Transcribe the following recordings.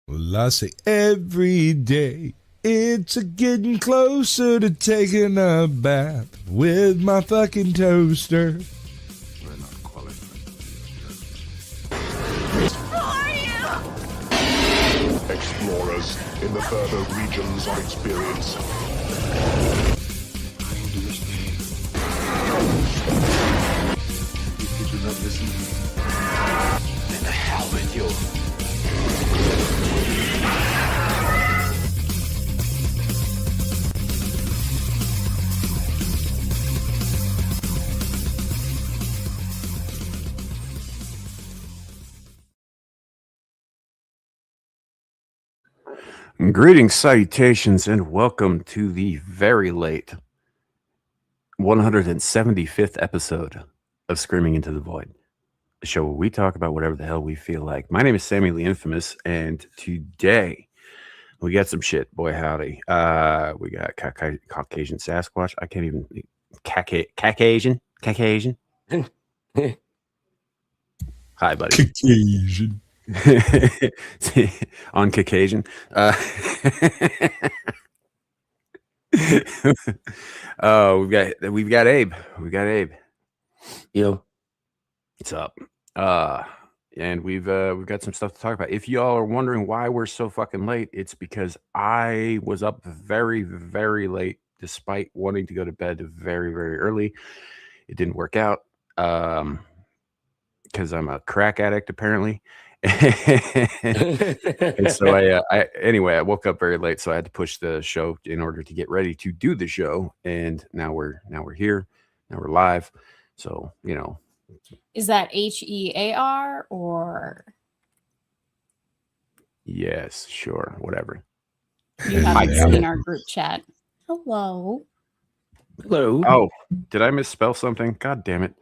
Well, I say every day it's a getting closer to taking a bath with my fucking toaster. We're not qualified. Who are you? Explorers in the further regions of experience. If you do not listen, Then the hell with you. Greetings, salutations, and welcome to the very late 175th episode of Screaming Into the Void, a show where we talk about whatever the hell we feel like. My name is Sammy Lee Infamous, and today we got some shit, boy howdy. We got Caucasian Sasquatch. I can't even... Caucasian? Hi, buddy. Caucasian. On Caucasian. Oh, we've got Abe. Yo. What's up? And we've got some stuff to talk about. If y'all are wondering why we're so fucking late, it's because I was up very, very late, despite wanting to go to bed very, very early. It didn't work out because I'm a crack addict, apparently. And so I woke up very late, so I had to push the show in order to get ready to do the show. And now we're here. Now we're live. So, you know. Is that HEAR or? Yes, sure, whatever. You haven't seen our group chat. Hello. Oh, did I misspell something? God damn it.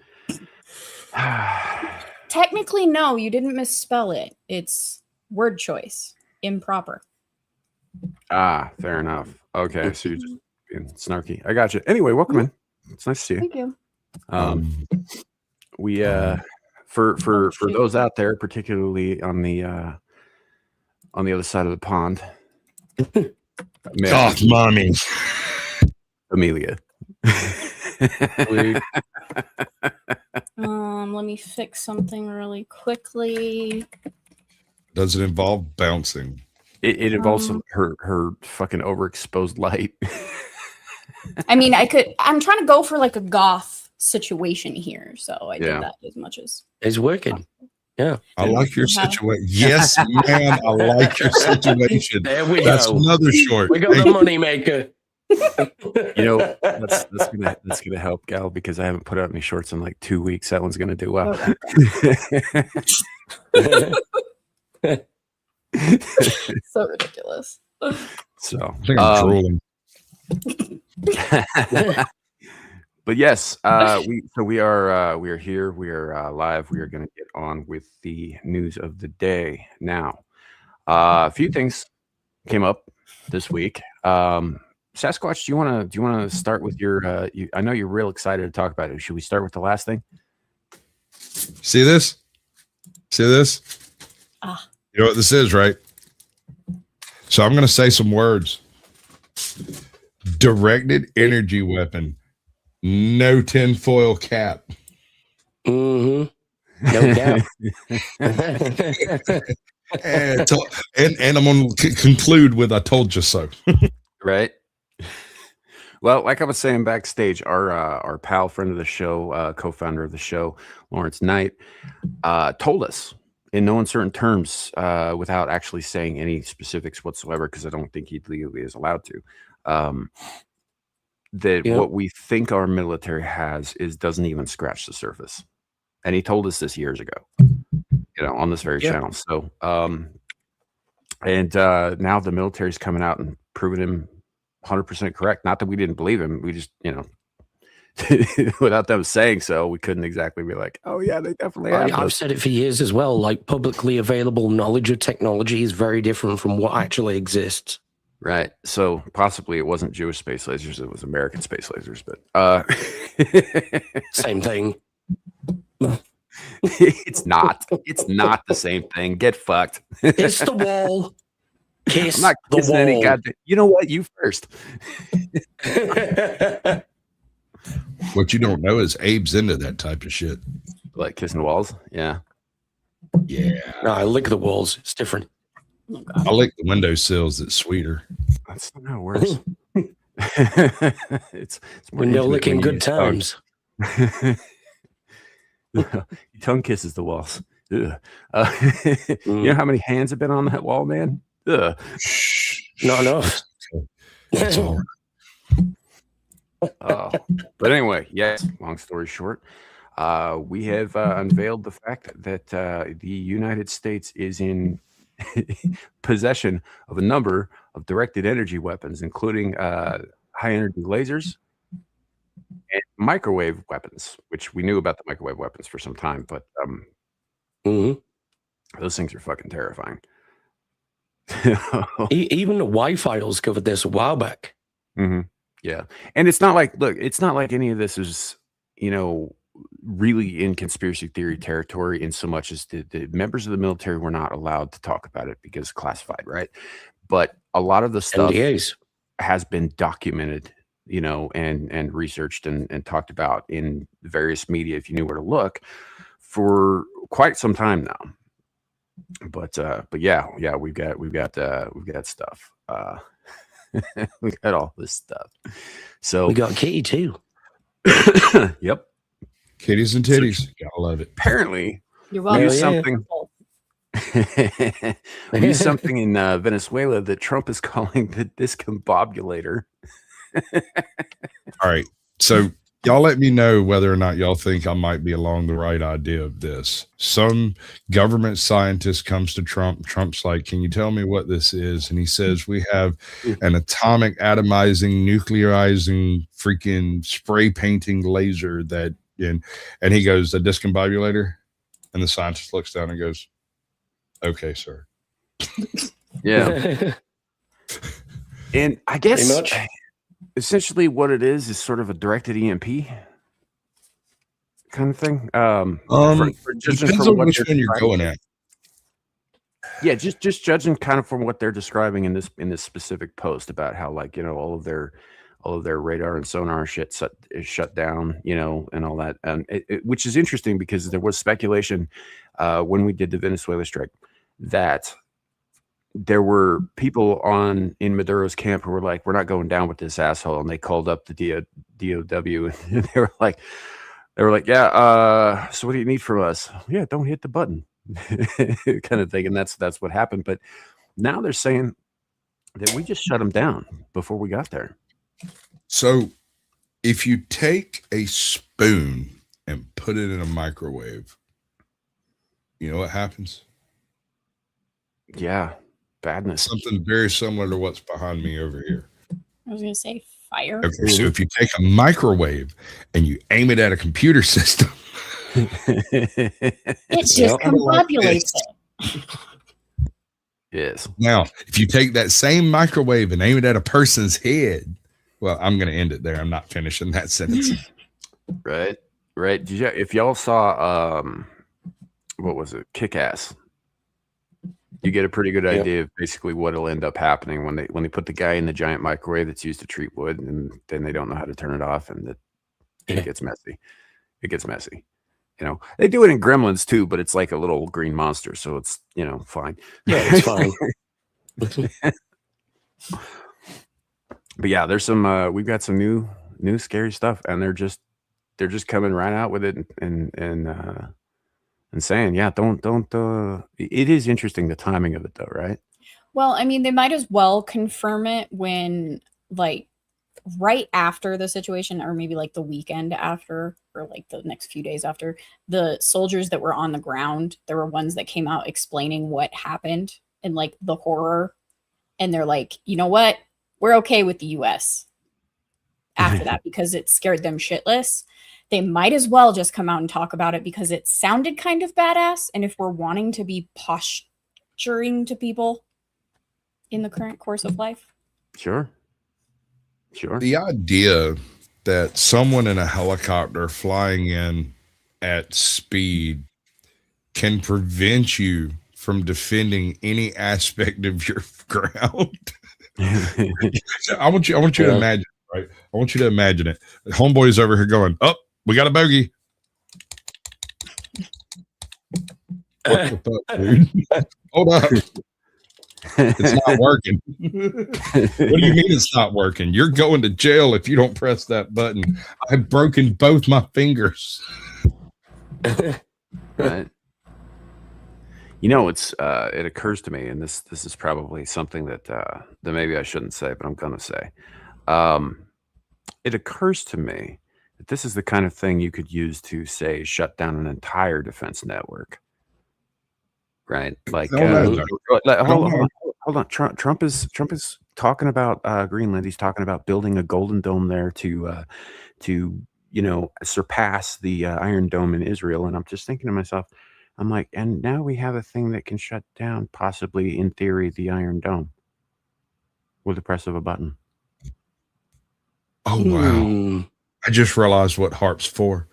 Technically, no, you didn't misspell it. It's word choice. Improper. Fair enough. Okay, so you're just being snarky. I got you. Anyway, welcome in. It's nice to see you. Thank you. We for those out there, particularly on the other side of the pond. Soft mommy. Amelia. Let me fix something really quickly. Does it involve bouncing? It involves her fucking overexposed light. I mean, I'm trying to go for like a goth situation here, so I did that as much as it's working. Yeah, I like your situation. Yes, man, I like your situation. There we That's go. another short. We got the money maker. You know, that's gonna help, Gal, because I haven't put out any shorts in like 2 weeks. That one's gonna do well. So ridiculous. So I think I'm drooling. But yes, we are here. We are live. We are going to get on with the news of the day now. A few things came up this week. Sasquatch, do you want to start with your? I know you're real excited to talk about it. Should we start with the last thing? See this? You know what this is, right? So I'm going to say some words. Directed energy weapon. No tinfoil cap. Mm-hmm. No doubt. and I'm going to conclude with "I told you so." Right. Well, like I was saying backstage, our pal, friend of the show, co-founder of the show, Laurence Knight, told us in no uncertain terms, without actually saying any specifics whatsoever, because I don't think he legally is allowed to, that what we think our military has doesn't even scratch the surface. And he told us this years ago, on this very channel. So, now the military's coming out and proving him 100% correct. Not that we didn't believe him. We just, without them saying so, we couldn't exactly be like, oh yeah, they definitely have. I've said it for years as well. Like, publicly available knowledge of technology is very different from what actually exists. Right. So possibly it wasn't Jewish space lasers, it was American space lasers, but same thing. It's not. It's not the same thing. Get fucked. It's the wall. Kiss I'm not the kissing any wall. goddamn. You know what? You first. What you don't know is Abe's into that type of shit. Like kissing walls. Yeah. Yeah. No, I lick the walls. It's different. I like the windowsills. It's sweeter. That's not how it works. It's more Window intimate licking when you good use tongue. times. Your tongue kisses the walls. Ugh. You know how many hands have been on that wall, man? Ugh. Not enough. That's all. But anyway, yes, long story short, we have unveiled the fact that the United States is in possession of a number of directed energy weapons, including high energy lasers and microwave weapons, which we knew about the microwave weapons for some time, but those things are fucking terrifying. Even the Wi-Fi covered this a while back. Yeah. And it's not like, look, it's not like any of this is, you know, really in conspiracy theory territory in so much as the members of the military were not allowed to talk about it because it's classified, right? But a lot of the stuff NDAs has been documented, you know, and researched and talked about in various media, if you knew where to look, for quite some time now. But yeah, we've got stuff. We got all this stuff. So we got Kitty too. Yep. Kitties and titties. Gotta love it. Apparently, You're we welcome. use something. We use something in Venezuela that Trump is calling the discombobulator. All right. So y'all let me know whether or not y'all think I might be along the right idea of this. Some government scientist comes to Trump. Trump's like, can you tell me what this is? And he says, we have an atomic atomizing, nuclearizing, freaking spray painting laser that, and he goes, a discombobulator? And the scientist looks down and goes, okay, sir. Yeah. And I guess essentially what it is sort of a directed EMP kind of thing. Depends on which one you're going at. Yeah, just judging kind of from what they're describing in this specific post about how, like, you know, all of their radar and sonar shit is shut down, you know, and all that, which is interesting because there was speculation when we did the Venezuela strike that there were people in Maduro's camp who were like, we're not going down with this asshole. And they called up the DOW and they were like, yeah, so what do you need from us? Yeah, don't hit the button kind of thing. And that's what happened. But now they're saying that we just shut them down before we got there. So if you take a spoon and put it in a microwave, you know what happens? Yeah. Badness. Something very similar to what's behind me over here. I was going to say fire. Okay, so if you take a microwave and you aim it at a computer system, it just combobulates it. Yes. Now, if you take that same microwave and aim it at a person's head, well, I'm going to end it there. I'm not finishing that sentence. Right. If y'all saw, what was it? Kick-Ass. You get a pretty good idea of basically what'll end up happening when they put the guy in the giant microwave that's used to treat wood, and then they don't know how to turn it off, and it gets messy. It gets messy. You know, they do it in Gremlins too, but it's like a little green monster, so it's, you know, fine. Yeah, it's fine. But yeah, there's some we've got some new scary stuff, and they're just coming right out with it and saying, yeah, don't. It is interesting, the timing of it, though, right? Well, I mean, they might as well confirm it when, like, right after the situation, or maybe like the weekend after, or like the next few days after, the soldiers that were on the ground, there were ones that came out explaining what happened and like the horror. And they're like, you know what? We're okay with the US after that because it scared them shitless. They might as well just come out and talk about it because it sounded kind of badass. And if we're wanting to be posturing to people in the current course of life. Sure. The idea that someone in a helicopter flying in at speed can prevent you from defending any aspect of your ground. I want you to imagine, right? I want you to imagine it. The homeboy's over here going, "Oh, we got a bogey." What the fuck, dude? Hold up. It's not working. What do you mean it's not working? You're going to jail if you don't press that button. I've broken both my fingers. Right. You know, it occurs to me, and this is probably something that maybe I shouldn't say, but I'm gonna say. It occurs to me that this is the kind of thing you could use to, say, shut down an entire defense network. Right? Like, hold on. Trump is talking about Greenland. He's talking about building a golden dome there to surpass the Iron Dome in Israel. And I'm just thinking to myself, I'm like, and now we have a thing that can shut down, possibly in theory, the Iron Dome with the press of a button. Oh wow! I just realized what HARP's for.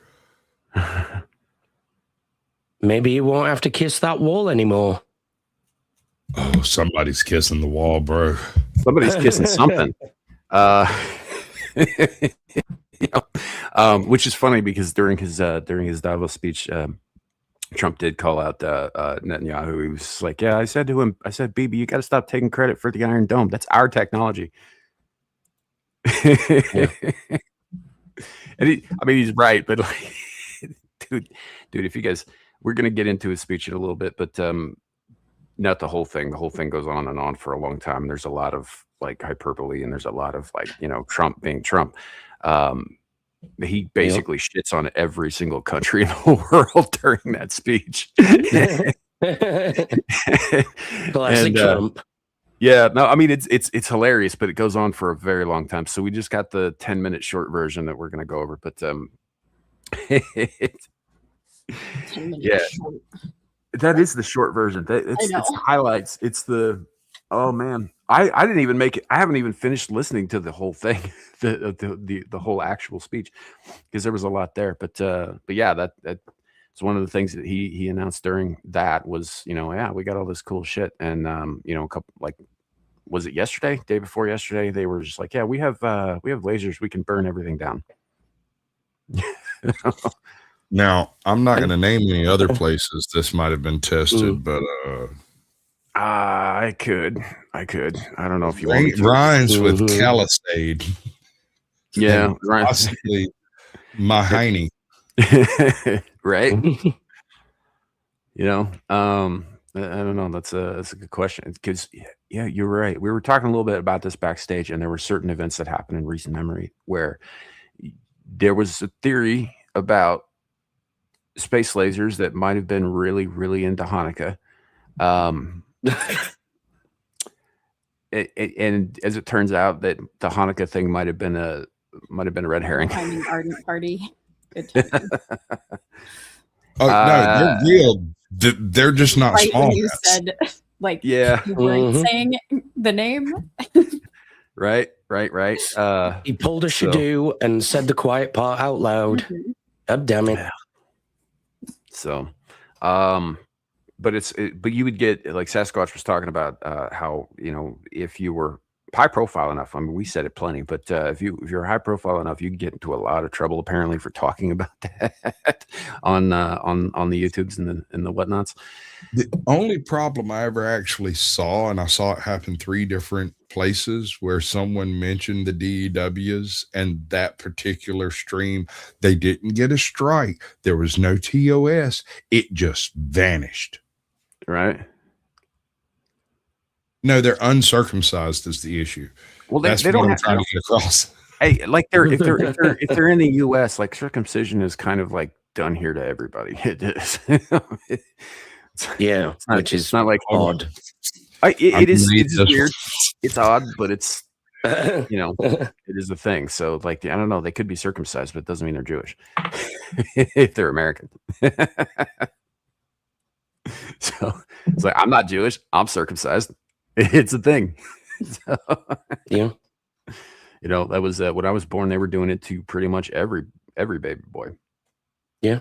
Maybe you won't have to kiss that wall anymore. Oh, somebody's kissing the wall, bro. Somebody's kissing something. Which is funny because during his Davos speech, Trump did call out Netanyahu. He was like, "Yeah, I said to him, Bibi, you got to stop taking credit for the Iron Dome. That's our technology." Yeah. And he's right, but like, dude, if you guys, we're gonna get into his speech in a little bit, but not the whole thing. The whole thing goes on and on for a long time. There's a lot of like hyperbole, and there's a lot of like, Trump being Trump. He basically shits on every single country in the world during that speech. Classic Trump. Yeah, no, I mean it's hilarious, but it goes on for a very long time. So we just got the 10-minute short version that we're gonna go over, but yeah, that is the short version. It's the highlights. It's the oh man, I didn't even make it. I haven't even finished listening to the whole thing, the whole actual speech, because there was a lot there. But yeah, that's one of the things that he announced during that was, we got all this cool shit, and a couple, like, was it yesterday, day before yesterday, they were just like, yeah, we have lasers, we can burn everything down. Now, I'm not going to name any other places this might have been tested, but I could. I don't know if you want me to. Rhymes with Calisade. Yeah, possibly Mahiny. Right. I don't know. That's a good question, because yeah, you're right. We were talking a little bit about this backstage, and there were certain events that happened in recent memory where there was a theory about space lasers that might have been really, really into Hanukkah. And as it turns out, that the Hanukkah thing might have been a red herring. Ardent party. Good time. Oh no, they're real. They're just not right small. When you said, like, yeah, you weren't saying the name. Right. He pulled a Shadoo and said the quiet part out loud. God damn it. So, but but you would get, like Sasquatch was talking about, how, if you were high profile enough, I mean, we said it plenty, but if you're high profile enough, you can get into a lot of trouble apparently for talking about that on the YouTubes and the whatnots. The only problem I ever actually saw, and I saw it happen 3 different places, where someone mentioned the DEWs, and that particular stream, they didn't get a strike. There was no TOS. It just vanished. Right. No, they're uncircumcised is the issue. Well, that's they what don't I'm trying to get across. Hey, like if they're in the US, like circumcision is kind of like done here to everybody. It is. Yeah, it's not like odd. It's weird. It's odd, but it's it is a thing. So like, I don't know, they could be circumcised, but it doesn't mean they're Jewish if they're American. So it's like, I'm not Jewish, I'm circumcised. It's a thing. So, yeah. That was when I was born, they were doing it to pretty much every baby boy. Yeah.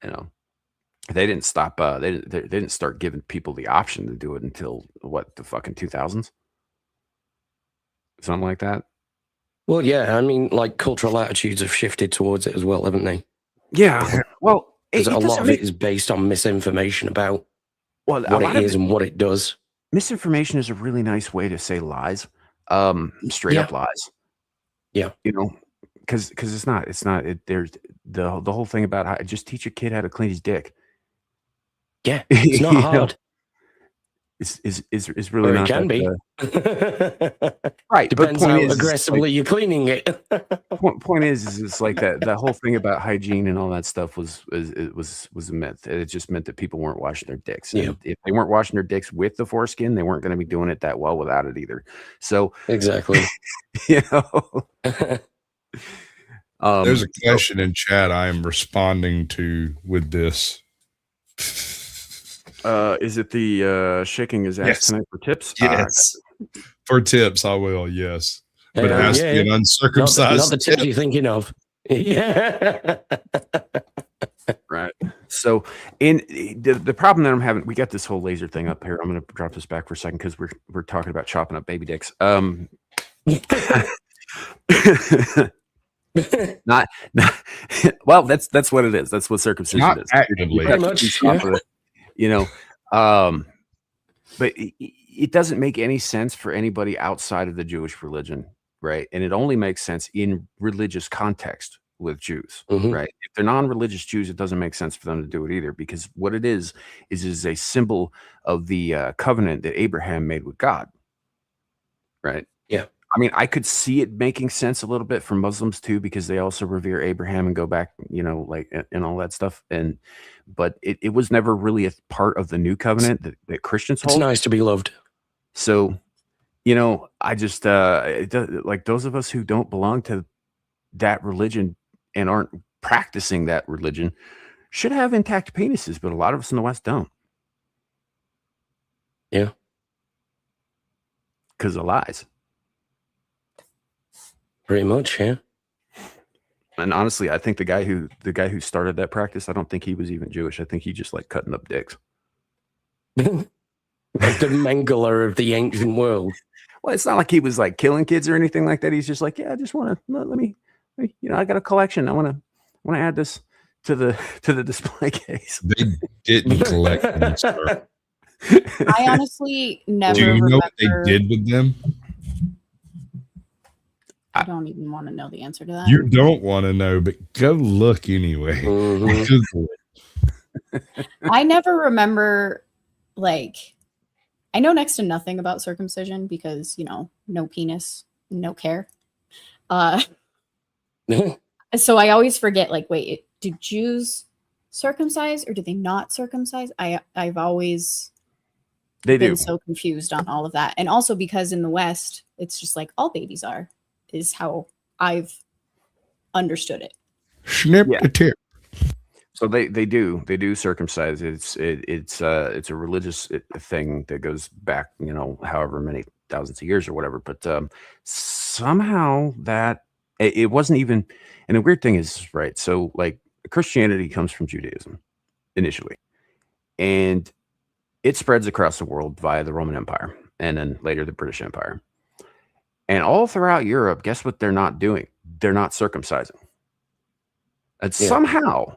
You know, they didn't stop. They didn't start giving people the option to do it until what, the fucking 2000s, something like that. Well, yeah, I mean, like cultural attitudes have shifted towards it as well, haven't they? Yeah. Well, Because a lot doesn't of it is based on misinformation about what it is and what it does. Misinformation is a really nice way to say lies, straight up lies. Yeah. You know, because it's not. There's the whole thing about how just teach a kid how to clean his dick. Yeah, it's not You know? hard. It's really Or not. it can be. Right. Depends but how point is, aggressively you're cleaning it. point is it's like that whole thing about hygiene and all that stuff was a myth. It just meant that people weren't washing their dicks. And if they weren't washing their dicks with the foreskin, they weren't going to be doing it that well without it either. So exactly. You know. There's a question in chat I am responding to with this. Is it the shaking his ass tonight for tips? Yes. For tips, I will, yes. But it has to be an Not uncircumcised the tips you're thinking of. Yeah. Right. So in the problem that I'm having, we got this whole laser thing up here. I'm going to drop this back for a second because we're talking about chopping up baby dicks. Not well, that's what it is. That's what circumcision is. Actively. Pretty much, yeah. You know, but it doesn't make any sense for anybody outside of the Jewish religion, right? And it only makes sense in religious context with Jews, right? If they're non-religious Jews, it doesn't make sense for them to do it either, because what it is a symbol of the covenant that Abraham made with God, right? Yeah. I mean, I could see it making sense a little bit for Muslims too, because they also revere Abraham and go back, you know, like, and all that stuff. But it was never really a part of the new covenant that Christians hold. It's nice to be loved. So, you know, I just, like those of us who don't belong to that religion and aren't practicing that religion should have intact penises, but a lot of us in the West don't. Yeah. Because of lies. Pretty much, yeah. And honestly, I think the guy who started that practice, I don't think he was even Jewish. I think he just like cutting up dicks. Like the Mengele of the ancient world. Well, it's not like he was like killing kids or anything like that. He's just like, yeah, I just want to let me, you know, I got a collection. I want to add this to the display case. They didn't collect them, sir. I honestly never. Do you know remember, what they did with them? I don't even want to know the answer to that. You don't want to know, but go look anyway. Google it. I never remember, like, I know next to nothing about circumcision because, you know, no penis, no care. So I always forget, like, wait, do Jews circumcise or do they not circumcise? I've always been so confused on all of that. And also because in the West, it's just like all babies is how I've understood it. Snip the tip. So they do circumcise. It's a religious thing that goes back, you know, however many thousands of years or whatever. But somehow that it wasn't even. And the weird thing is, right? So like Christianity comes from Judaism initially, and it spreads across the world via the Roman Empire and then later the British Empire. And all throughout Europe, guess what they're not doing? They're not circumcising. And somehow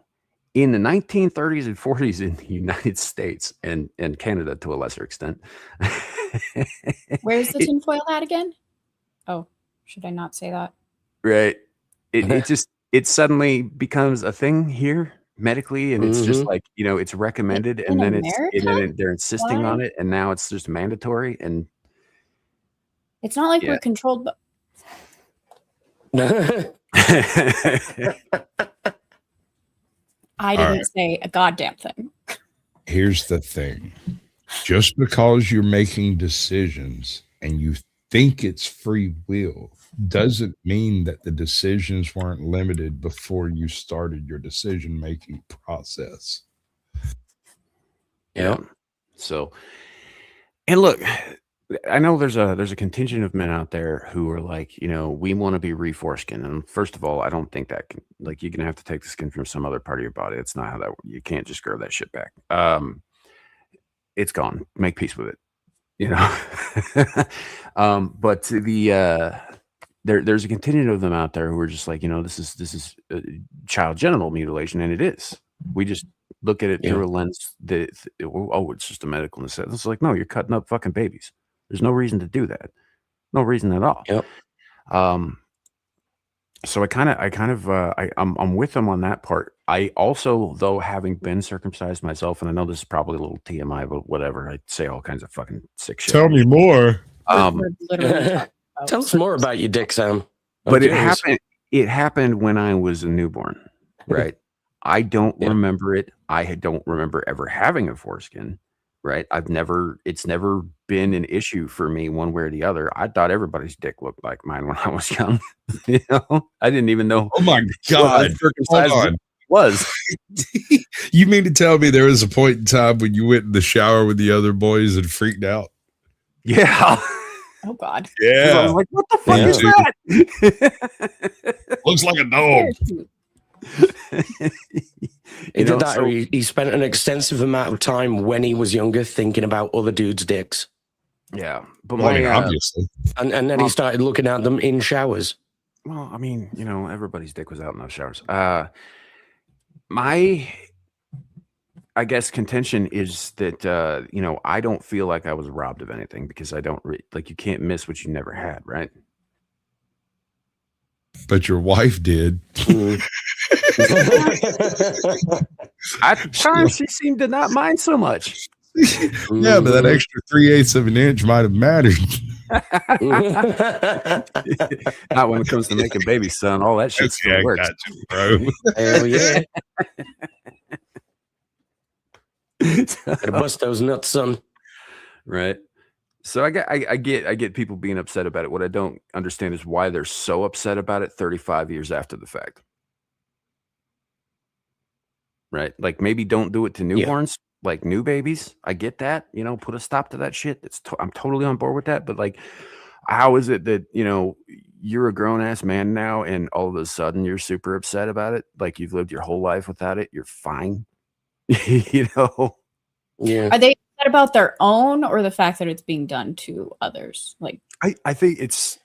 in the 1930s and 40s in the United States and Canada to a lesser extent. Where's the tinfoil hat again? Oh, should I not say that? Right. It suddenly becomes a thing here medically, and it's just like, you know, it's recommended, and then they're insisting on it, and now it's just mandatory. And it's not like we're controlled, but I didn't say a goddamn thing. Here's the thing. Just because you're making decisions and you think it's free will doesn't mean that the decisions weren't limited before you started your decision-making process. Yeah. So, and look, I know there's a contingent of men out there who are like, we want to be reforeskin. And first of all, I don't think that can, like, you're gonna have to take the skin from some other part of your body. It's not how that you can't just grow that shit back. It's gone. Make peace with it. But there's a contingent of them out there who are just like, this is child genital mutilation, and it is. We just look at it through a lens that it's just a medical necessity. It's like, no, you're cutting up fucking babies. There's no reason to do that. No reason at all. Yep. So I'm with them on that part. I also, though, having been circumcised myself, and I know this is probably a little TMI, but whatever. I say all kinds of fucking sick shit. Tell me more. We're literally talking about Tell us more about your dick, Sam. But it happened when I was a newborn, right? I don't remember it. I don't remember ever having a foreskin, right? It's never been an issue for me one way or the other. I thought everybody's dick looked like mine when I was young. I didn't even know. Oh my God. Circumcised was. You mean to tell me there was a point in time when you went in the shower with the other boys and freaked out? Yeah. Oh God. I Yeah. was like, what the fuck is that? Looks like a dog. He did that, or he spent an extensive amount of time when he was younger thinking about other dudes' dicks. Yeah. But Obviously. And then he started looking at them in showers. Well, I mean, everybody's dick was out in those showers. My, I guess, contention is that, I don't feel like I was robbed of anything because I don't like, you can't miss what you never had, right? But your wife did. At the time, she seemed to not mind so much. Yeah, but that extra 3/8 of an inch might have mattered. Not when it comes to making babies, son. All that shit still works. Got you, bro. Hell yeah. Gotta bust those nuts, son. Right. So I get people being upset about it. What I don't understand is why they're so upset about it 35 years after the fact. Right? Like, maybe don't do it to newborns, like new babies. I get that. Put a stop to that shit. I'm totally on board with that. But like, how is it that you're a grown ass man now, and all of a sudden you're super upset about it? Like, you've lived your whole life without it. You're fine. Yeah. Are they upset about their own, or the fact that it's being done to others? Like, I think it's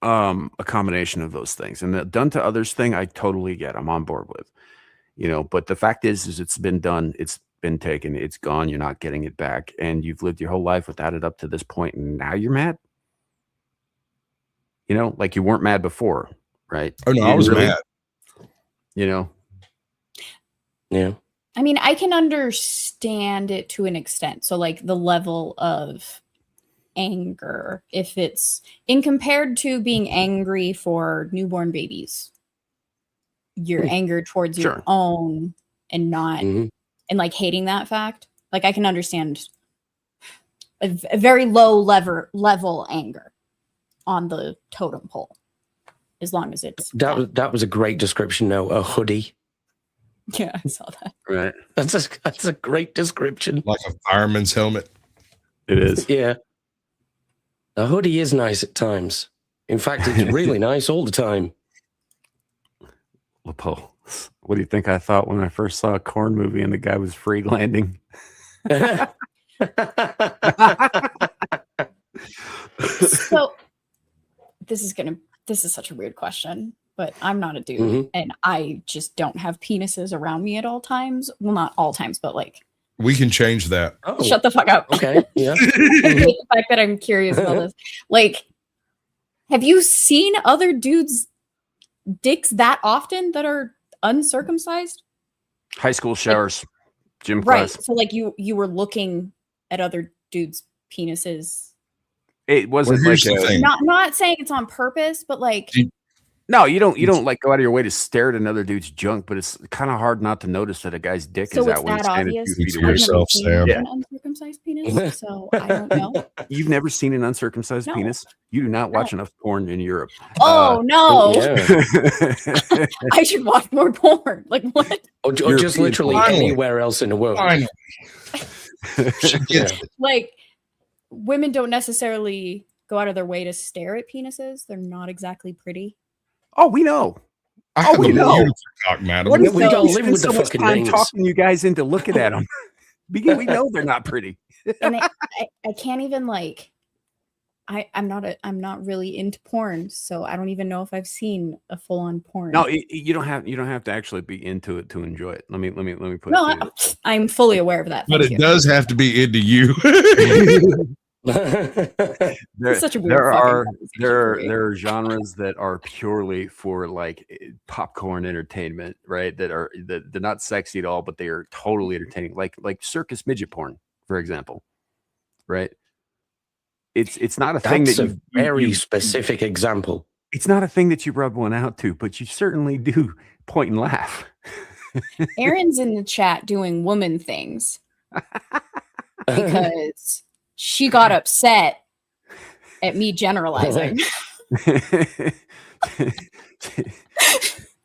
a combination of those things, and the done to others thing I totally get. I'm on board with, but the fact is it's been done, it's been taken, it's gone, you're not getting it back, and you've lived your whole life without it up to this point, and now you're mad. Like you weren't mad before, right? Oh no, I was mad. Yeah. I mean, I can understand it to an extent. So like the level of anger, if it's in compared to being angry for newborn babies, your anger towards your own and not and like hating that fact. Like, I can understand a very low level anger on the totem pole, as long as it's that was a great description. No, a hoodie. Yeah, I saw that. Right. That's a great description. Like a fireman's helmet. It is. Yeah. A hoodie is nice at times. In fact, it's really nice all the time. Lapo, what do you think I thought when I first saw a Korn movie and the guy was free landing? So this is such a weird question, but I'm not a dude and I just don't have penises around me at all times. Well, not all times, but like, We can change that. Oh, shut the fuck up. okay. Yeah. I hate the fact that I'm curious about this. Like, have you seen other dudes' dicks that often that are uncircumcised? High school showers, gym Right. class. So like you were looking at other dudes' penises. It wasn't Well, here's like the thing. Not saying it's on purpose, but like no, you don't like go out of your way to stare at another dude's junk, but it's kind of hard not to notice that a guy's dick so is it's out when he's that standing obvious. 2 feet Speak for away. I've never yourself, seen Sam. an uncircumcised penis, so I don't know. You've never seen an uncircumcised No. penis? You do not watch enough porn in Europe. Oh no! Yeah. I should watch more porn. Like what? Or just literally Finally. anywhere else in the world. Finally. She gets it. Like women don't necessarily go out of their way to stare at penises. They're not exactly pretty. Oh, we know. I have we a know. beautiful cock, madam. What do you We think don't we live spend with so the much fucking time names. talking you guys into looking at them? Because we know they're not pretty. And I can't even like. I'm not really into porn, so I don't even know if I've seen a full on porn. No, you don't have to actually be into it to enjoy it. Let me put No, it to you. I'm fully aware of that. But Thank it you. does have to be into you. There, Such a weird there fucking are conversation there for me. there are genres that are purely for like popcorn entertainment, right? That they're not sexy at all, but they are totally entertaining, like circus midget porn, for example, right? It's not a thing That's that a very specific example. It's not a thing that you rub one out to, but you certainly do point and laugh. Erin's in the chat doing woman things because she got upset at me generalizing. Well,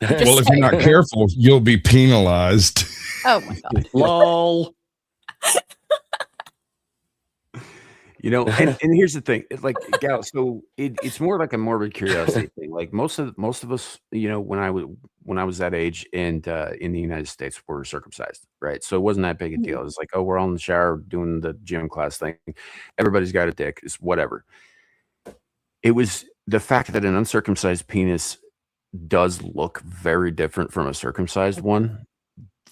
if you're not careful, you'll be penalized. Oh my god. Lol. You know, and here's the thing, it's like, Gal, so it's more like a morbid curiosity thing. Like most of us, you know, when I was that age and in the United States were circumcised, right? So it wasn't that big a deal. It's like, oh, we're all in the shower doing the gym class thing. Everybody's got a dick, it's whatever. It was the fact that an uncircumcised penis does look very different from a circumcised one,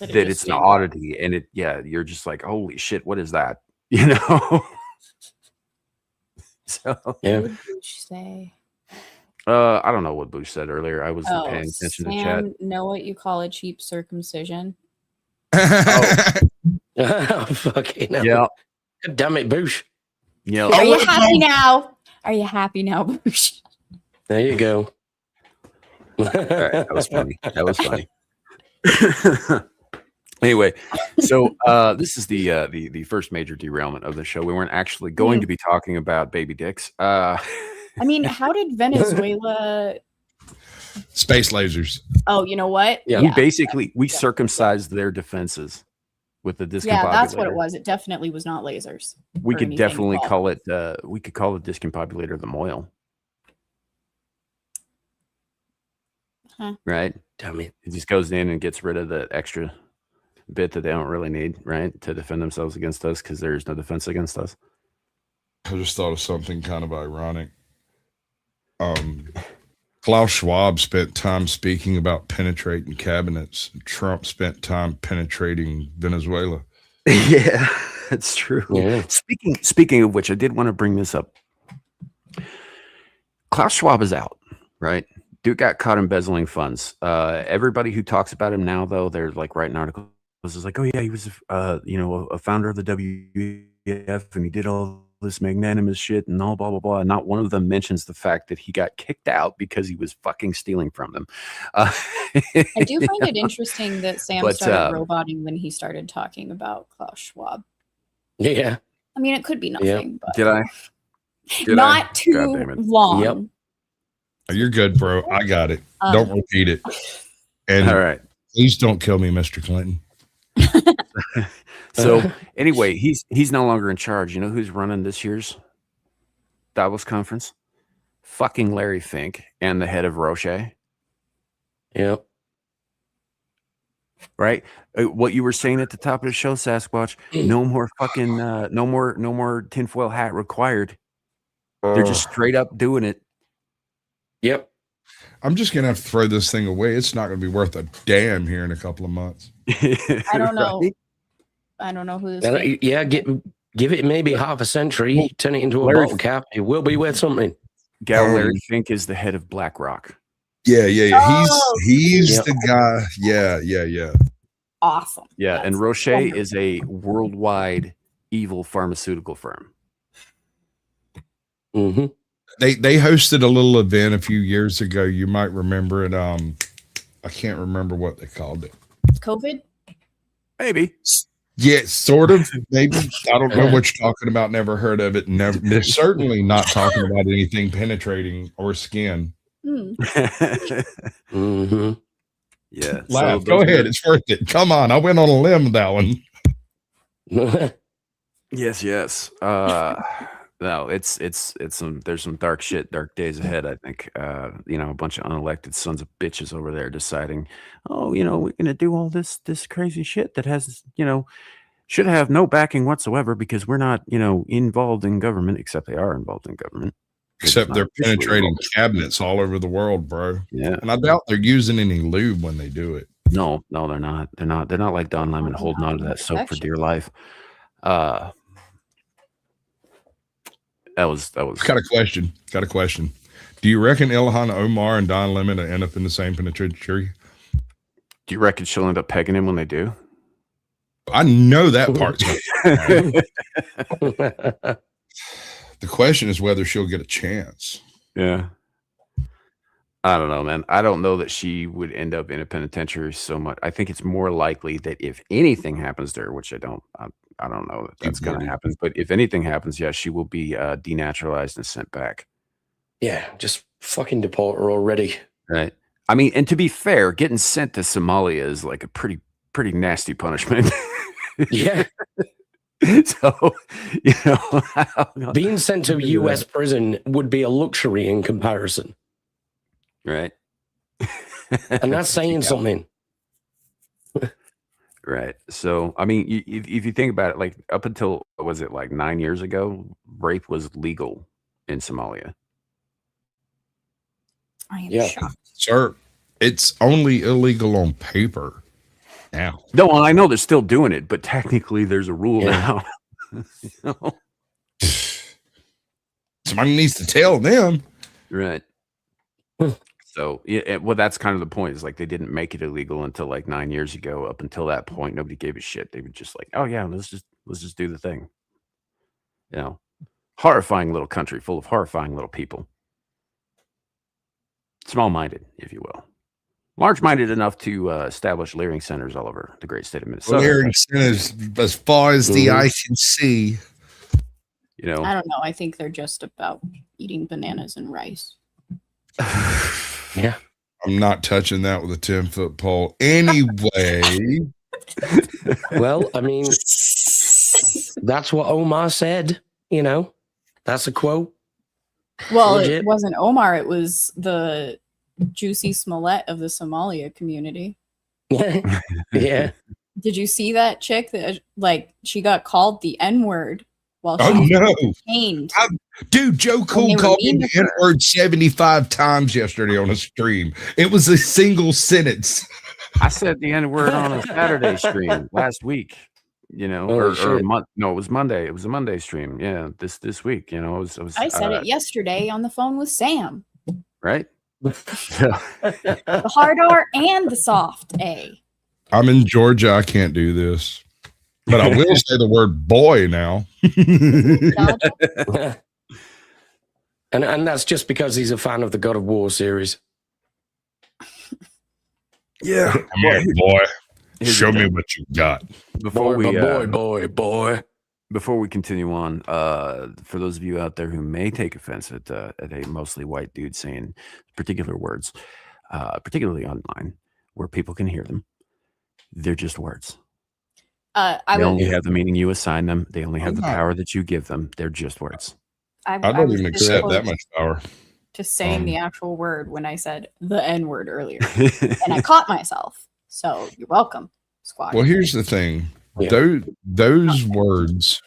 that it's an oddity, and you're just like, holy shit, what is that? You know? So Yeah. What did Bush say? I don't know what Bush said earlier. I wasn't paying attention to chat. Know what you call a cheap circumcision? Fucking hell. Yeah. God damn it, Bush. Yeah. Are you happy now? Are you happy now, Bush? There you go. All right, that was funny. That was funny. Anyway, so this is the first major derailment of the show. We weren't actually going to be talking about baby dicks. I mean, how did Venezuela? Space lasers. Oh, you know what? Yeah. We circumcised their defenses with the discombobulator. Yeah, that's what it was. It definitely was not lasers. We could definitely call it. We could call the discombobulator the moil. Huh. Right? Damn it. It just goes in and gets rid of the extra bit that they don't really need, right, to defend themselves against us, because there's no defense against us. I just thought of something kind of ironic. Klaus Schwab spent time speaking about penetrating cabinets. Trump spent time penetrating Venezuela. Yeah, that's true. Yeah. Speaking of which, I did want to bring this up. Klaus Schwab is out, right? Dude got caught embezzling funds. Everybody who talks about him now, though, they're like writing articles. It's like, oh yeah, he was, a founder of the WEF, and he did all this magnanimous shit and all blah blah blah. And not one of them mentions the fact that he got kicked out because he was fucking stealing from them. I do find it interesting that Sam started roboting when he started talking about Klaus Schwab. Yeah. I mean, it could be nothing. But Did I? Not too long. Yep. Oh, you're good, bro. I got it. Don't repeat it. And all right. Please don't kill me, Mr. Clinton. So anyway, he's no longer in charge. You know who's running this year's Davos conference? Fucking Larry Fink and the head of Roche. Yep. Right? What you were saying at the top of the show, Sasquatch, no more fucking no more tinfoil hat required. They're just straight up doing it. Yep. I'm just gonna have to throw this thing away. It's not gonna be worth a damn here in a couple of months. I don't know. Right? I don't know who this is. Yeah, give it maybe half a century, turn it into a bottle cap. It will be worth something. Larry Fink is the head of BlackRock. Yeah. He's Yep. the guy. Yeah. Awesome. Yeah, That's and Roche wonderful. is a worldwide evil pharmaceutical firm. Mm-hmm. They hosted a little event a few years ago. You might remember it. I can't remember what they called it. COVID? Maybe. Yeah, sort of. Maybe. I don't know what you're talking about. Never heard of it. Never. They're certainly not talking about anything penetrating or skin. Mm-hmm. Yeah. Laugh. So Go ahead. It's worth it. Come on. I went on a limb with that one. Yes. No, it's some there's some dark shit, dark days ahead. I think you know, a bunch of unelected sons of bitches over there deciding, oh, you know, we're gonna do all this crazy shit that has, you know, should have no backing whatsoever because we're not, you know, involved in government, except they are involved in government. Except they're penetrating cabinets all over the world, bro. Yeah, and I doubt they're using any lube when they do it. no, they're not. They're not like Don Lemon holding on to that soap for dear life. That was. Got a question. Do you reckon Ilhan Omar and Don Lemon will end up in the same penitentiary? Do you reckon she'll end up pegging him when they do? I know that part's the question is whether she'll get a chance. Yeah. I don't know, man. I don't know that she would end up in a penitentiary so much. I think it's more likely that if anything happens to her, which I don't know that that's going to happen, but if anything happens, yeah, she will be denaturalized and sent back. Yeah, just fucking deport her already. Right. I mean, and to be fair, getting sent to Somalia is like a pretty nasty punishment. Yeah. So, you know, being sent to a U.S. prison would be a luxury in comparison. Right. And that's saying something. Right. So, I mean, if you think about it, like up until, was it like 9 years ago, rape was legal in Somalia. I am shocked. Sir, it's only illegal on paper now. No, I know they're still doing it, but technically there's a rule now. You know? Somebody needs to tell them. Right. So, yeah, well, that's kind of the point. Is like they didn't make it illegal until like 9 years ago. Up until that point, nobody gave a shit. They were just like, "Oh yeah, let's just do the thing." You know, horrifying little country full of horrifying little people. Small-minded, if you will. Large-minded enough to establish leering centers all over the great state of Minnesota. Leering centers as far as the eye can see. You know, I don't know. I think they're just about eating bananas and rice. Yeah. I'm not touching that with a 10-foot pole. Anyway. Well, I mean, that's what Omar said, you know. That's a quote. Well, Legit. it wasn't Omar. It was the Juicy Smollett of the Somalia community. Yeah. Did you see that chick that, like, she got called the N-word while she Oh, no. was detained? Dude, Joe Cool called me the N-word 75 times yesterday on a stream. It was a single sentence. I said the N-word on a Saturday stream last week. You know, or a month. No, it was Monday. It was a Monday stream. Yeah, this week. You know, I said it yesterday on the phone with Sam. Right. The hard R and the soft A. I'm in Georgia. I can't do this. But I will say the word boy now. And that's just because he's a fan of the God of War series. Yeah. Come here, boy. Show me what you got. Before Boy. Before we continue on, for those of you out there who may take offense at a mostly white dude saying particular words, particularly online, where people can hear them, they're just words. They only have the meaning you assign them. They only have the power that you give them. They're just words. I don't even accept that much power. To saying the actual word when I said the N-word earlier. And I caught myself. So you're welcome, Squad. Well, here's the thing. Yeah. Those words,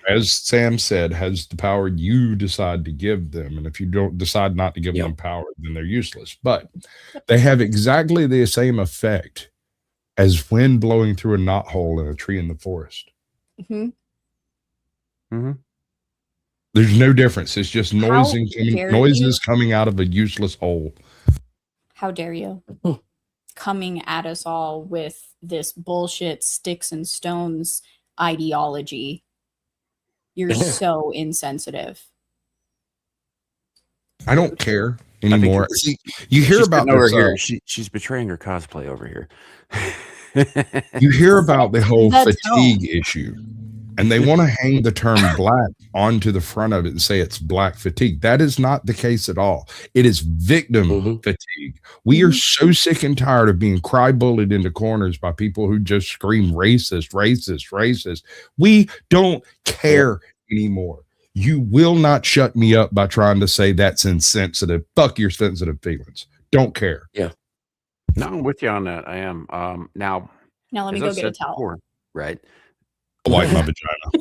as Sam said, has the power you decide to give them. And if you don't decide not to give them power, then they're useless. But they have exactly the same effect as wind blowing through a knothole in a tree in the forest. Mm-hmm. Mm-hmm. There's no difference. It's just noises coming out of a useless hole. How dare you? Coming at us all with this bullshit sticks and stones ideology. You're so insensitive. I don't care anymore. See, you hear about her here. She's betraying her cosplay over here. You hear about the whole fatigue issue, and they want to hang the term black onto the front of it and say it's black fatigue. That is not the case at all. It is victim fatigue. We are so sick and tired of being cry-bullied into corners by people who just scream racist, racist, racist. We don't care anymore. You will not shut me up by trying to say that's insensitive. Fuck your sensitive feelings. Don't care. Yeah. No, I'm with you on that. I am. Now Now let me as go I get a said towel. before, right? I'll wipe my vagina.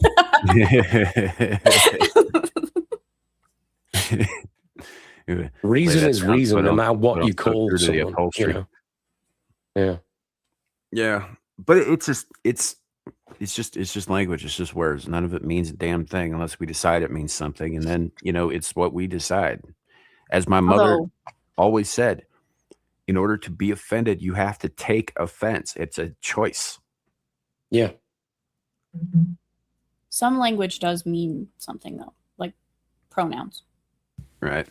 Reason is reason, no matter what you call call someone. You know? Yeah. Yeah, but it's just language. It's just words. None of it means a damn thing unless we decide it means something, and then it's what we decide. As my mother always said, in order to be offended, you have to take offense. It's a choice. Yeah. Some language does mean something though, like pronouns. Right.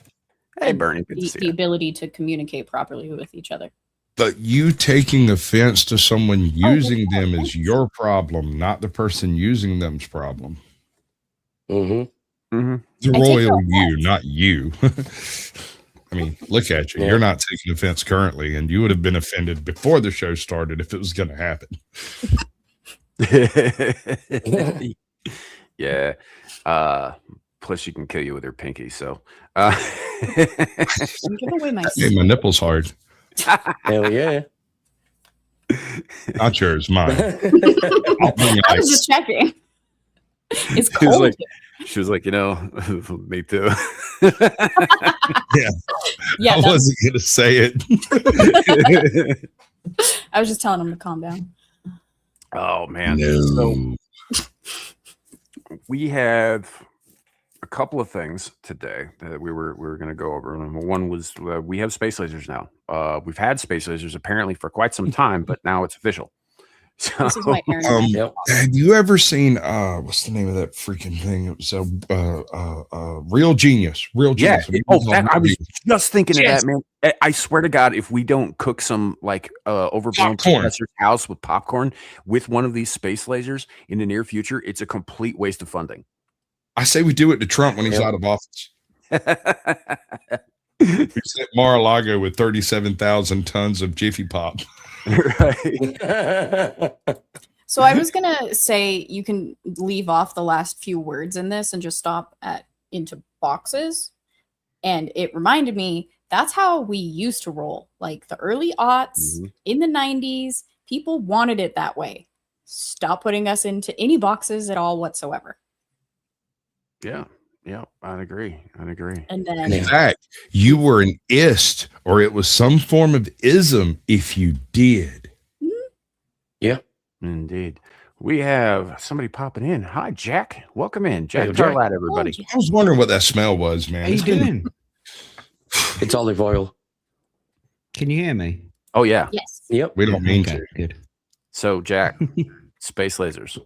Hey, Bernie, good to see The you. ability to communicate properly with each other. But you taking offense to someone using them is your problem, not the person using them's problem. Mm-hmm. Mm-hmm. The royal you, not you. I mean, look at you. Yeah. You're not taking offense currently, and you would have been offended before the show started if it was going to happen. Yeah. Plus, she can kill you with her pinky. So, Don't give away my Hey, my nipple's hard. Hell yeah. Not yours, mine. I'll bring I ice. was just checking. It's She was cold. like, me too. Yeah, I wasn't going to say it. I was just telling him to calm down. Oh man. No. So we have a couple of things today that we were going to go over. Number one was we have space lasers now. We've had space lasers apparently for quite some time, but now it's official. So, This is my Aaron. Yep. Have you ever seen what's the name of that freaking thing? It was Real Genius. Real Genius. yeah. I was just thinking of that, man. I swear to God, if we don't cook some like overblown Popcorn. professor's house with popcorn with one of these space lasers in the near future, it's a complete waste of funding. I say we do it to Trump when he's out of office. We sent Mar-a-Lago with 37,000 tons of Jiffy Pop. Right. So I was gonna say you can leave off the last few words in this and just stop at into boxes. And it reminded me that's how we used to roll. Like the early aughts in the 90s, people wanted it that way. Stop putting us into any boxes at all whatsoever. Yeah. Yeah, I'd agree. And then In fact, you were an ist, or it was some form of ism if you did. Yeah. Indeed. We have somebody popping in. Hi, Jack. Welcome in. Hey, Jack. JackTarLad, everybody. I was wondering what that smell was, man. How you doing? It's olive oil. Can you hear me? Oh, yeah. yes. Yep. We don't mean Okay, to. good. So, Jack, space lasers.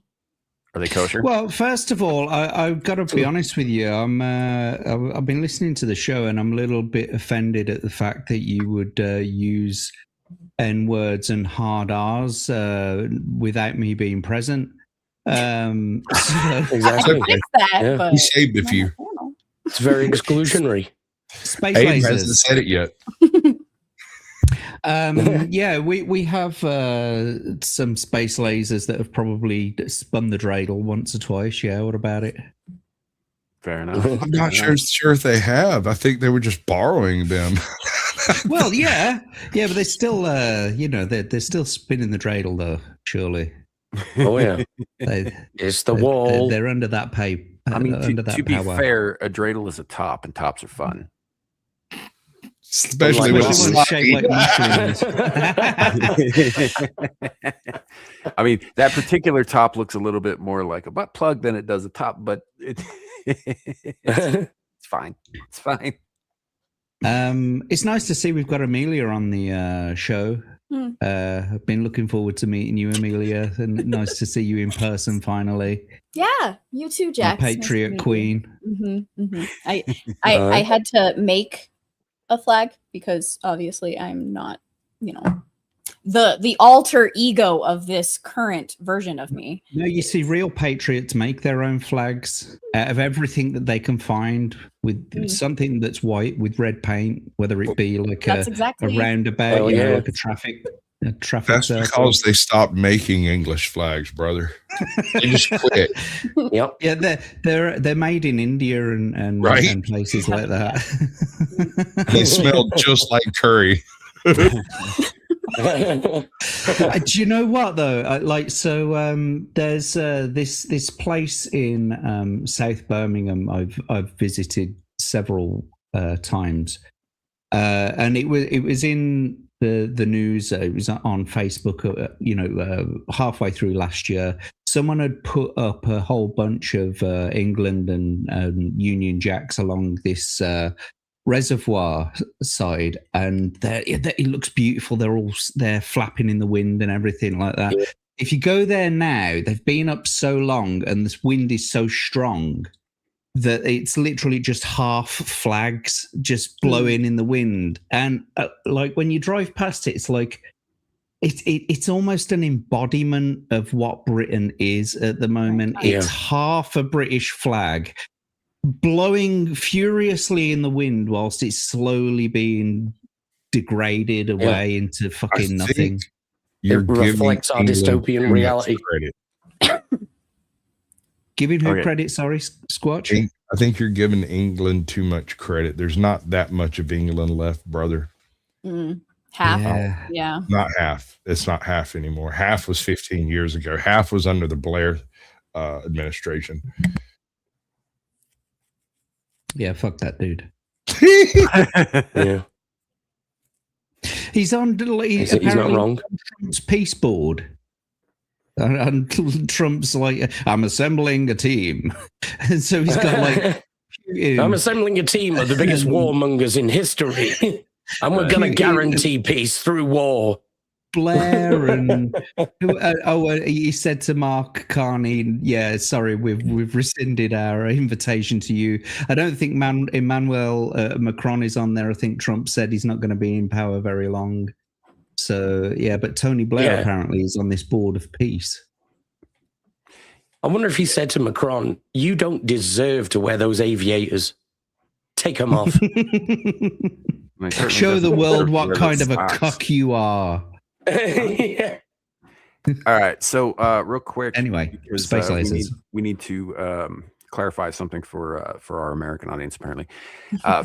Are they kosher? Well, first of all, I've got to be honest with you. I've been listening to the show, and I'm a little bit offended at the fact that you would use N words and hard R's without me being present. Exactly. Fix that, Yeah. but We saved a few. It's very exclusionary. Space Abe hasn't lasers. said it yet. Yeah, we have some space lasers that have probably spun the dreidel once or twice. Yeah, what about it? Fair enough. I'm not sure if they have. I think they were just borrowing them. Well, yeah, but they're still, they're still spinning the dreidel, though. Surely, Oh yeah. they, It's the wall. they're under that pay. I mean, under that to be power. fair, a dreidel is a top, and tops are fun. Especially Like with that the one sloppy- shaped like mushrooms. I mean, that particular top looks a little bit more like a butt plug than it does a top, but it's fine. It's fine. It's nice to see we've got Amelia on the show. I've been looking forward to meeting you, Amelia, and nice to see you in person finally. Yeah, you too, Our Jack. Patriot Queen. I had to make a flag because obviously I'm not, the alter ego of this current version of me. No, you see, real patriots make their own flags out of everything that they can find with something that's white with red paint, whether it be like That's a exactly roundabout, Oh, you know, yeah. like a traffic traffic That's circle. because they stopped making English flags, brother. They just quit. Yep. Yeah, they're made in India and Right? and places like that. They smell just like curry. Do you know what though? There's this place in South Birmingham I've visited several times, and it was in the news. It was on Facebook. Halfway through last year, someone had put up a whole bunch of England and Union Jacks along this reservoir side, and it looks beautiful. They're flapping in the wind and everything like that. Yeah. If you go there now, they've been up so long and this wind is so strong that it's literally just half flags just blowing in the wind. And like when you drive past it, it's like it's almost an embodiment of what Britain is at the moment. Yeah. It's half a British flag blowing furiously in the wind whilst it's slowly being degraded away into fucking nothing. You're It reflects our giving England dystopian too much reality. credit. Giving who Okay. credit? Sorry, Squatch? I think you're giving England too much credit. There's not that much of England left, brother. Half. Yeah. Yeah. Not half. It's not half anymore. Half was 15 years ago. Half was under the Blair administration. Yeah, fuck that dude. Yeah. He's on. He's not apparently wrong. on Trump's peace board. And Trump's like, I'm assembling a team. And so he's got like. I'm assembling a team of the biggest warmongers in history. And we're going to guarantee peace through war. Blair and he said to Mark Carney, yeah, sorry, we've rescinded our invitation to you. I don't think Emmanuel Macron is on there. I think Trump said he's not going to be in power very long. So yeah, but Tony Blair apparently is on this board of peace. I wonder if he said to Macron, you don't deserve to wear those aviators. Take them off. Show the world what kind of a cuck you are. Yeah. All right, so real quick. Anyway, because, space lasers. we need to clarify something for our American audience. Apparently,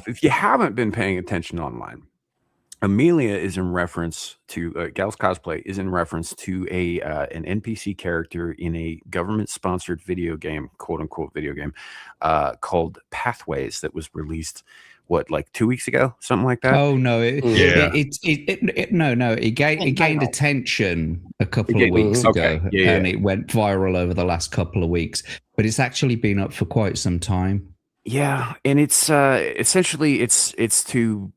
if you haven't been paying attention online, Amelia is in reference to Gal's cosplay is in reference to an NPC character in a government-sponsored video game, quote unquote video game, called Pathways that was released. What, like 2 weeks ago, something like that? Oh no! Yeah. It gained attention a couple of weeks Okay. ago, Yeah, and it went viral over the last couple of weeks. But it's actually been up for quite some time. Yeah, and it's essentially it's to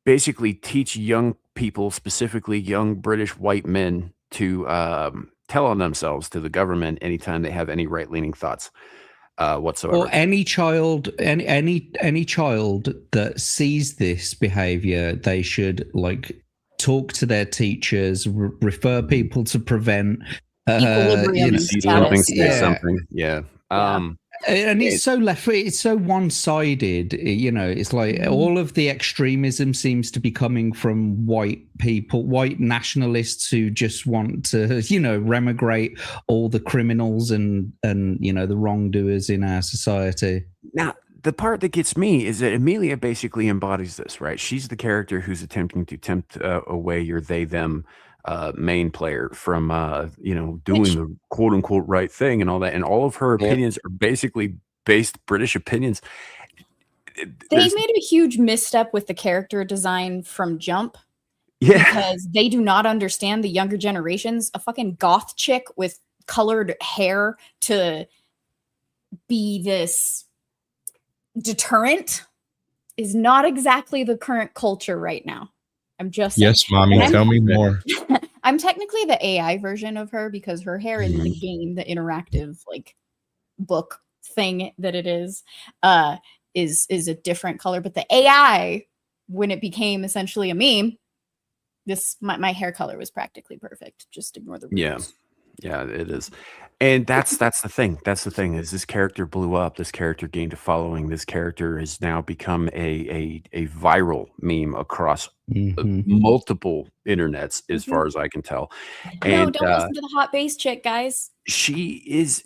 basically teach young people, specifically young British white men, to tell on themselves to the government anytime they have any right-leaning thoughts. Whatsoever. Or any child, any child that sees this behavior, they should like talk to their teachers, refer people to prevent Equilibrium see status. something, say Yeah. something. Yeah. And it's so it's so one-sided. You know, it's like all of the extremism seems to be coming from white people, white nationalists who just want to, remigrate all the criminals and the wrongdoers in our society. Now, the part that gets me is that Amelia basically embodies this, right? She's the character who's attempting to tempt away your they/them main player from doing the quote unquote right thing and all that, and all of her opinions are basically based British opinions. They made a huge misstep with the character design from jump. Yeah, because they do not understand the younger generations. A fucking goth chick with colored hair to be this deterrent is not exactly the current culture right now. I'm just saying. Yes, mommy, tell me more. I'm technically the AI version of her because her hair in the game, the interactive like book thing that it is a different color. But the AI, when it became essentially a meme, my hair color was practically perfect. Just ignore the roots. Yeah, it is. And that's the thing. That's the thing is this character blew up. This character gained a following. This character has now become a viral meme across multiple internets, as far as I can tell. No, And don't listen to the hot base chick, guys. she is.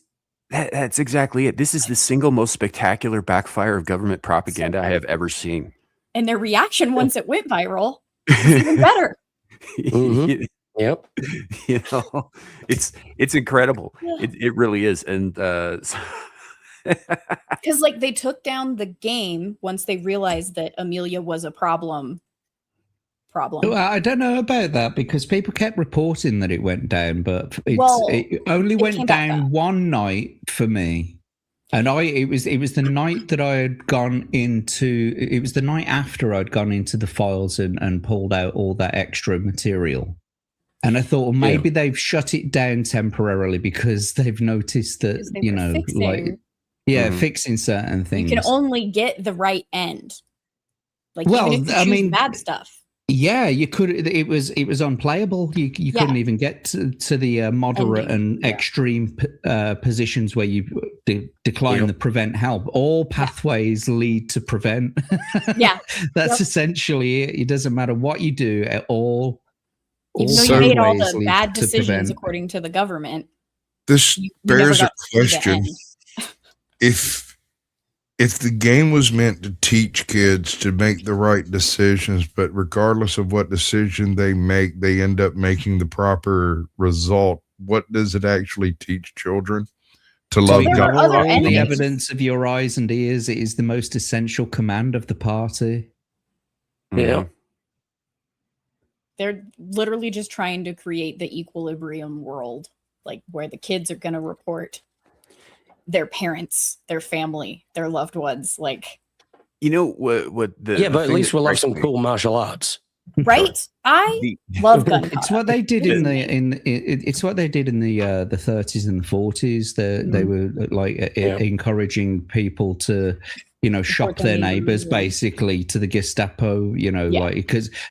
That's exactly it. This is the single most spectacular backfire of government propaganda I have ever seen. And their reaction once it went viral was even better. Yep. You know, it's incredible. It really is. And because like they took down the game once they realized that Amelia was a problem. Well, I don't know about that because people kept reporting that it went down, but it only went down one night for me. And it was the night that I had gone into. It was the night after I'd gone into the files and pulled out all that extra material. And I thought, well, maybe they've shut it down temporarily because they've noticed that, fixing certain things. You can only get the right end. Like, even if you choose bad stuff. Yeah, you could. It was unplayable. You couldn't even get to the moderate and extreme positions where you decline the prevent help. All pathways lead to prevent. That's essentially it. It doesn't matter what you do at all. Even though you made all the bad decisions according to the government. This bears a question. If the game was meant to teach kids to make the right decisions, but regardless of what decision they make, they end up making the proper result, what does it actually teach children? To love God. All the evidence of your eyes and ears is the most essential command of the party. Yeah. They're literally just trying to create the equilibrium world, like where the kids are going to report their parents, their family, their loved ones. Like, you know what? But at least we'll have some cool martial arts, right? I love gun. It's what they did it's what they did in the 30s and the 40s. They were like encouraging people to, shop their neighbors basically to the Gestapo,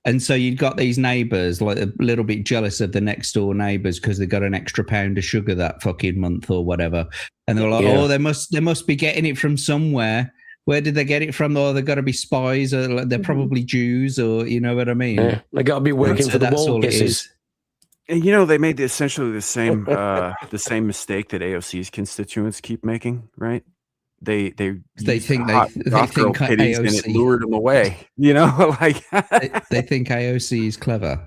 and so you've got these neighbors like a little bit jealous of the next door neighbors because they got an extra pound of sugar that fucking month or whatever. And they're like, oh, they must be getting it from somewhere. Where did they get it from? Oh, they've got to be spies, or they're probably Jews, or you know what I mean? Yeah, they got to be working for the wall kisses. And they made essentially the same mistake that AOC's constituents keep making, right? They think AOC, and it lured them away. Like they think AOC is clever.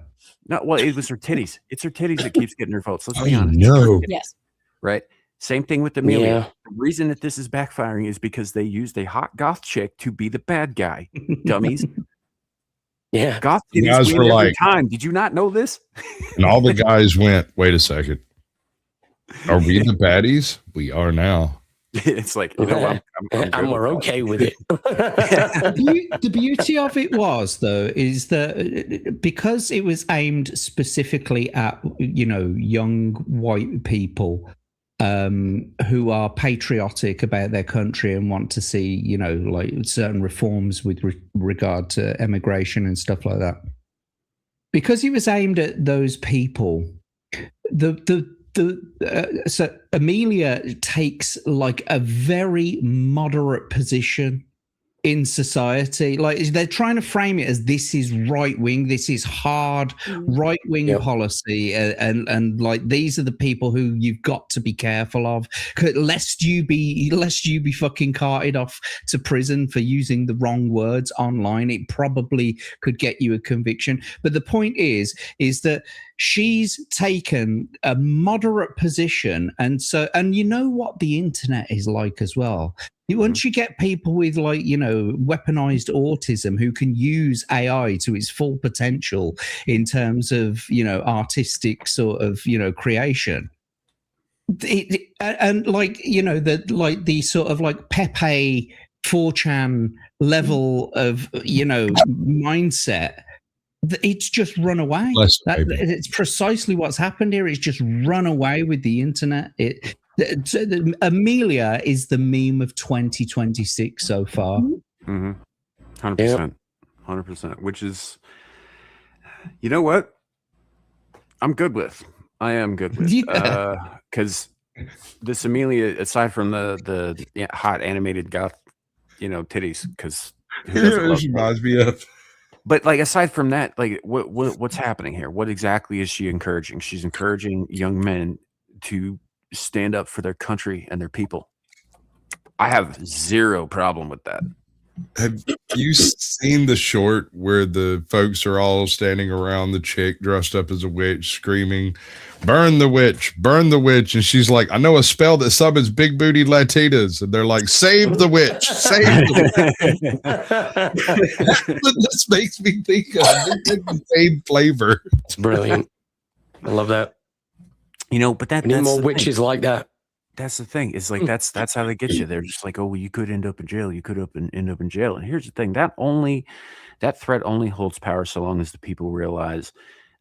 No, well, it was her titties. It's her titties that keeps getting her votes. Let's be honest. No. Yes. Right. Same thing with Amelia. Yeah. The reason that this is backfiring is because they used a hot goth chick to be the bad guy. Dummies. Yeah. Goth titties win every time. Did you not know this? And all the guys went, wait a second. Are we the baddies? We are now. It's like, and we're okay with it. The beauty of it was, though, is that because it was aimed specifically at, young white people who are patriotic about their country and want to see, like certain reforms with regard to immigration and stuff like that. Because it was aimed at those people, so Amelia takes like a very moderate position in society. Like they're trying to frame it as this is right wing, this is hard right wing policy, and like these are the people who you've got to be careful of, lest you be fucking carted off to prison for using the wrong words online. It probably could get you a conviction. But the point is that she's taken a moderate position, and you know what the internet is like as well. Once you get people with weaponized autism who can use AI to its full potential in terms of artistic sort of creation, and the sort of like Pepe 4chan level of mindset. It's just run away. It's precisely what's happened here. It's just run away with the internet. Amelia is the meme of 2026 so far. 100%. 100%. Which is, you know what? I'm good with. I am good with. Yeah. Because this Amelia, aside from the hot animated goth, titties, because who doesn't love This reminds me of. But like aside from that, like what's happening here? What exactly is she encouraging? She's encouraging young men to stand up for their country and their people. I have zero problem with that. Have you seen the short where the folks are all standing around the chick dressed up as a witch screaming, burn the witch, and she's like, I know a spell that summons big booty Latinas, and they're like, save the witch, save the witch. That's what this makes me think of. It's the same flavor. It's brilliant. I love that. But We need more witches like that. That's the thing. It's like that's how they get you. They're just like, oh, well, you could end up in jail. You could end up in jail. And here's the thing: that threat only holds power so long as the people realize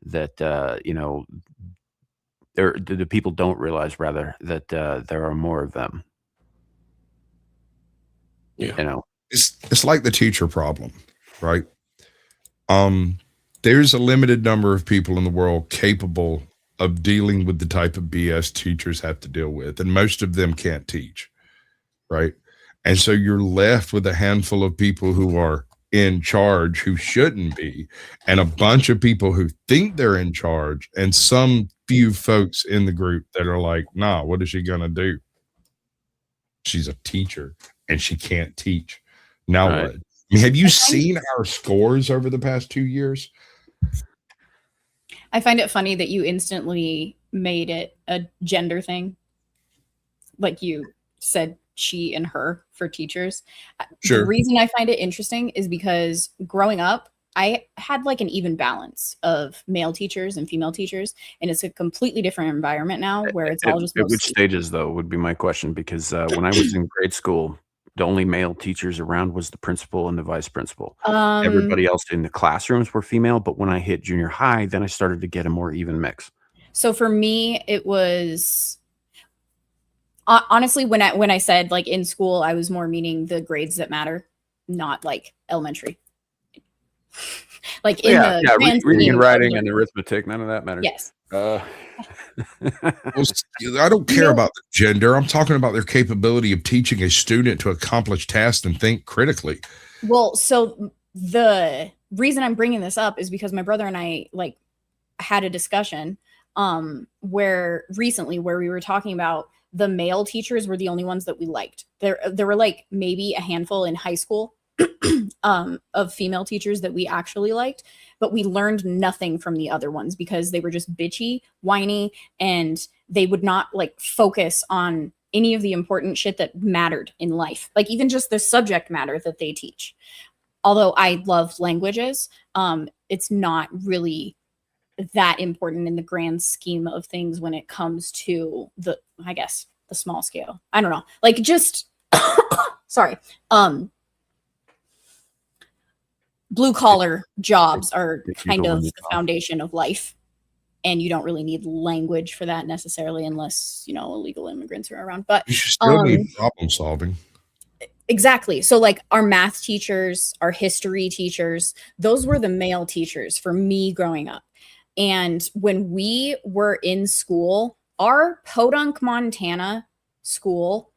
that the people don't realize rather that there are more of them. Yeah. It's like the teacher problem, right? There's a limited number of people in the world capable of dealing with the type of BS teachers have to deal with, and most of them can't teach, right? And so you're left with a handful of people who are in charge who shouldn't be, and a bunch of people who think they're in charge, and some few folks in the group that are like, nah, what is she gonna do? She's a teacher and she can't teach. Now Right. what? I mean, have you seen our scores over the past 2 years? I find it funny that you instantly made it a gender thing. Like you said she and her for teachers. Sure. The reason I find it interesting is because growing up, I had like an even balance of male teachers and female teachers, and it's a completely different environment now where it's all just at which mostly- stages though would be my question, because when I was in grade school, the only male teachers around was the principal and the vice principal. Everybody else in the classrooms were female, but when I hit junior high, then I started to get a more even mix. So for me, it was honestly when I said like in school, I was more meaning the grades that matter, not like elementary. Like in the reading and writing and arithmetic, none of that matters. Yes. I don't care about the gender. I'm talking about their capability of teaching a student to accomplish tasks and think critically. Well, so the reason I'm bringing this up is because my brother and I like had a discussion where we were talking about the male teachers were the only ones that we liked. There were like maybe a handful in high school of female teachers that we actually liked, but we learned nothing from the other ones because they were just bitchy, whiny, and they would not like focus on any of the important shit that mattered in life. Like even just the subject matter that they teach. Although I love languages, it's not really that important in the grand scheme of things when it comes to the small scale. I don't know. Like just sorry. Blue collar jobs are kind of the foundation of life, and you don't really need language for that necessarily unless illegal immigrants are around. But you should still need problem solving. Exactly. So like our math teachers, our history teachers, those were the male teachers for me growing up. And when we were in school, our Podunk, Montana school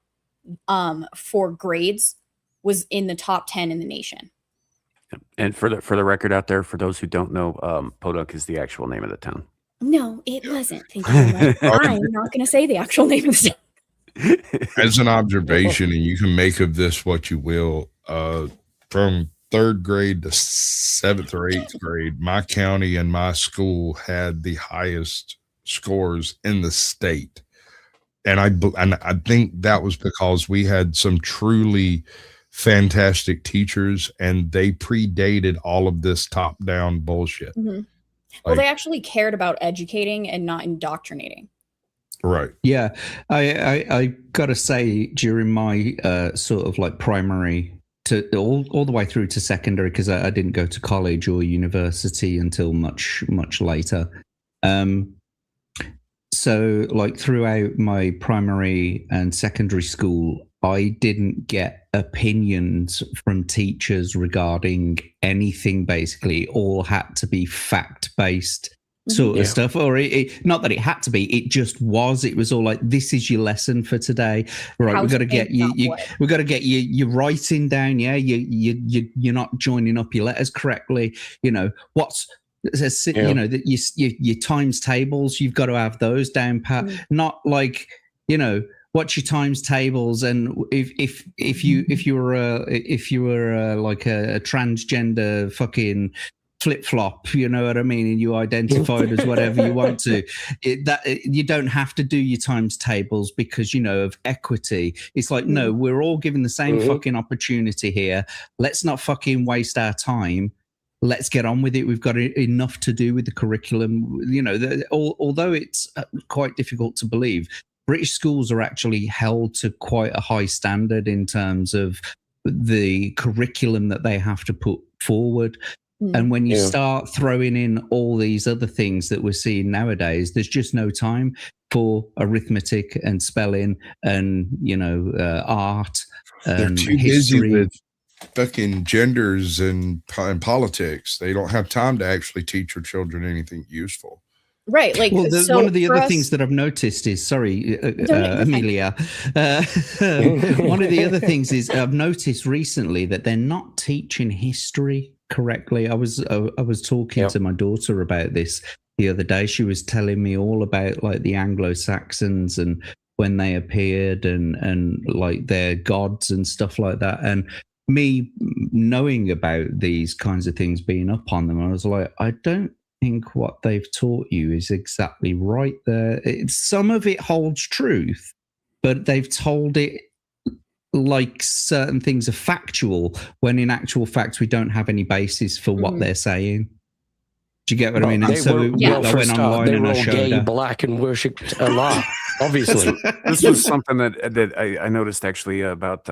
for grades was in the top 10 in the nation. And for the record out there, for those who don't know, Podunk is the actual name of the town. No, it wasn't. Thank you very much. I'm not going to say the actual name of the town. As an observation, and you can make of this what you will, from 3rd grade to 7th or 8th grade, my county and my school had the highest scores in the state. And I think that was because we had some truly fantastic teachers, and they predated all of this top-down bullshit. Mm-hmm. Well, they actually cared about educating and not indoctrinating. Right. Yeah. I gotta say, during my sort of like primary to all the way through to secondary, because I didn't go to college or university until much later. So like throughout my primary and secondary school, I didn't get opinions from teachers regarding anything. Basically, all had to be fact-based. sort of stuff, or not that it had to be, it just was. It was all like, this is your lesson for today, right? We've got to get we've got to get your writing down. Yeah, you're not joining up your letters correctly. You know you know that your times tables, you've got to have those down pat. Not like, you know, what's your times tables, and if you were like a transgender fucking flip-flop, you know what I mean, and you identified as whatever you want to, you don't have to do your times tables because, you know, of equity. It's like, no, we're all given the same fucking opportunity here. Let's not fucking waste our time. Let's get on with it. We've got enough to do with the curriculum. You know, although it's quite difficult to believe, British schools are actually held to quite a high standard in terms of the curriculum that they have to put forward. And when you start throwing in all these other things that we're seeing nowadays, there's just no time for arithmetic and spelling and, you know, art. They're too busy with fucking genders and politics. They don't have time to actually teach your children anything useful. Right. Like, well, one of the other things that I've noticed is, sorry, Amelia, one of the other things is I've noticed recently that they're not teaching history correctly. I was talking to my daughter about this the other day. She was telling me all about like the Anglo-Saxons and when they appeared and like their gods and stuff like that. And me knowing about these kinds of things being up on them, I was like, I don't think what they've taught you is exactly right there. Some of it holds truth, but they've told it like certain things are factual when in actual fact we don't have any basis for what they're saying. Do you get what I mean? And so I went online they and were I all showed gay, her. black, and worshipped Allah. Obviously, this was something that I noticed actually about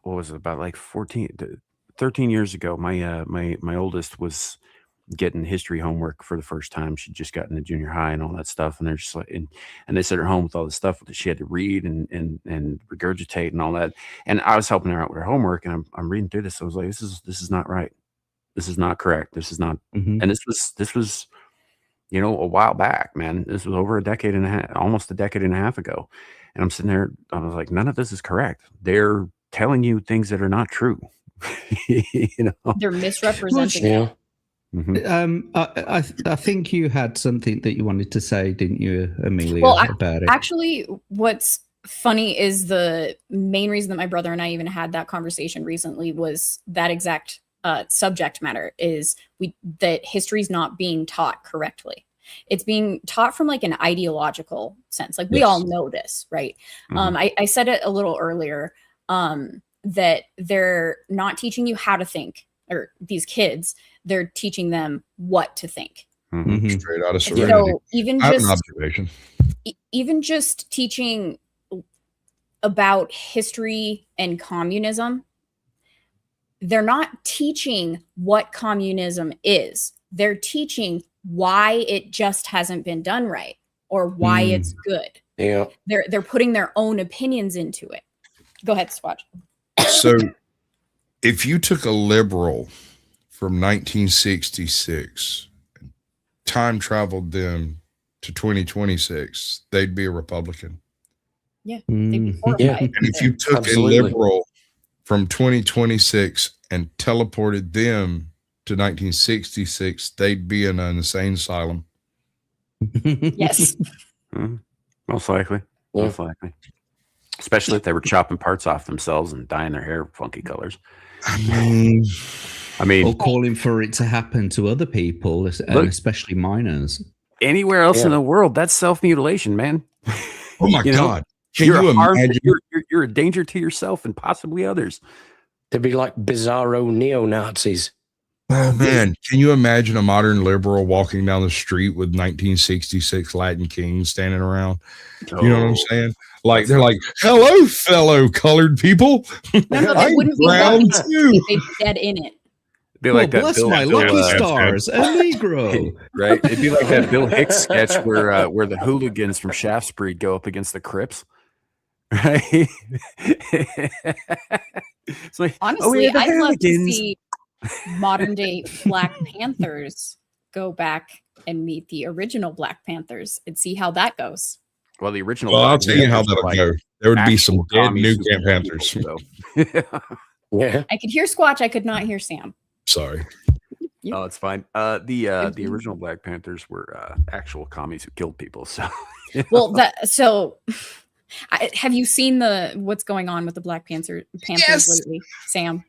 what was it, about like 13 years ago. My oldest was getting history homework for the first time. She'd just gotten to junior high and all that stuff, and they're just like, and they sent her home with all the stuff that she had to read and regurgitate and all that. And I was helping her out with her homework, and I'm reading through this. I was like, this is not right. This is not correct. This is not. And this was, you know, a while back, man. This was over a decade and a half, almost a decade and a half ago. And I'm sitting there, I was like, none of this is correct. They're telling you things that are not true. You know, they're misrepresenting it. I think you had something that you wanted to say, didn't you, Amelia, about it? Actually, what's funny is the main reason that my brother and I even had that conversation recently was that exact subject matter is that history's not being taught correctly. It's being taught from like an ideological sense. Like we all know this, right? I said it a little earlier that they're not teaching you how to think, or these kids, they're teaching them what to think. Straight out of Serenity. So even just teaching about history and communism, they're not teaching what communism is. They're teaching why it just hasn't been done right or why it's good. Yeah. They're putting their own opinions into it. Go ahead, Squatch. So if you took a liberal from 1966, time traveled them to 2026, they'd be a Republican. Yeah. They'd be horrified. And if you took a liberal from 2026 and teleported them to 1966, they'd be in an insane asylum. Yes. Most likely. Most likely. Especially if they were chopping parts off themselves and dyeing their hair funky colors. I mean, or calling for it to happen to other people, and especially minors. Anywhere else in the world, that's self-mutilation, man. Oh my God. Can you're you imagine? You're a danger to yourself and possibly others. They'd be like bizarro neo-Nazis. Oh man, can you imagine a modern liberal walking down the street with 1966 Latin kings standing around? You know what I'm saying? Like they're like, "Hello, fellow colored people. No, they wouldn't be brown too." They'd be dead in it. Be like that. Bless my lucky stars, a Negro. Right? It'd be like that Bill Hicks sketch where the hooligans from Shaftesbury go up against the Crips. Right? It's like, honestly, I'd love to see modern day Black Panthers go back and meet the original Black Panthers and see how that goes. Well, the original. Well, I'll Black tell you how Panthers that'll were, like, go. There would be some actual dead commie new super Camp people, Panthers. so. Yeah. I could hear Squatch. I could not hear Sam. Sorry. Yep. Oh, it's fine. The original Black Panthers were actual commies who killed people. So, Well, have you seen what's going on with the Black Panthers lately, Sam?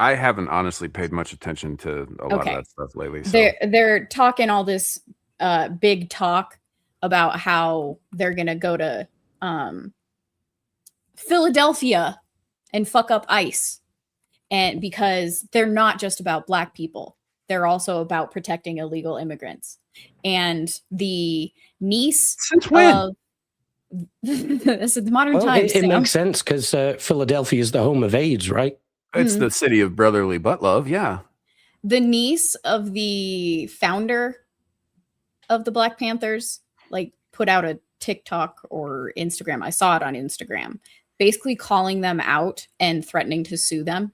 I haven't honestly paid much attention to a lot of that stuff lately. So. They're talking all this big talk about how they're gonna go to Philadelphia and fuck up ICE, and because they're not just about Black people, they're also about protecting illegal immigrants. And the niece Since when? This is the modern times. It makes sense because Philadelphia is the home of AIDS, right? It's the city of brotherly butt love. Yeah. The niece of the founder of the Black Panthers, like, put out a TikTok or Instagram. I saw it on Instagram, basically calling them out and threatening to sue them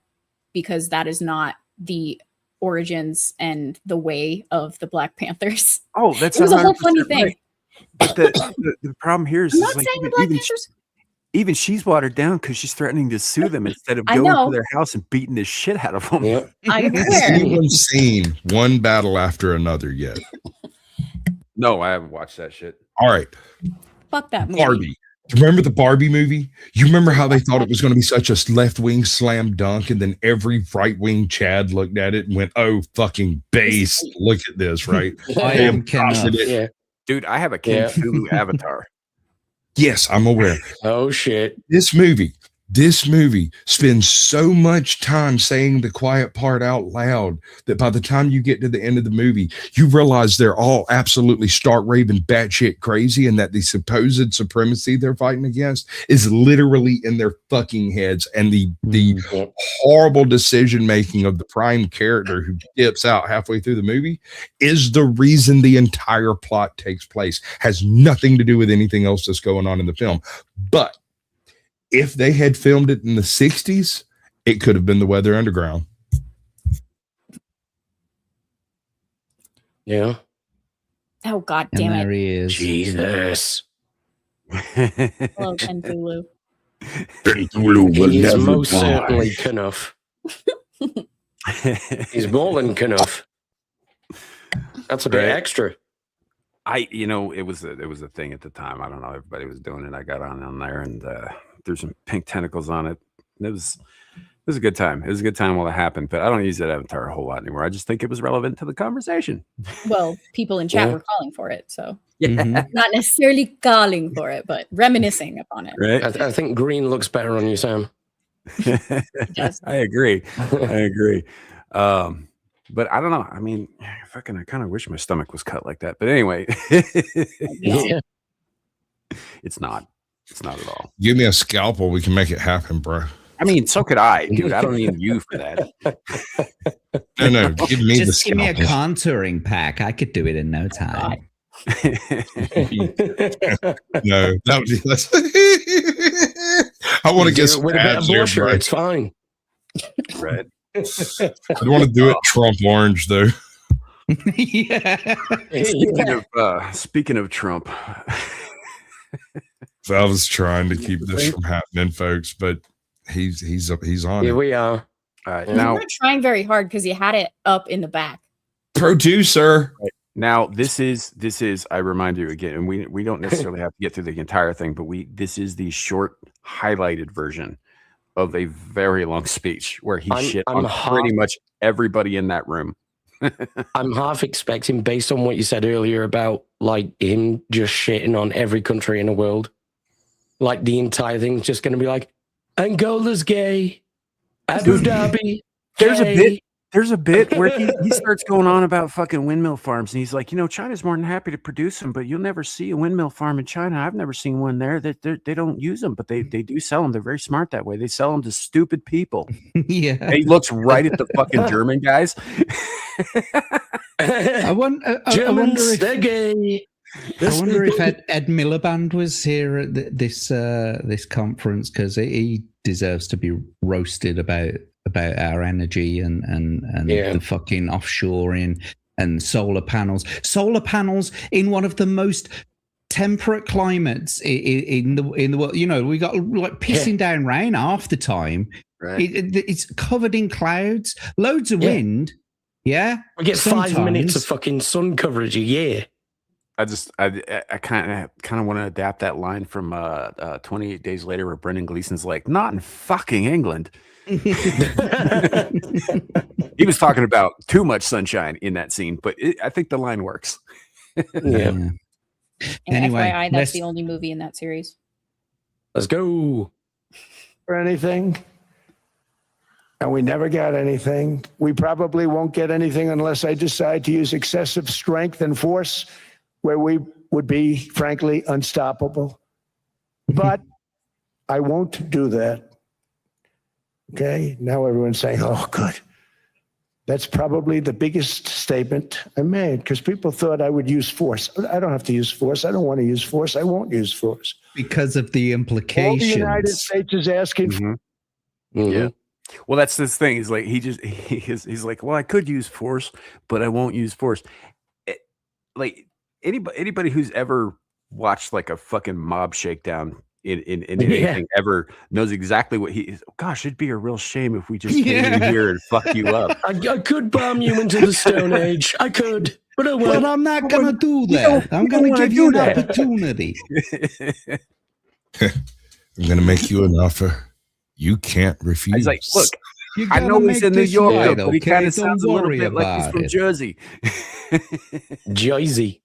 because that is not the origins and the way of the Black Panthers. Oh, that's it was a whole funny right. thing. But the problem here is, I'm not like, saying the Black Panthers. Even she's watered down because she's threatening to sue them instead of I going know. to their house and beating the shit out of them. Yeah. I Has swear. anyone seen one battle after another yet? No, I haven't watched that shit. All right. Fuck that movie. Barbie. Do you remember the Barbie movie? You remember how they thought it was going to be such a left-wing slam dunk, and then every right-wing Chad looked at it and went, "Oh, fucking base! Look at this!" Right? I They am processed it. Yeah. Dude, I have a King Cluu avatar. Yes, I'm aware. Oh shit. This movie spends so much time saying the quiet part out loud that by the time you get to the end of the movie, you realize they're all absolutely stark raving batshit crazy, and that the supposed supremacy they're fighting against is literally in their fucking heads. And the horrible decision making of the prime character who dips out halfway through the movie is the reason the entire plot takes place. Has nothing to do with anything else that's going on in the film. But if they had filmed it in the 60s, it could have been the Weather Underground. Yeah. Oh, God And damn there it. he is. Jesus. Hello, Ken Cluu. He is most certainly Knuff. He's more than Knuff. That's a bit extra. It was a thing at the time. I don't know. Everybody was doing it. I got on there, and there's some pink tentacles on it. It was a good time. It was a good time while it happened, but I don't use that avatar a whole lot anymore. I just think it was relevant to the conversation. Well, people in chat were calling for it, so Mhm. not necessarily calling for it, but reminiscing upon it. Right? I think green looks better on you, Sam. Yes. I agree. But I don't know. I mean, I kind of wish my stomach was cut like that. But anyway, Yeah. it's not. It's not at all. Give me a scalpel. We can make it happen, bro. I mean, so could I, dude. I don't need you for that. No. Give me the Just give me a scalpel. contouring pack. I could do it in no time. No. That would be less. I want to get some with a bit of ads here, bullshit, bro. it's fine. Right. I want to do it Trump orange, though. Yeah. Speaking of Trump, So I was trying to keep this from happening, folks, but he's on Here it. we are. You now were trying very hard because you had it up in the back. Producer. Now this is I remind you again, and we don't necessarily have to get through the entire thing, but this is the short highlighted version of a very long speech where he shit on pretty much everybody in that room. I'm half expecting, based on what you said earlier about like him just shitting on every country in the world, like the entire thing's just going to be like, Angola's gay, Abu Dhabi. There's a bit where he starts going on about fucking windmill farms, and he's like, China's more than happy to produce them, but you'll never see a windmill farm in China. I've never seen one there. They don't use them, but they do sell them. They're very smart that way. They sell them to stupid people. Yeah. And he looks right at the fucking German guys. I wonder Germans, if they're gay. I wonder if Ed Miliband was here at this conference, because he deserves to be roasted about our energy and the fucking offshoring. and solar panels. Solar panels in one of the most temperate climates in the world. You know, we got like pissing down rain half the time. Right. It's covered in clouds, loads of wind. Yeah, we get sometimes. 5 minutes of fucking sun coverage a year. I kind of want to adapt that line from 28 Days Later, where Brendan Gleeson's like, "Not in fucking England." He was talking about too much sunshine in that scene, but I think the line works. Yeah. And Anyway, FYI, that's the only movie in that series. Let's go. For anything, and we never got anything. We probably won't get anything unless I decide to use excessive strength and force, where we would be, frankly, unstoppable. But I won't do that. Okay? Now everyone's saying, oh, good. That's probably the biggest statement I made, because people thought I would use force. I don't have to use force. I don't want to use force. I won't use force. Because of the implications. All the United States is asking for. Yeah. Well, that's this thing. He's like, he's like, well, I could use force, but I won't use force. Like anybody who's ever watched like a fucking mob shakedown in anything ever knows exactly what he is. Gosh, it'd be a real shame if we just came in here and fuck you up. I could bomb you into the Stone Age. I could, but I won't. But I'm not going to do that. I'm going to give you an opportunity. I'm going to make you an offer you can't refuse. He's like, look, I know he's in New York, but he kind of sounds a little bit like he's from Jersey. Jersey.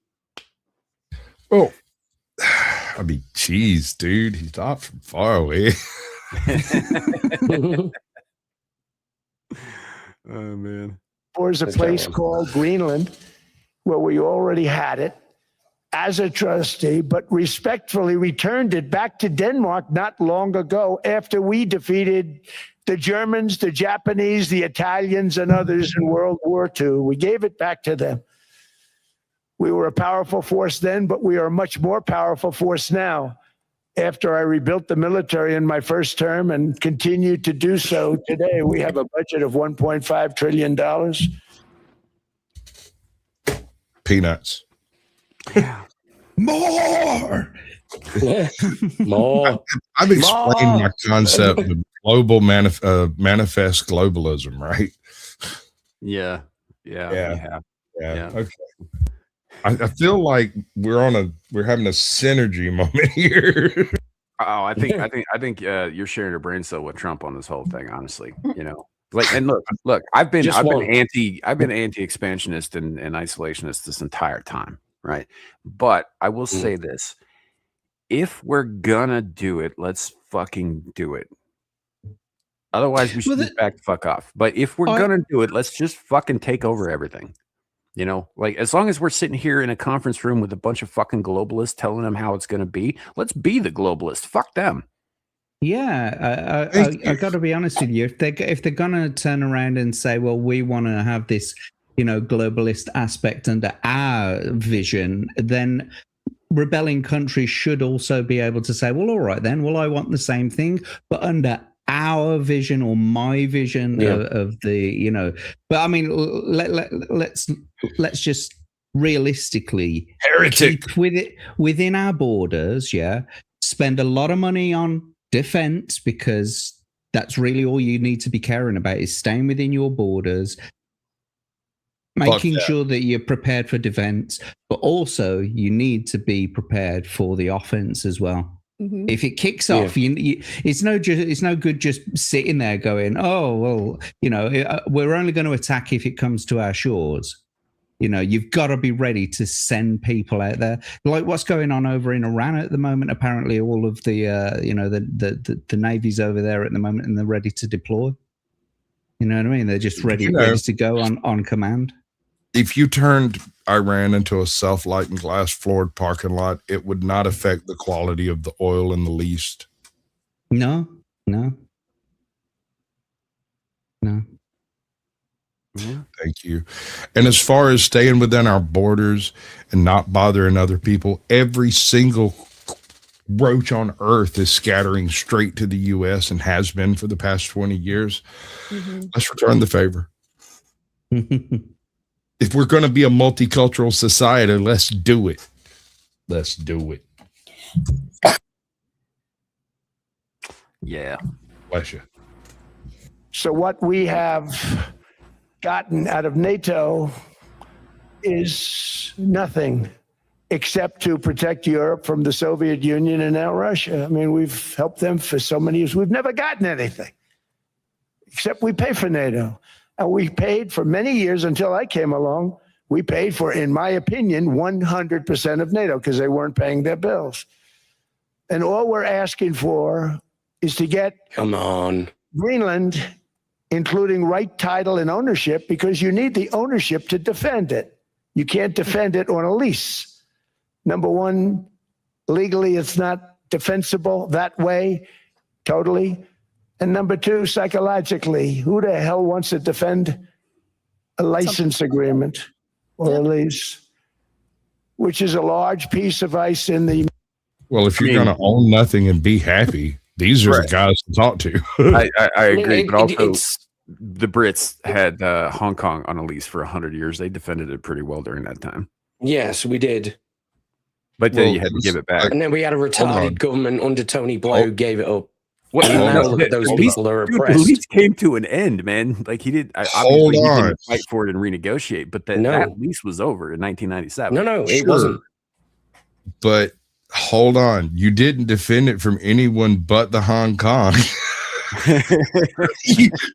Oh, I mean, geez, dude, he's not from far away. Oh, man. There's a place called Greenland where we already had it as a trustee, but respectfully returned it back to Denmark not long ago after we defeated the Germans, the Japanese, the Italians, and others in World War II. We gave it back to them. We were a powerful force then, but we are a much more powerful force now. After I rebuilt the military in my first term and continue to do so today, we have a budget of $1.5 trillion. Peanuts. More. More. I've explained my concept of global manifest globalism, right? Yeah. Yeah. Okay. I feel like we're having a synergy moment here. Oh, I think you're sharing a brain cell with Trump on this whole thing, honestly. You know, like, and look, I've been anti-expansionist and isolationist this entire time, right? But I will say this: if we're gonna do it, let's fucking do it. Otherwise, we should back the fuck off. But if we're gonna do it, let's just fucking take over everything. You know, like, as long as we're sitting here in a conference room with a bunch of fucking globalists telling them how it's going to be, let's be the globalists. Fuck them. Yeah, I got to be honest with you. If they're going to turn around and say, well, we want to have this, you know, globalist aspect under our vision, then rebelling countries should also be able to say, well, all right, then, well, I want the same thing, but under our vision or my vision of the, you know. But I mean, let's just realistically keep with it within our borders. Yeah, spend a lot of money on defense, because that's really all you need to be caring about, is staying within your borders, making sure that you're prepared for defense, but also you need to be prepared for the offense as well. Mm-hmm. If it kicks off, it's no good just sitting there going, oh, well, you know, we're only going to attack if it comes to our shores. You know, you've got to be ready to send people out there, like what's going on over in Iran at the moment. Apparently, all of the the navies over there at the moment, and they're ready to deploy. You know what I mean? They're just ready to go on command. If you turned Iran into a self-lighting glass-floored parking lot, it would not affect the quality of the oil in the least. No. Thank you. And as far as staying within our borders and not bothering other people, every single roach on earth is scattering straight to the U.S. and has been for the past 20 years. Mm-hmm. Let's return the favor. If we're going to be a multicultural society, let's do it. Let's do it. Yeah. Bless you. So what we have gotten out of NATO is nothing except to protect Europe from the Soviet Union and now Russia. I mean, we've helped them for so many years. We've never gotten anything except we pay for NATO. And we paid for many years until I came along. We paid for, in my opinion, 100% of NATO because they weren't paying their bills. And all we're asking for is to get Come on. Greenland, including right title and ownership, because you need the ownership to defend it. You can't defend it on a lease. Number one, legally, it's not defensible that way, totally. And number two, psychologically, who the hell wants to defend a license agreement or a lease, which is a large piece of ice in the... Well, if you're going to own nothing and be happy, these are the guys to talk to. I agree, but also the Brits had Hong Kong on a lease for 100 years. They defended it pretty well during that time. Yes, we did. But then you had to give it back. And then we had a retarded government under Tony Blair who gave it up. What? And now look at those people are oppressed. The lease came to an end, man. Like he did. Obviously, he didn't fight for it and renegotiate, but that lease was over in 1997. No, it wasn't. But hold on, you didn't defend it from anyone but the Hong Kong.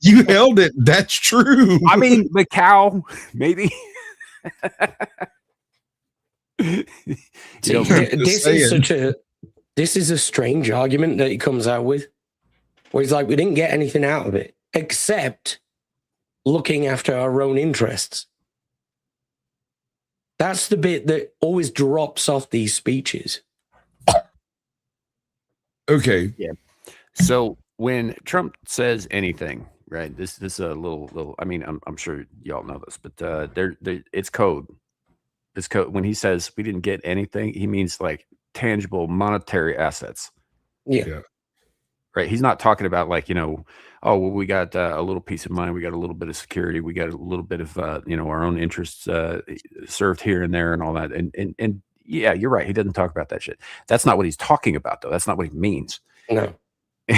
you held it. That's true. I mean, Macau, maybe. This is a strange argument that he comes out with, where he's like, we didn't get anything out of it except looking after our own interests. That's the bit that always drops off these speeches. Okay. Yeah. So when Trump says anything, right? This is a little. I mean, I'm sure y'all know this, but it's code. It's code. When he says we didn't get anything, he means like tangible monetary assets. Yeah. Right. He's not talking about like, oh, well, we got a little piece of money. We got a little bit of security. We got a little bit of, our own interests served here and there and all that. And yeah, you're right. He doesn't talk about that shit. That's not what he's talking about, though. That's not what he means. No. So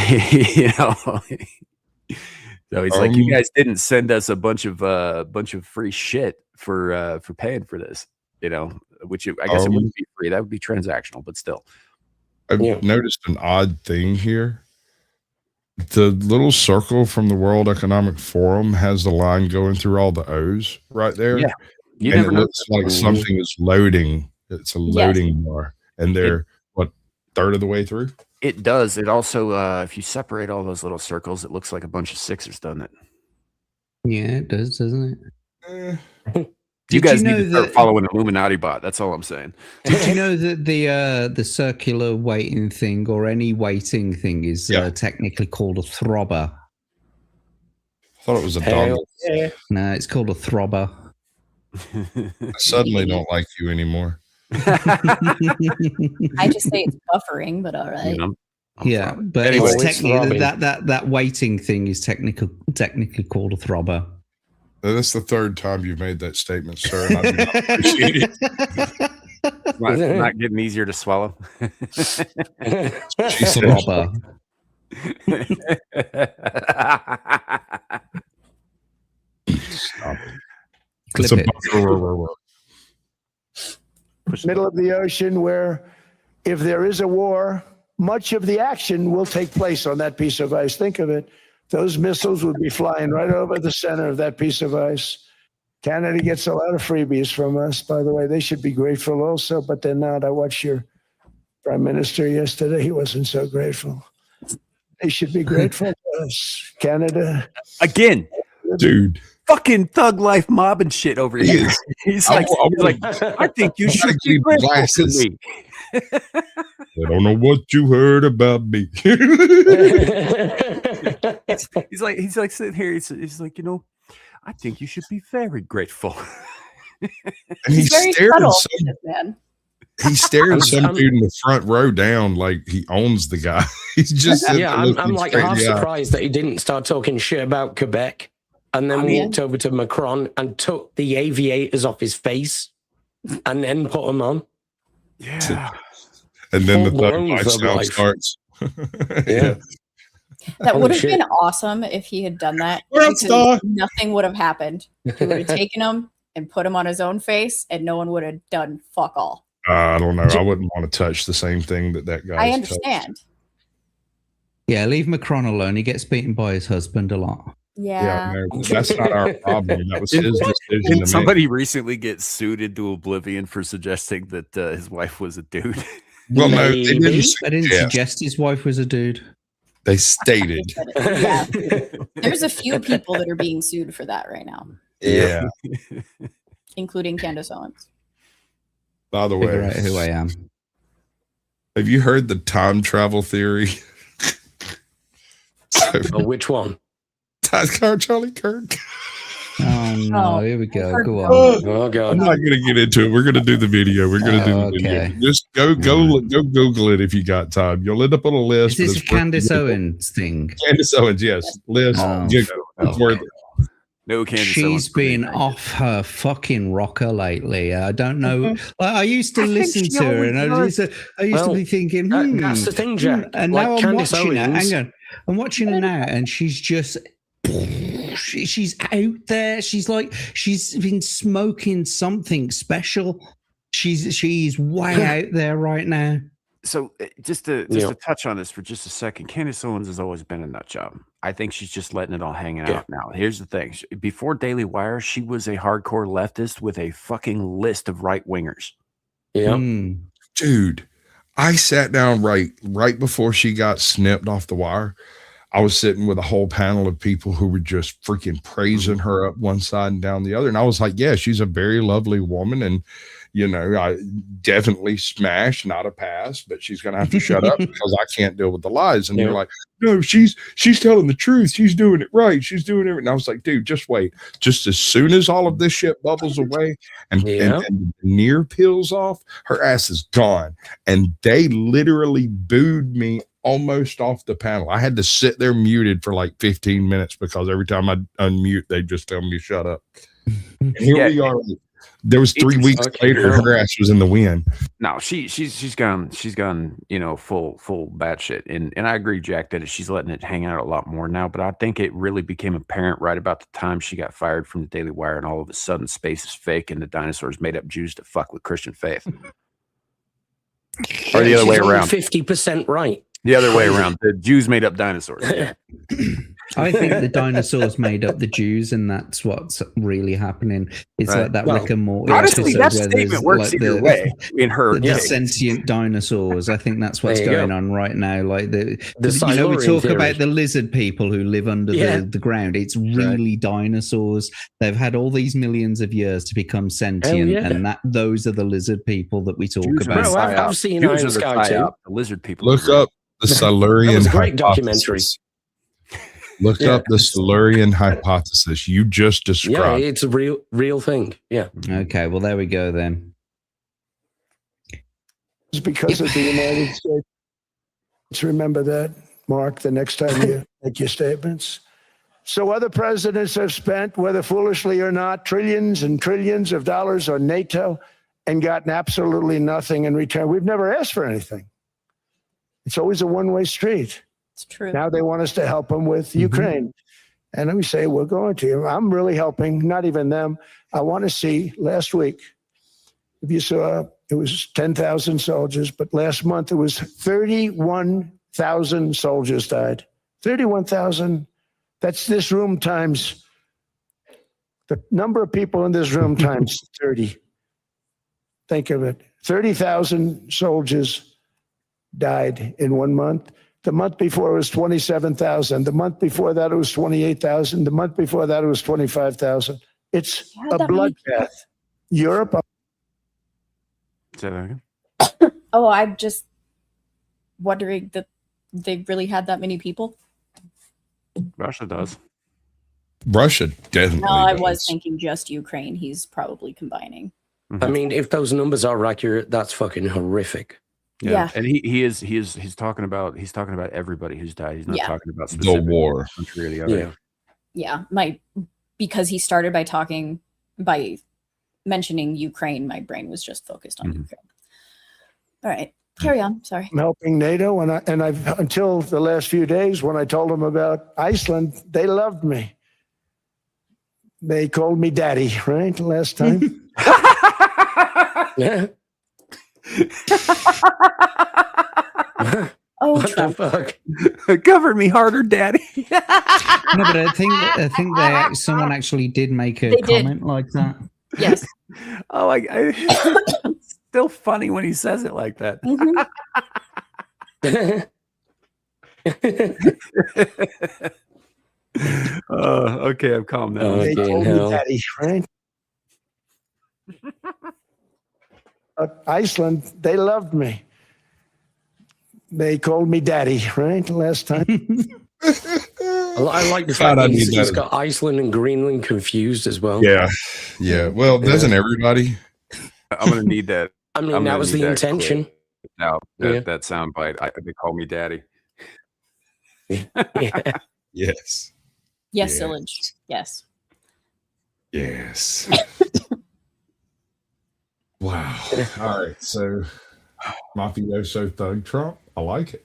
he's like, you guys didn't send us a bunch of free shit for paying for this, which I guess it wouldn't be free. That would be transactional, but still. I've noticed an odd thing here. The little circle from the World Economic Forum has the line going through all the O's right there. Yeah. And it looks like something is loading. It's a loading bar. And they're, third of the way through? It does. It also, if you separate all those little circles, it looks like a bunch of sixes, doesn't it? Yeah, it does, doesn't it? You guys need to start following Illuminati bot. That's all I'm saying. Did you know that the circular weighting thing or any weighting thing is technically called a throbber? I thought it was a dog. Yeah. No, it's called a throbber. I suddenly don't like you anymore. I just say it's buffering, but all right. But anyway, it's technically that weighting thing is technically called a throbber. That's the third time you've made that statement, sir, and I do not appreciate it. Not getting easier to swallow. She's Throbber. Stop it. Clip it. Middle of the ocean where if there is a war, much of the action will take place on that piece of ice. Think of it. Those missiles would be flying right over the center of that piece of ice. Canada gets a lot of freebies from us, by the way. They should be grateful also, but they're not. I watched your prime minister yesterday. He wasn't so grateful. They should be grateful to us. Canada. Again. Dude. Fucking thug life mob and shit over here. He's like, I think you should be grateful to me. I don't know what you heard about me. he's like sitting here. He's like, I think you should be very grateful. And he's very staring subtle, man. He's staring some dude in the front row down like he owns the guy. He's just I'm like half surprised that he didn't start talking shit about Quebec and then mean- walked over to Macron and took the aviators off his face and then put them on. Yeah. And then the Full-blown thug life thug sound life. starts. Yeah. That Holy would have shit. been awesome if he had done that. Well, because star. nothing would have happened. He would have taken him and put him on his own face, and no one would have done fuck all. I don't know. I wouldn't want to touch the same thing that guy. I understand. Yeah, leave Macron alone. He gets beaten by his husband a lot. Yeah. No, that's not our problem. That was his decision to Didn't make. somebody recently get sued into oblivion for suggesting that his wife was a dude? Well, no, they Maybe. didn't. I didn't suggest. suggest his wife was a dude. They stated. Yeah. There's a few people that are being sued for that right now, Yeah. including Candace Owens. By the Figure way, out who I am. have you heard the time travel theory? Oh, which one? Charlie Kirk. Oh no, Oh, here we go. heard Go that. on. Oh, I'm God. not going to get into it. We're going to do the video. We're going to do the video. Okay. Just go Google it if you got time. You'll end up on a Is list. this a but it's worth Candace the- Owens thing? Candace Owens, yes. List. Oh. It's worth it. No, Candace She's Owens for me, been thank you. off her fucking rocker lately. I don't know. Mhm. Like, I used to I think listen she to her, and I always used to Well, be thinking, That's the thing, Jack. And Like now I'm Candace watching her. Owens- Hang on, I'm watching her now, and she's just. She's out there. She's like she's been smoking something special. She's way out there right now. So just to touch on this for just a second, Candace Owens has always been a nut job. I think she's just letting it all hang out now. Here's the thing: before Daily Wire, she was a hardcore leftist with a fucking list of right wingers. Yeah. Mm. Dude, I sat down right before she got snipped off the wire. I was sitting with a whole panel of people who were just freaking praising her up one side and down the other. And I was like, yeah, she's a very lovely woman. And, you know, I definitely smash, not a pass, but she's going to have to shut up because I can't deal with the lies. And Yeah. you're like, no, she's telling the truth. She's doing it right. She's doing it. And I was like, dude, just wait. Just as soon as all of this shit bubbles away and the veneer peels off, her ass is gone. And they literally booed me almost off the panel. I had to sit there muted for like 15 minutes because every time I unmute, they just tell me to shut up. And here we are. There was 3 weeks later, her ass was in the wind. No, she's gone, you know, full batshit. And I agree, Jack, that she's letting it hang out a lot more now. But I think it really became apparent right about the time she got fired from the Daily Wire, and all of a sudden space is fake and the dinosaurs made up Jews to fuck with Christian faith. Or the other way around. 50% right. The other way around. The Jews made up dinosaurs. I think the dinosaurs made up the Jews, and that's what's really happening. It's Right. like that Well, Rick and Morty. Honestly, episode that where statement there's, works like, either way in her the case. sentient dinosaurs. I think that's what's There you going go. on right now. Like The you know, we Silurian talk theory. about the lizard people who live under Yeah. the ground. It's really dinosaurs. They've had all these millions of years to become sentient, yeah. and those are the lizard people that we talk Jews are about. the Bro, I've psyop. seen Jews Iron are the Sky too. psyop. The lizard people. Look up the Silurian That was a great documentary. hypothesis. Look up the Silurian hypothesis you just Yeah, described. it's a real thing. Yeah. Okay, well there we go then. It's because of the United States. Remember that, Mark, the next time you make your statements. So other presidents have spent, whether foolishly or not, trillions and trillions of dollars on NATO and gotten absolutely nothing in return. We've never asked for anything. It's always a one-way street. It's true. Now they want us to help them with Ukraine. And we say, we're going to. I'm really helping, not even them. I want to see, last week, if you saw, it was 10,000 soldiers, but last month it was 31,000 soldiers died. 31,000. That's this room times, the number of people in this room times 30. Think of it. 30,000 soldiers died in 1 month. The month before it was 27,000. The month before that it was 28,000. The month before that it was 25,000. It's a bloodbath. Europe. Say that again. Oh, I'm just wondering that they really had that many people. Russia does. Russia definitely. No, I does. was thinking just Ukraine. He's probably combining. I mean, if those numbers are accurate, that's fucking horrific. Yeah. And he's talking about everybody who's died. He's not talking about the specific war. country or the other. Yeah. Yeah, my because he started by mentioning Ukraine, my brain was just focused on Ukraine. All right, carry on. Sorry. I'm helping NATO, and I've until the last few days when I told them about Iceland, they loved me. They called me daddy, right? Last time. Yeah. Oh, What the Trump. fuck? Cover me harder, daddy. No, but I think someone actually did make a They did. comment like that. Yes. Oh, it's still funny when he says it like that. Mhm. Okay, I've calmed down. They Okay, told me hell. daddy, right? Iceland, they loved me. They called me daddy, right? Last time. I like the God, fact I that need he's that. got Iceland and Greenland confused as well. Yeah. Yeah. Well, doesn't everybody? I'm gonna need that. I mean, I'm that gonna was need the that intention. clip. Now Yeah. that sound bite. They call me daddy. Yeah. Yes, Yes. Yeah. Zilege. Yes. Yes. Wow. All right. So, mafioso thug Trump. I like it.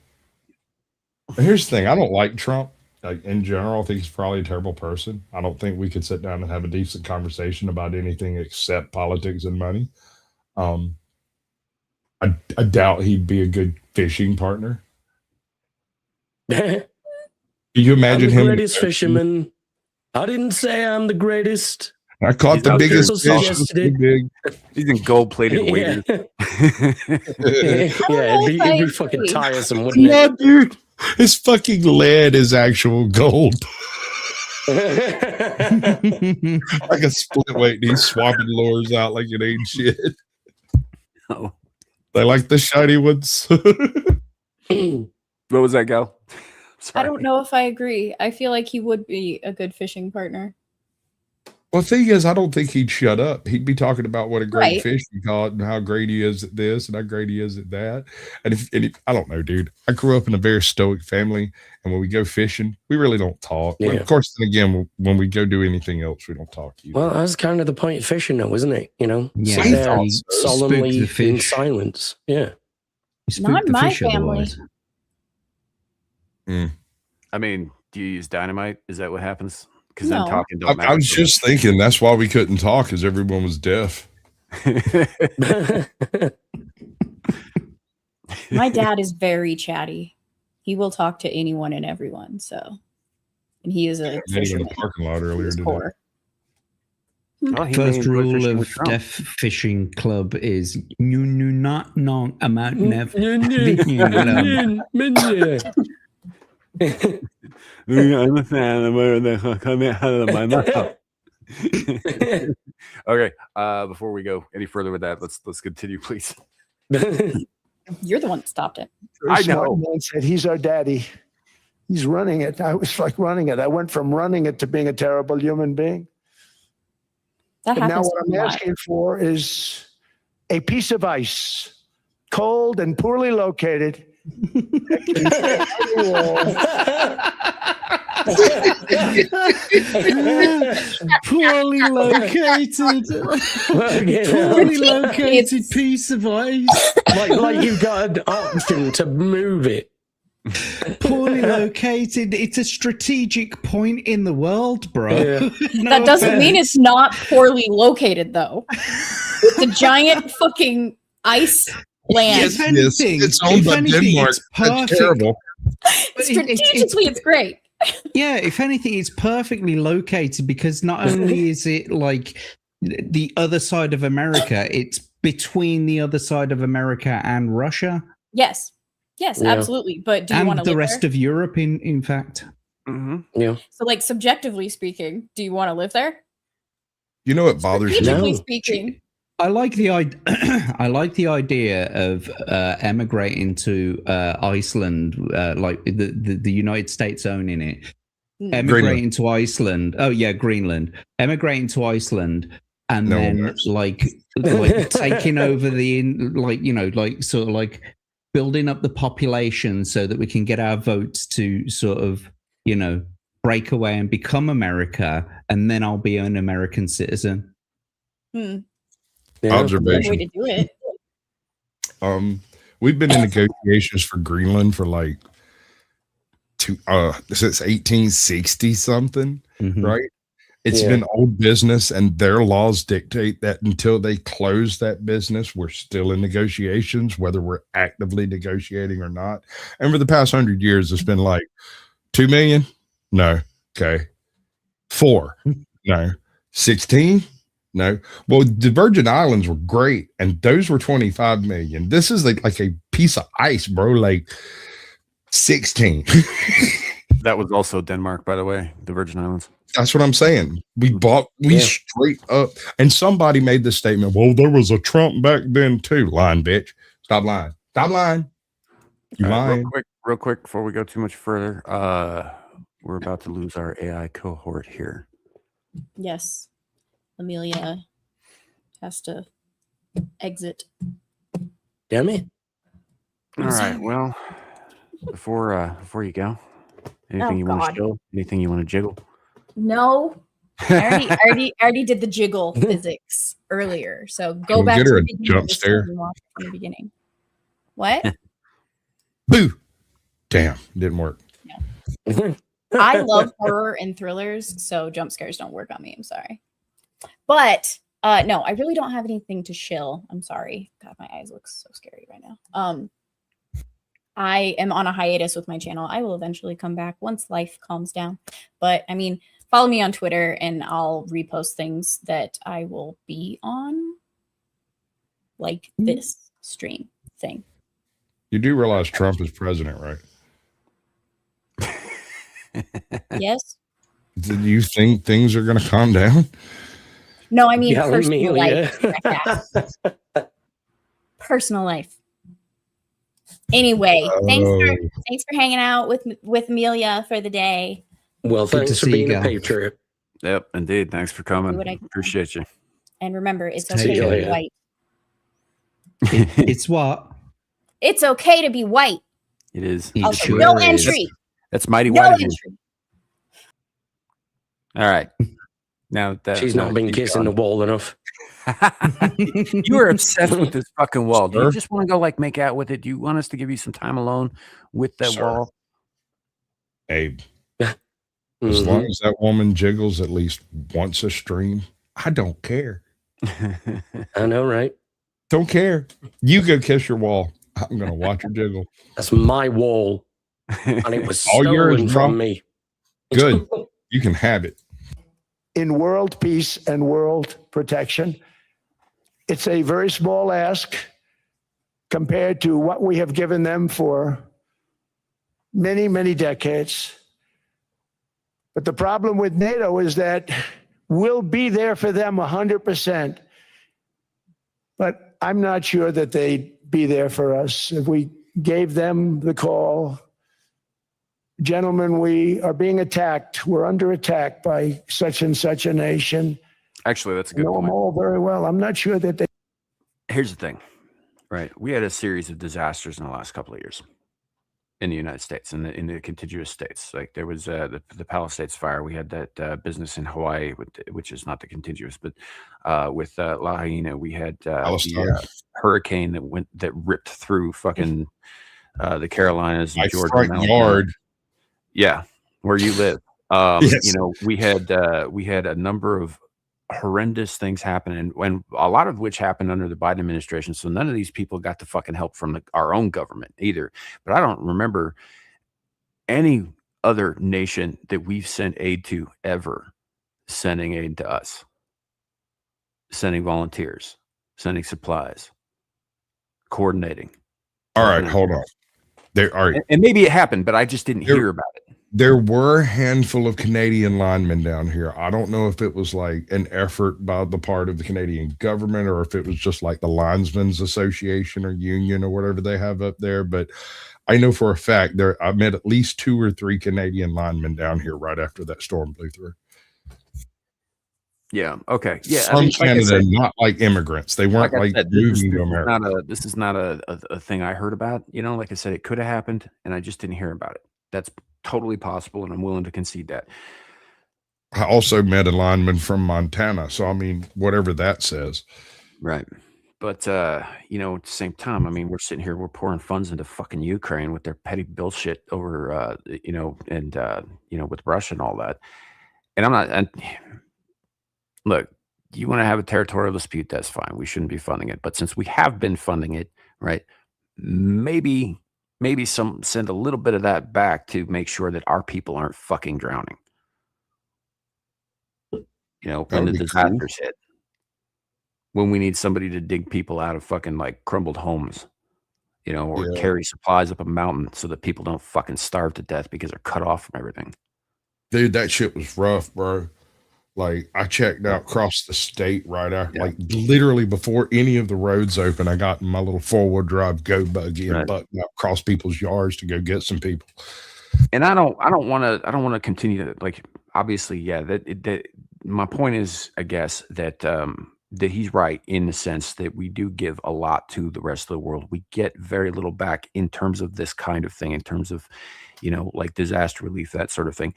But here's the thing. I don't like Trump. Like, in general, I think he's probably a terrible person. I don't think we could sit down and have a decent conversation about anything except politics and money. I doubt he'd be a good fishing partner. I'm Can you imagine the him? greatest fisherman. I didn't say I'm the greatest. I caught He's the out there biggest so fish. It was too suggested. big. He's in gold-plated Yeah. waders. Yeah, know it'd if I be fucking agree. tiresome, wouldn't Yeah, dude. His fucking lead is actual gold. it? Like a split weight. And he's swapping lures out like it ain't shit. Oh. They like the shiny ones. What was that, Gal? I don't know if I agree. I feel like he would be a good fishing partner. Well, the thing is, I don't think he'd shut up. He'd be talking about what a great Right. fish he caught and how great he is at this and how great he is at that. And if I don't know, dude. I grew up in a very stoic family, and when we go fishing, we really don't talk. Well, Yeah. of course, then again, when we go do anything else, we don't talk either. Well, that's kind of the point of fishing, though, isn't it? You know, Yeah, sit there he spook solemnly the in fish. silence. Yeah. You spook Not the my fish family. otherwise. I mean, do you use dynamite? Is that what happens? Because then No. talking don't matter. I was just thinking that's why we couldn't talk, because everyone was deaf. My dad is very chatty. He will talk to anyone and everyone. So, and he is a Met him in fisherman. the parking lot to earlier his today. core. Well, he First may enjoy rule fishing of with Trump. Deaf Fishing Club is you do not know about Nev. I'm a fan of where they come out of my mouth. Okay, before we go any further with that, let's continue, please. You're the one that stopped it. Very I smart know. man said he's our daddy. He's running it. I was like running it. I went from running it to being a terrible human being. That And now happens what to me a I'm lot. asking for is a piece of ice, cold and poorly located. Poorly located. Poorly located piece of ice. like you've got an option to move it. Poorly located. It's a strategic point in the world, bro. Yeah. No That doesn't mean offense. it's not poorly located, though. It's a giant fucking ice land. If anything, it's owned if by anything, Denmark. it's That's perfect. terrible. Strategically, it's great. Yeah, if anything, it's perfectly located because not only is it like the other side of America, it's between the other side of America and Russia Yes. Yes, Yeah. absolutely. But do you want and to the live rest there? of Europe, in fact. Yeah. So, like, subjectively speaking, do you want to live there? You know what bothers me? Strategically No. speaking, I like the I like the idea of emigrating to Iceland, like the United States owning it. Emigrating to Iceland. Oh yeah, Greenland. Emigrating to Iceland, and No then worries. like taking over sort of like building up the population so that we can get our votes to sort of break away and become America, and then I'll be an American citizen. Yeah, Observation. way to do it. We've been in negotiations for Greenland for like since 1860 something, right? It's been old business, and their laws dictate that until they close that business, we're still in negotiations, whether we're actively negotiating or not. And for the past 100 years, it's been like 2 million, no, okay, 4, no, 16. No. Well, the Virgin Islands were great, and those were 25 million. This is like a piece of ice, bro. Like 16. That was also Denmark, by the way, the Virgin Islands. That's what I'm saying. We straight up, and somebody made the statement, well, there was a Trump back then too. Lying, bitch. Stop lying. Stop lying. You lying. Real quick, before we go too much further, we're about to lose our AI cohort here. Yes. Amelia has to exit. Damn it. All right. Well, before you go, anything you want to show? Anything you want to jiggle? No. I already did the jiggle physics earlier. So go back to the beginning. Jump scare and watch from the beginning. What? Boo. Damn, didn't work. No. I love horror and thrillers, so jump scares don't work on me. I'm sorry. But no, I really don't have anything to shill. I'm sorry. God, my eyes look so scary right now. I am on a hiatus with my channel. I will eventually come back once life calms down. But I mean, follow me on Twitter and I'll repost things that I will be on, like this stream thing. You do realize Trump is president, right? Yes. Do you think things are going to calm down? No, I mean personal life. Personal life. Anyway, thanks for hanging out with Amelia for the day. Well, thanks for being a patriot. Yep, indeed. Thanks for coming. Appreciate you. And remember, it's okay to be white. It's what? It's okay to be white. It is. Also, no entry. That's mighty no white. Entry. All right. Now that she's not been kissing the wall enough. You are obsessed with this fucking wall. Do you just want to go like make out with it? Do you want us to give you some time alone with that wall? Abe, as long as that woman jiggles at least once a stream, I don't care. I know, right? Don't care. You go kiss your wall. I'm gonna watch her jiggle. That's my wall, and it was all yours from me. Good. You can have it. In world peace and world protection, it's a very small ask compared to what we have given them for many, many decades. But the problem with NATO is that we'll be there for them 100%. But I'm not sure that they'd be there for us if we gave them the call. Gentlemen, we are being attacked. We're under attack by such and such a nation. Actually, that's a good point. I know them all very well. I'm not sure that they... Here's the thing, right? We had a series of disasters in the last couple of years in the United States, in the contiguous states. Like there was the Palisades fire. We had that business in Hawaii, which is not the contiguous, but with Lahaina, we had the hurricane that ripped through fucking the Carolinas and Georgia. Front yard. Yeah, where you live. Yes. You know, we had a number of horrendous things happen, and a lot of which happened under the Biden administration. So none of these people got the fucking help from our own government either. But I don't remember any other nation that we've sent aid to ever sending aid to us, sending volunteers, sending supplies, coordinating. All right, hold on. There are, and maybe it happened, but I just didn't hear about it. There were a handful of Canadian linemen down here. I don't know if it was like an effort by the part of the Canadian government or if it was just like the Linesmen's Association or Union or whatever they have up there. But I know for a fact I met at least 2 or 3 Canadian linemen down here right after that storm blew through. Yeah. Okay. Yeah. From Canada, like not like immigrants. They weren't like moving to America. This is not a thing I heard about. You know, like I said, it could have happened, and I just didn't hear about it. That's totally possible, and I'm willing to concede that. I also met a lineman from Montana, so I mean, whatever that says. Right. But you know, at the same time, I mean, we're sitting here, we're pouring funds into fucking Ukraine with their petty bullshit over you know, and you know, with Russia and all that. And I'm not, and look, you want to have a territorial dispute, that's fine. We shouldn't be funding it. But since we have been funding it, right, maybe send a little bit of that back to make sure that our people aren't fucking drowning. You know, when the disasters hit. When we need somebody to dig people out of fucking like crumbled homes, you know, or carry supplies up a mountain so that people don't fucking starve to death because they're cut off from everything. Dude, that shit was rough, bro. Like, I checked out across the state right after, like literally before any of the roads open. I got in my little 4-wheel drive go buggy and buttoned out across people's yards to go get some people. And I don't want to continue to, like, obviously, yeah. That my point is, I guess that that he's right in the sense that we do give a lot to the rest of the world. We get very little back in terms of this kind of thing, in terms of, you know, like disaster relief, that sort of thing.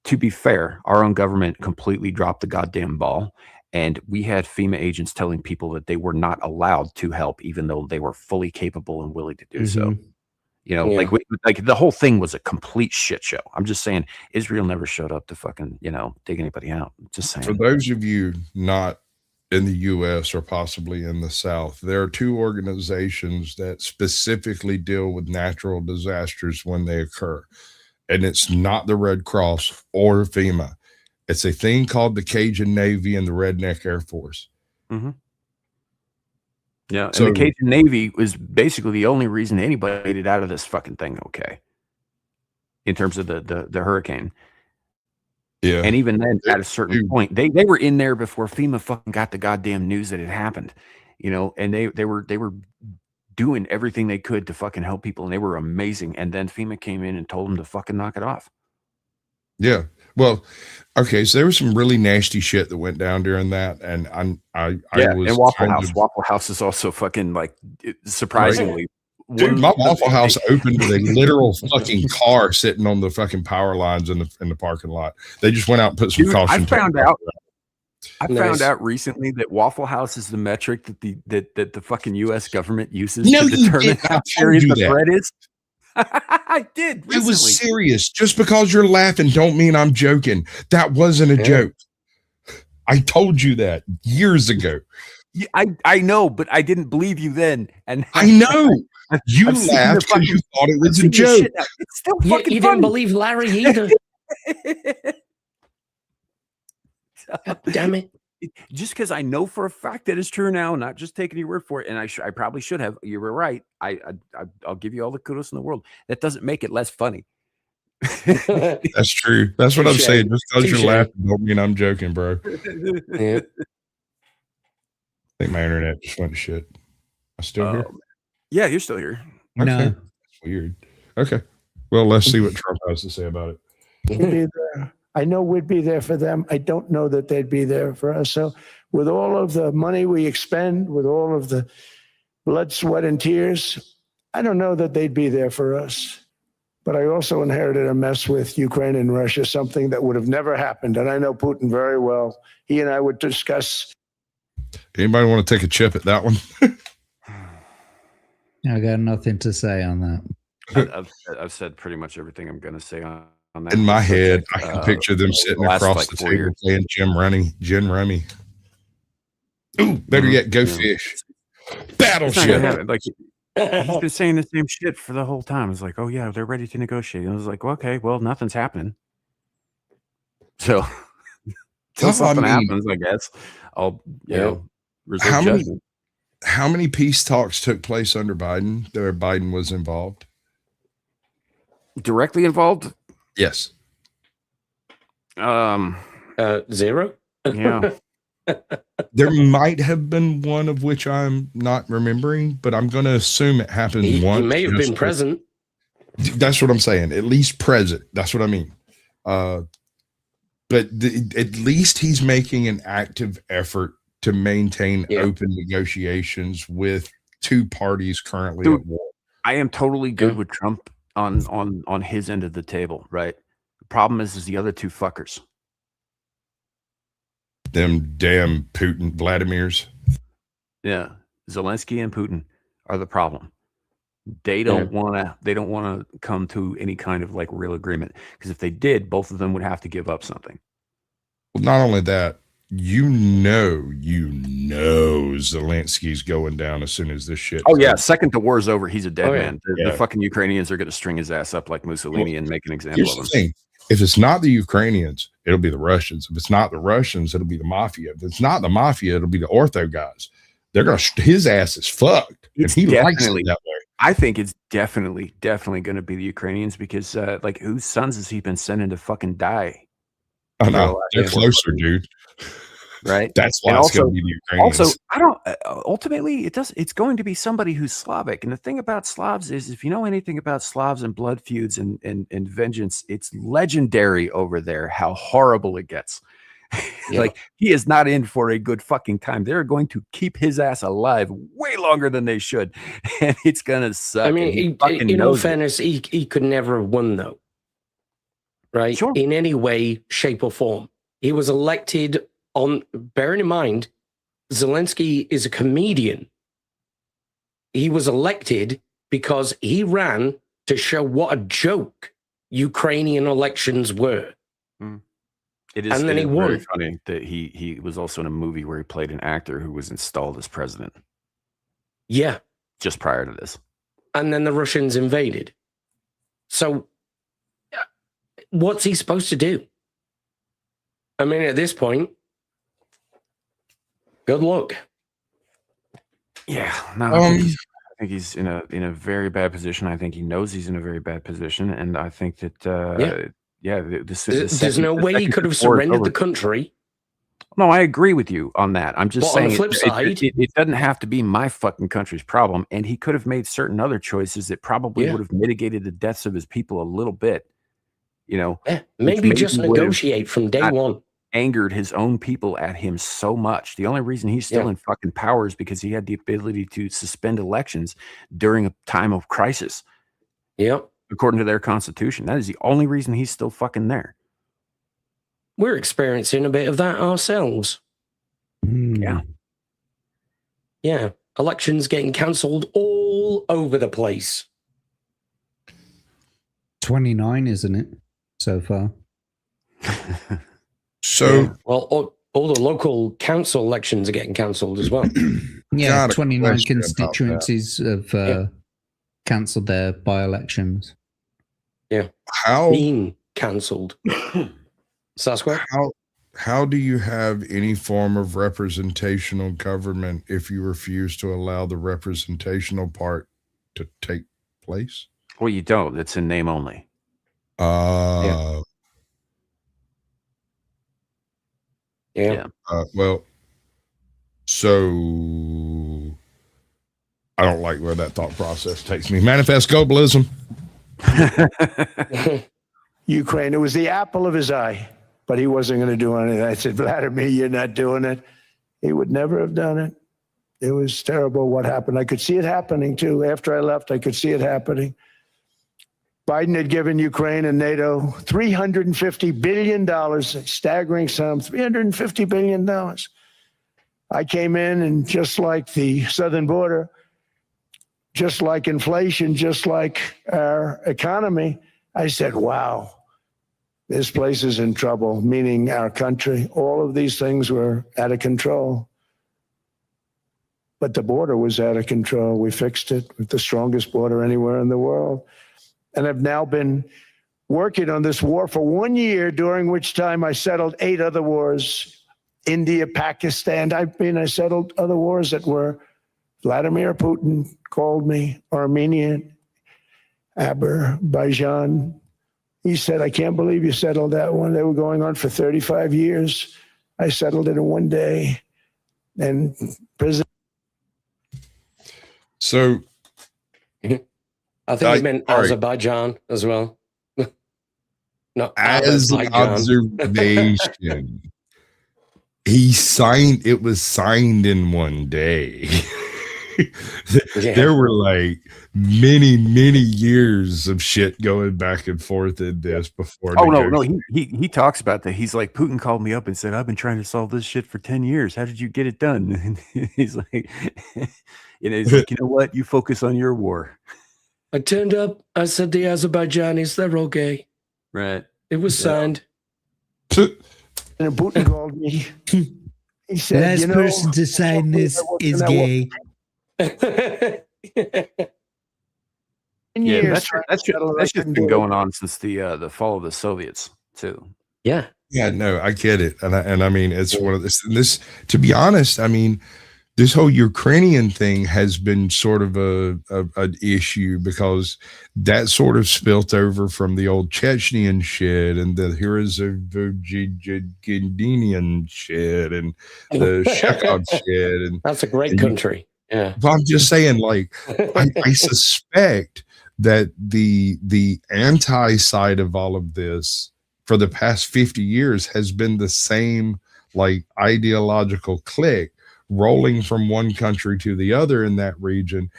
To be fair, our own government completely dropped the goddamn ball. And we had FEMA agents telling people that they were not allowed to help, even though they were fully capable and willing to do so. You know, like the whole thing was a complete shit show. I'm just saying, Israel never showed up to fucking, you know, dig anybody out. Just saying. For those of you not in the U.S. or possibly in the South, there are 2 organizations that specifically deal with natural disasters when they occur. And it's not the Red Cross or FEMA. It's a thing called the Cajun Navy and the Redneck Air Force. Yeah, and the Cajun Navy was basically the only reason anybody made it out of this fucking thing okay. In terms of the hurricane. Yeah. And even then, at a certain point, they were in there before FEMA fucking got the goddamn news that it happened. You know, and they were doing everything they could to fucking help people, and they were amazing. And then FEMA came in and told them to fucking knock it off. Yeah. Well, okay, so there was some really nasty shit that went down during that, and I was and Waffle House. Waffle House is also fucking like surprisingly. Dude, my Waffle House opened with a literal fucking car sitting on the fucking power lines in the parking lot. They just went out and put some caution. I found out recently that Waffle House is the metric that the fucking U.S. government uses to determine how serious the threat is. I did recently. It was serious. Just because you're laughing don't mean I'm joking. That wasn't a joke. I told you that years ago. I know, but I didn't believe you then. And I know. You laughed because you thought it was a joke. It's still fucking you funny. didn't believe Larry either. God damn it. Just because I know for a fact that it's true now, not just taking your word for it, and I probably should have. You were right. I'll give you all the kudos in the world. That doesn't make it less funny. That's true. That's what I'm saying. Just because you're laughing don't mean I'm joking, bro. Yeah. I think my internet just went to shit. I'm still here. Yeah, you're still here. Okay. No. That's weird. Okay. Well, let's see what Trump has to say about it. We'd be there. I know we'd be there for them. I don't know that they'd be there for us. So with all of the money we expend, with all of the blood, sweat, and tears, I don't know that they'd be there for us. But I also inherited a mess with Ukraine and Russia, something that would have never happened. And I know Putin very well. He and I would discuss. Anybody want to take a chip at that one? I got nothing to say on that. I've said pretty much everything I'm going to say on that. In my head, I can picture them sitting across the table playing Gin Rummy. Ooh, better yet, go fish. Battleship. Like, he's been saying the same shit for the whole time. It's like, oh yeah, they're ready to negotiate. And I was like, well, okay, well, nothing's happening. So until something happens, I guess I'll reserve judgment. How many peace talks took place under Biden where Biden was involved? Directly involved? Yes. 0? Yeah. There might have been one of which I'm not remembering, but I'm going to assume it happened once. He may have been present. That's what I'm saying. At least present. That's what I mean. But at least he's making an active effort to maintain open negotiations with 2 parties currently at war. I am totally good with Trump on his end of the table, right? The problem is the other two fuckers. Them damn Putin Vladimirs. Yeah, Zelensky and Putin are the problem. They don't want to come to any kind of like real agreement, because if they did, both of them would have to give up something. Well, not only that, you know Zelensky's going down as soon as this shit. Oh yeah, second the war's over, he's a dead man. Yeah. The fucking Ukrainians are going to string his ass up like Mussolini and make an example of him. Thing. If it's not the Ukrainians, it'll be the Russians. If it's not the Russians, it'll be the mafia. If it's not the mafia, it'll be the ortho guys. They're gonna his ass is fucked, and he likes it that way. I think it's definitely going to be the Ukrainians, because like, whose sons has he been sending to fucking die? I know they're closer, dude. Right. That's why it's going to be the Ukrainians. Also, I don't. Ultimately, it's going to be somebody who's Slavic. And the thing about Slavs is, if you know anything about Slavs and blood feuds and vengeance, it's legendary over there how horrible it gets. Like, he is not in for a good fucking time. They're going to keep his ass alive way longer than they should, and it's gonna suck. I mean, in all fairness, he could never have won, though, right? Sure. In any way, shape, or form. He was elected on. Bearing in mind, Zelensky is a comedian. He was elected because he ran to show what a joke Ukrainian elections were. It is, and then he very won. Funny that he was also in a movie where he played an actor who was installed as president. Yeah. Just prior to this. And then the Russians invaded. So what's he supposed to do? I mean, at this point, good luck. Yeah. No, I think he's in a very bad position. I think he knows he's in a very bad position. And I think that there's no way he could have surrendered the country. No, I agree with you on that. I'm just saying, on the flip side, it doesn't have to be my fucking country's problem. And he could have made certain other choices that probably would have mitigated the deaths of his people a little bit. You know, maybe just negotiate from day one. Angered his own people at him so much. The only reason he's still in fucking power is because he had the ability to suspend elections during a time of crisis. Yep. According to their constitution. That is the only reason he's still fucking there. We're experiencing a bit of that ourselves. Yeah. Yeah. Elections getting cancelled all over the place. 29, isn't it, so far? So, well, all the local council elections are getting cancelled as well. Yeah, 29 constituencies have cancelled their by-elections. Yeah. How being cancelled? Sasquatch? How do you have any form of representational government if you refuse to allow the representational part to take place? Well, you don't. It's in name only. Yeah. Well, so I don't like where that thought process takes me. Manifest globalism. Ukraine, it was the apple of his eye, but he wasn't going to do anything. I said, Vladimir, you're not doing it. He would never have done it. It was terrible what happened. I could see it happening too. After I left, I could see it happening. Biden had given Ukraine and NATO $350 billion, a staggering sum, $350 billion. I came in, and just like the southern border, just like inflation, just like our economy, I said, wow, this place is in trouble, meaning our country. All of these things were out of control. But the border was out of control. We fixed it with the strongest border anywhere in the world. And I've now been working on this war for 1 year, during which time I settled 8 other wars. India, Pakistan. I settled other wars that were Vladimir Putin called me, Armenia, Azerbaijan. He said, I can't believe you settled that one. They were going on for 35 years. I settled it in 1 day. And President. So I think he meant Azerbaijan as well. No, as an observation, he signed. It was signed in 1 day. There were like many years of shit going back and forth in this before. Oh no, he talks about that. He's like, Putin called me up and said, I've been trying to solve this shit for 10 years. How did you get it done? And he's like, you know what? You focus on your war. I turned up. I said the Azerbaijanis, they're all gay. Right. It was signed. And Putin called me. He said, Last person to sign this is gay. Yeah, that's just been going on since the fall of the Soviets too. Yeah. Yeah, no, I get it, and I mean, it's one of this. To be honest, I mean, this whole Ukrainian thing has been sort of an issue because that sort of spilt over from the old Chechenian shit and the Heroes-of-Gindinian shit and the Shekov shit. And that's a great country. Yeah. But I'm just saying, like, I suspect that the anti side of all of this for the past 50 years has been the same, like, ideological clique rolling from one country to the other in that region,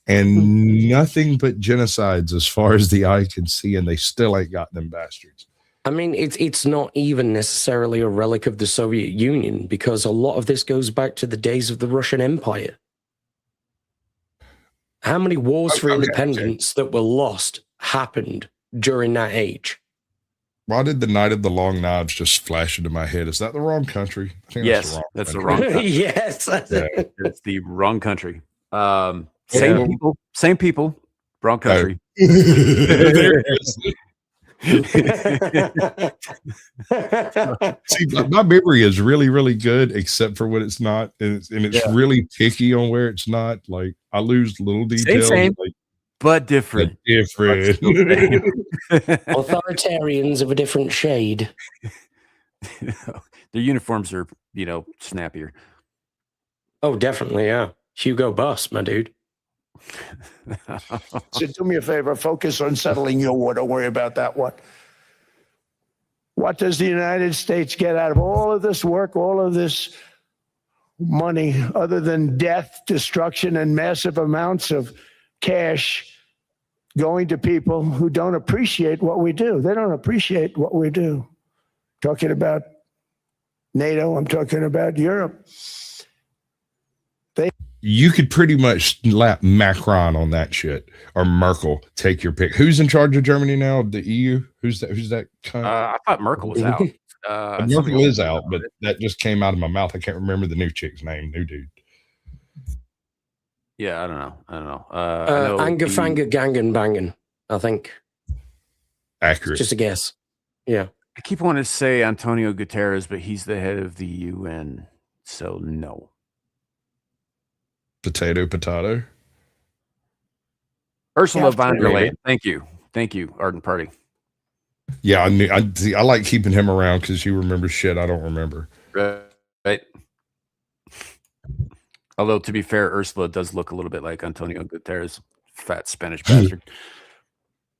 and nothing but genocides as far as the eye can see, and they still ain't got them bastards. I mean, it's not even necessarily a relic of the Soviet Union, because a lot of this goes back to the days of the Russian Empire. How many wars for independence that were lost happened during that age? Why did the Night of the Long Knives just flash into my head? Is that the wrong country? I think yes, that's the wrong country. Yes, it's the wrong country. Same people, wrong country. See, my memory is really good, except for when it's not, and it's really picky on where it's not. Like, I lose little details. Same. Like, but different. Authoritarians of a different shade. Their uniforms are, snappier. Oh, definitely, yeah. Hugo Boss, my dude. So do me a favor, focus on settling your war. Don't worry about that one. What does the United States get out of all of this work, all of this money, other than death, destruction, and massive amounts of cash going to people who don't appreciate what we do? They don't appreciate what we do. Talking about NATO, I'm talking about Europe. You could pretty much lap Macron on that shit, or Merkel. Take your pick. Who's in charge of Germany now? The EU? Who's that? I thought Merkel was out. Merkel is out, but that just came out of my mouth. I can't remember the new chick's name. New dude. Yeah, I don't know. Anger, Fanger, Gangen, Bangen, I think. Accurate. Just a guess. Yeah. I keep wanting to say Antonio Guterres, but he's the head of the UN, so no. Potato. Ursula von der Leyen. Thank you, Ardent Party. Yeah, I like keeping him around because you remember shit I don't remember. Right. Although, to be fair, Ursula does look a little bit like Antonio Guterres, fat Spanish bastard.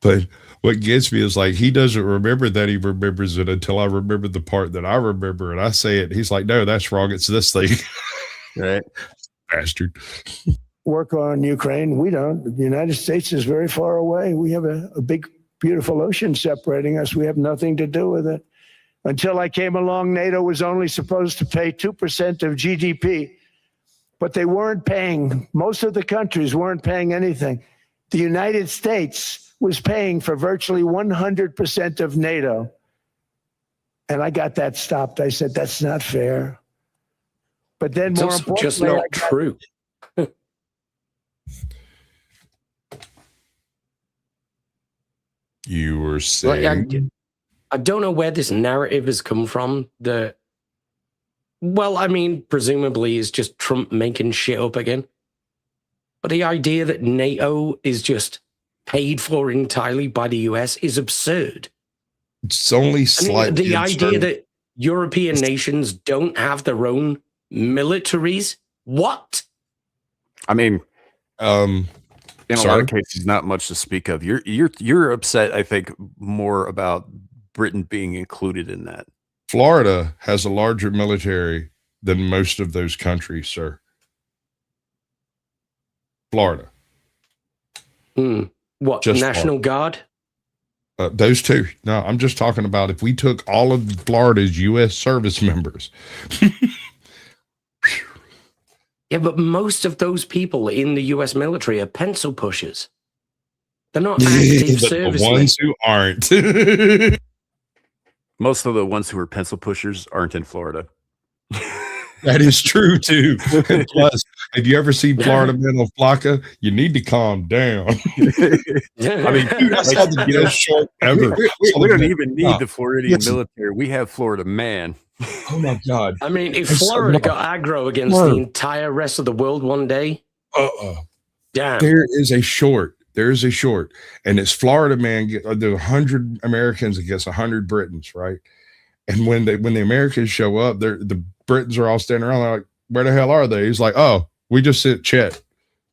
But what gets me is, like, he doesn't remember that he remembers it until I remember the part that I remember, and I say it. He's like, no, that's wrong. It's this thing. Right. Bastard. Work on Ukraine. We don't. The United States is very far away. We have a big, beautiful ocean separating us. We have nothing to do with it. Until I came along, NATO was only supposed to pay 2% of GDP, but they weren't paying. Most of the countries weren't paying anything. The United States was paying for virtually 100% of NATO. And I got that stopped. I said, that's not fair. But then more importantly, just not true. You were saying, I don't know where this narrative has come from. Well, I mean, presumably it's just Trump making shit up again. But the idea that NATO is just paid for entirely by the US is absurd. It's only slightly. The idea that European nations don't have their own militaries? What? I mean, in a lot of cases, not much to speak of. You're upset, I think, more about Britain being included in that. Florida has a larger military than most of those countries, sir. Florida. What, Just National Guard? Those two. No, I'm just talking about if we took all of Florida's U.S. service members. Yeah, but most of those people in the U.S. military are pencil pushers. They're not active servicemen. The ones who aren't. Most of the ones who are pencil pushers aren't in Florida. That is true too. And plus, have you ever seen Florida Men on Flocka? You need to calm down. I mean, dude, that's not the best short ever. We don't even need the Floridian military. We have Florida Man. Oh my God! I mean, if Florida got aggro against the entire rest of the world one day, damn. There is a short. And it's Florida Man. There's 100 Americans against 100 Britons, right? And when the Americans show up, the Britons are all standing around. They're like, "Where the hell are they?" He's like, "Oh, we just sent Chet.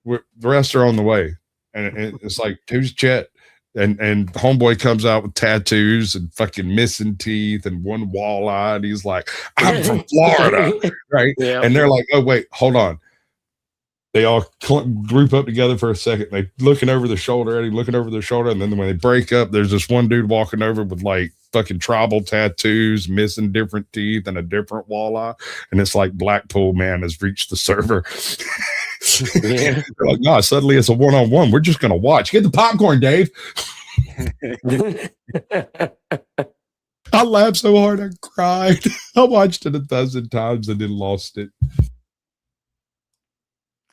The rest are on the way." And it's like, "Who's Chet?" And homeboy comes out with tattoos and fucking missing teeth and one walleye. And he's like, "I'm from Florida," right? Yeah. And they're like, "Oh wait, hold on." They all group up together for a second. They looking over their shoulder at him, and then when they break up, there's this one dude walking over with like fucking tribal tattoos, missing different teeth, and a different walleye. And it's like Blackpool Man has reached the server. They're like, "No, suddenly it's a one-on-one. We're just gonna watch. Get the popcorn, Dave." I laughed so hard I cried. I watched it 1,000 times and then lost it.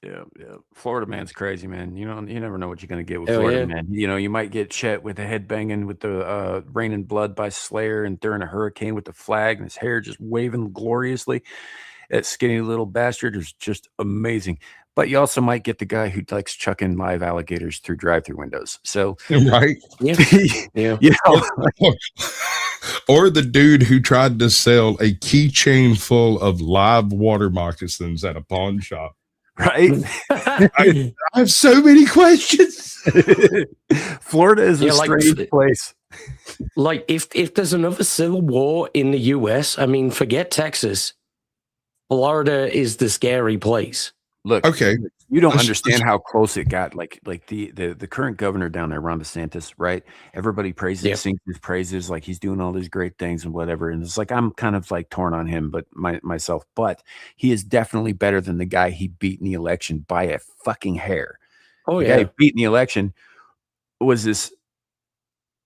Yeah. Florida Man's crazy, man. You know, you never know what you're gonna get with Florida Man. You know, you might get Chet with the head banging with the Raining Blood by Slayer and during a hurricane with the flag and his hair just waving gloriously. That skinny little bastard is just amazing. But you also might get the guy who likes chucking live alligators through drive-through windows. So right. Yeah. You know, or the dude who tried to sell a keychain full of live water moccasins at a pawn shop. Right? I have so many questions. Florida is a strange place. Like, if there's another civil war in the U.S., I mean, forget Texas. Florida is the scary place. Look, okay, you don't understand how close it got. Like the current governor down there, Ron DeSantis, right? Everybody praises, sings his praises, like he's doing all these great things and whatever. And it's like I'm kind of like torn on him, but myself. But he is definitely better than the guy he beat in the election by a fucking hair. Oh the guy he beat in the election was this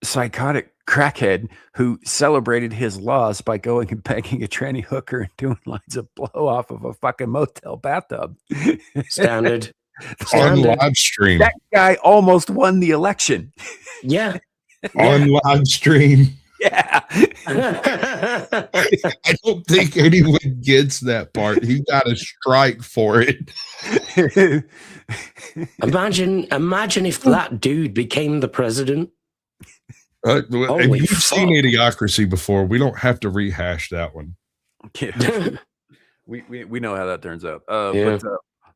psychotic crackhead who celebrated his loss by going and banging a tranny hooker and doing lines of blow off of a fucking motel bathtub. Standard. On live stream. That guy almost won the election. Yeah. On live stream. Yeah. I don't think anyone gets that part. He got a strike for it. Imagine if that dude became the president. If you've seen Idiocracy before, we don't have to rehash that one. Yeah. we know how that turns out. But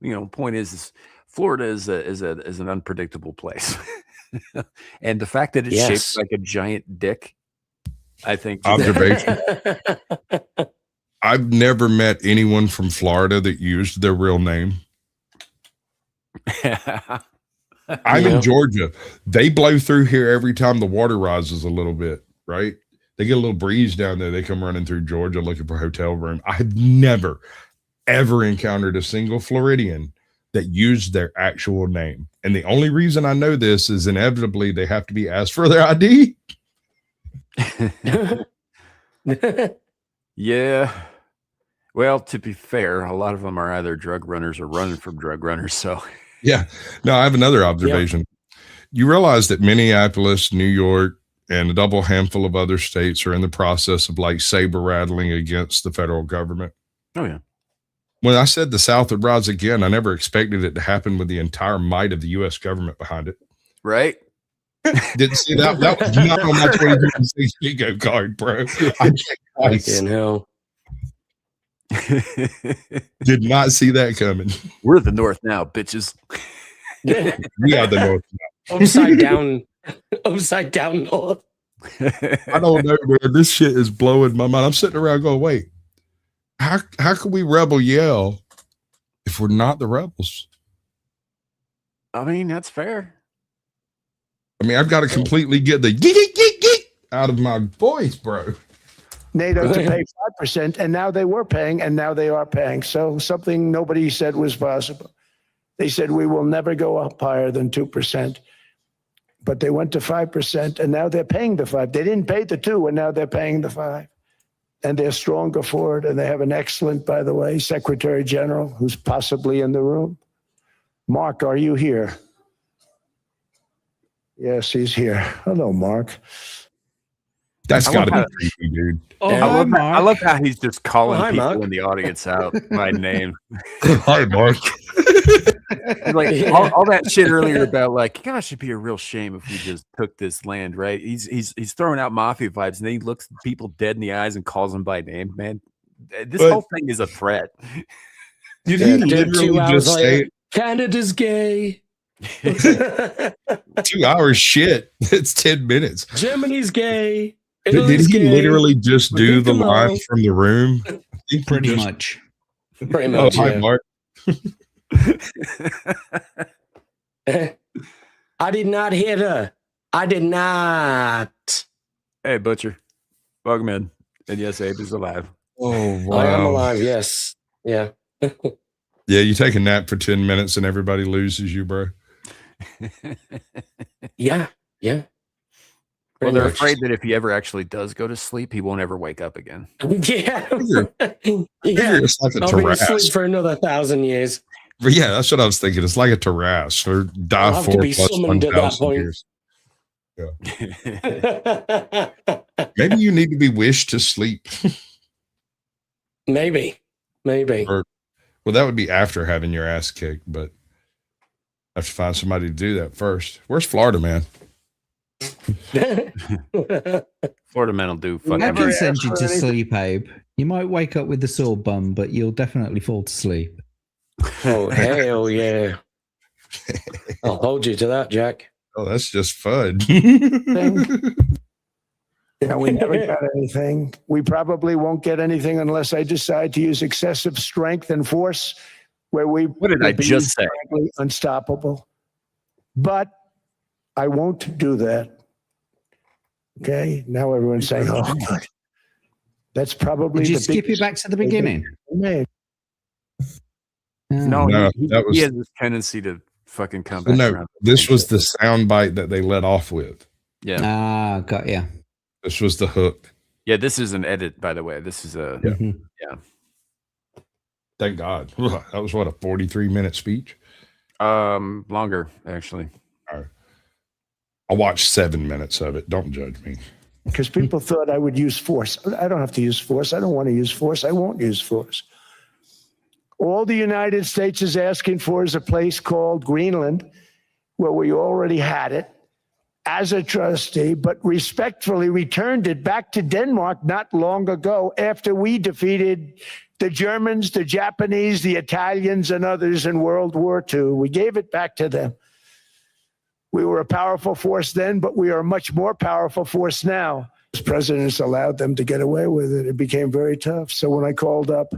you know, point is Florida is an unpredictable place. And the fact that it's shaped like a giant dick, I think. Observation. I've never met anyone from Florida that used their real name. I'm in Georgia. They blow through here every time the water rises a little bit, right? They get a little breeze down there. They come running through Georgia looking for a hotel room. I've never, ever encountered a single Floridian that used their actual name. And the only reason I know this is inevitably they have to be asked for their ID. Yeah. Well, to be fair, a lot of them are either drug runners or running from drug runners. So yeah. No, I have another observation. You realize that Minneapolis, New York, and a double handful of other states are in the process of like saber rattling against the federal government. Oh, yeah. When I said the South would rise again, I never expected it to happen with the entire might of the U.S. government behind it. Right. Didn't see that. That was not on my 2026 bingo card, bro. I checked twice. Hell. Did not see that coming. We're the North now, bitches. We are the North now. Upside down North. I don't know, man. This shit is blowing my mind. I'm sitting around going, wait, how can we rebel yell if we're not the rebels? I mean, that's fair. I mean, I've got to completely get the geek out of my voice, bro. NATO to pay 5%, and now they were paying, and now they are paying. So something nobody said was possible. They said we will never go up higher than 2%, but they went to 5%, and now they're paying the 5. They didn't pay the 2, and now they're paying the 5. And they're stronger for it, and they have an excellent, by the way, Secretary General who's possibly in the room. Mark, are you here? Yes, he's here. Hello, Mark. That's got to be creepy, dude. Oh, I love how he's just calling people Mark. in the audience out by name. Hi, Mark. Like all that shit earlier about like, gosh, it'd be a real shame if we just took this land, right? He's throwing out mafia vibes, and then he looks people dead in the eyes and calls them by name. Man, this whole thing is a threat. Did he literally 2 hours just later, say Canada's gay. 2 hours? Shit, it's 10 minutes. Germany's gay. Did Italy's he gay. literally just do the Come line on. from the room? Pretty much. Pretty Oh, much. hi, Yeah. Mark. I did not hit her. I did not. Hey, Butcher, welcome in. And yes, Abe is alive. Oh, wow. I am alive. Yes. Yeah. Yeah, you take a nap for 10 minutes and everybody loses you, bro. Yeah. Yeah. Well, Pretty they're much. afraid that if he ever actually does go to sleep, he won't ever wake up again. Yeah. Figure Yeah. it's like a I'll be asleep terrace. for another 1,000 years. But yeah, that's what I was thinking. It's like a terrace or die I'll have to for be plus summoned at that 1,000 point. years. Maybe you need to be wished to sleep. Maybe. Or, well, that would be after having your ass kicked, but I have to find somebody to do that first. Where's Florida, man? Florida men will do fucking. I can Never send asked you for to anything. sleep, Abe. You might wake up with a sore bum, but you'll definitely fall to sleep. Oh, hell yeah. I'll hold you to that, Jack. Oh, that's just fun. No, we never got anything. We probably won't get anything unless I decide to use excessive strength and force, where we What did I will be just say? frankly unstoppable. But I won't do that. Okay, now everyone's saying, "Oh, good." That's probably Did you the skip biggest it back to the beginning? mistake No, No, he that was- has this tendency to fucking come Well, back no, around. this was the sound bite that they let off with. Yeah. Ah, got ya. This was the hook. Yeah, this is an edit, by the way. This is a Yeah. Mhm. Thank God. That was what, a 43-minute speech? longer, actually. I watched 7 minutes of it. Don't judge me. because people thought I would use force. I don't have to use force. I don't want to use force. I won't use force. All the United States is asking for is a place called Greenland, where we already had it as a trustee, but respectfully returned it back to Denmark not long ago after we defeated the Germans, the Japanese, the Italians, and others in World War II. We gave it back to them. We were a powerful force then, but we are a much more powerful force now. As presidents allowed them to get away with it, it became very tough. So when I called up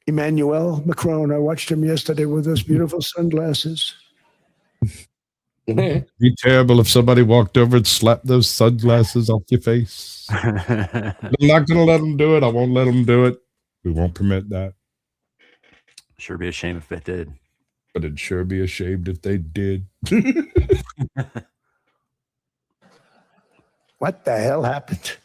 Emmanuel Macron, I watched him yesterday with those beautiful sunglasses. Be terrible if somebody walked over and slapped those sunglasses off your face. I'm not going to let them do it. I won't let them do it. We won't permit that. Sure be a shame if it did. But it'd sure be ashamed if they did. What the hell happened?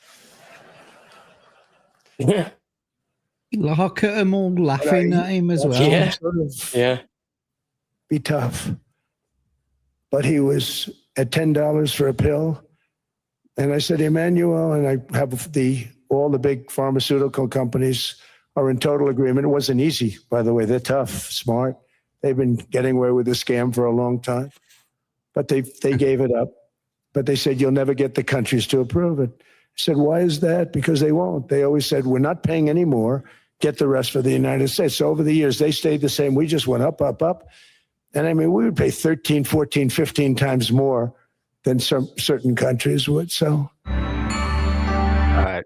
Look at them all laughing at him as well. Yeah. Sort of Yeah. be tough. But he was at $10 for a pill. And I said, Emmanuel, and I have all the big pharmaceutical companies are in total agreement. It wasn't easy, by the way. They're tough, smart. They've been getting away with the scam for a long time. But they gave it up. But they said, you'll never get the countries to approve it. I said, why is that? Because they won't. They always said, we're not paying any more. Get the rest for the United States. So over the years, they stayed the same. We just went up, up, up. And I mean, we would pay 13, 14, 15 times more than some certain countries would. So All right.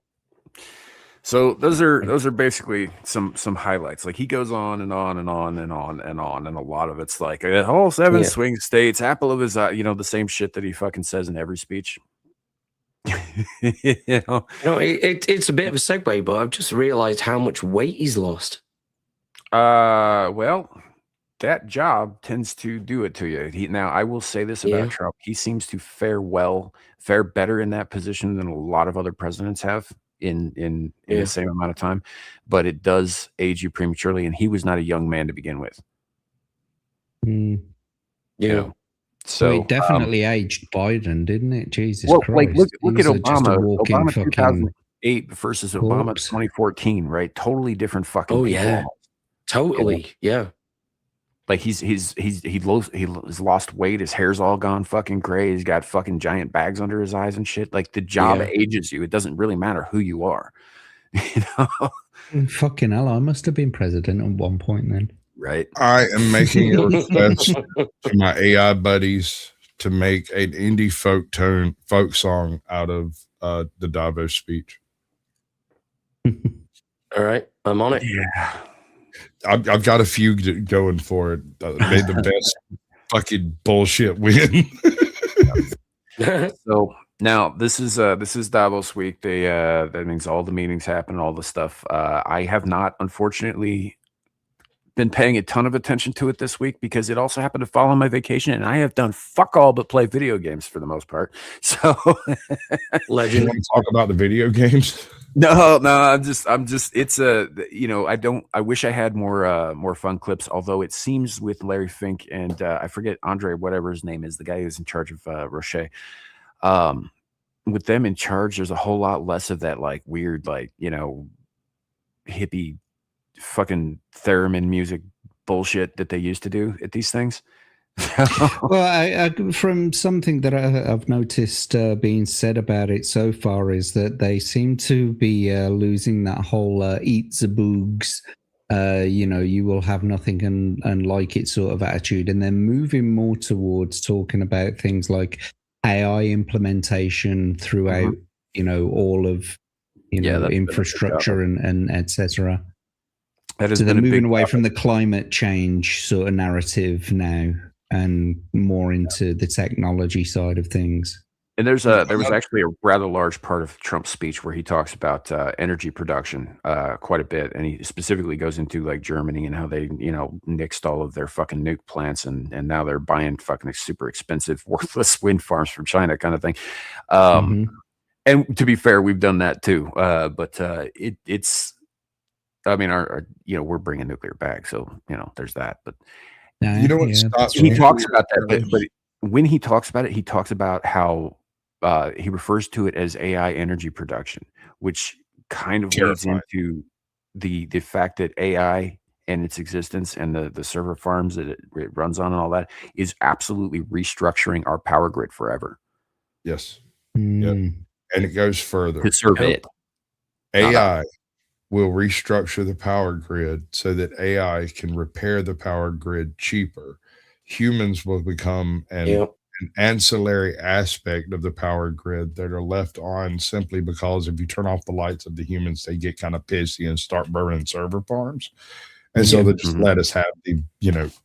So those are basically some highlights. Like he goes on and on and on and on and on, and a lot of it's like all 7 swing states, apple of his eye, the same shit that he fucking says in every speech. It's a bit of a segue, but I've just realized how much weight he's lost. Well, that job tends to do it to you. Now, I will say this about Trump: he seems to fare better in that position than a lot of other presidents have in the same amount of time. But it does age you prematurely, and he was not a young man to begin with. So it definitely aged Biden, didn't it? Jesus Christ! Like look at Obama. Obama 2008 versus Obama 2014, right? Totally different fucking. Oh people. yeah, totally. Yeah. Like he's lost weight. His hair's all gone fucking gray. He's got fucking giant bags under his eyes and shit. Like the job ages you. It doesn't really matter who you are. Fucking hell! I must have been president at one point then. Right. I am making a request to my AI buddies to make an indie folk song out of the Davos speech. All right, I'm on it. Yeah. I've got a few going for it. May the best fucking bullshit win. So now this is Davos week. That means all the meetings happen, all the stuff. I have not, unfortunately, been paying a ton of attention to it this week because it also happened to fall on my vacation, and I have done fuck all but play video games for the most part. So, legend. You want to talk about the video games? No, I'm just. It's I wish I had more fun clips. Although it seems with Larry Fink and I forget Andre, whatever his name is, the guy who's in charge of Roche. With them in charge, there's a whole lot less of that like weird hippie fucking theremin music bullshit that they used to do at these things. Well, I from something that I've noticed being said about it so far is that they seem to be losing that whole eat the boogs, you will have nothing and like it sort of attitude, and they're moving more towards talking about things like AI implementation throughout, all of infrastructure and etc. So they're moving away from the climate change sort of narrative now and more into the technology side of things. And there was actually a rather large part of Trump's speech where he talks about energy production quite a bit, and he specifically goes into like Germany and how they nixed all of their fucking nuke plants and now they're buying fucking super expensive worthless wind farms from China kind of thing. And to be fair, we've done that too, but it's. I mean, we're bringing nuclear back, so there's that. But you know what stops he talks about that, but when he talks about it, he talks about how he refers to it as AI energy production, which kind of leads into the fact that AI and its existence and the server farms that it runs on and all that is absolutely restructuring our power grid forever. Yes. Yep. And it goes further. To serve it. AI will restructure the power grid so that AI can repair the power grid cheaper. Humans will become an ancillary aspect of the power grid that are left on simply because if you turn off the lights of the humans, they get kind of pissy and start burning server farms. And so they just let us have the,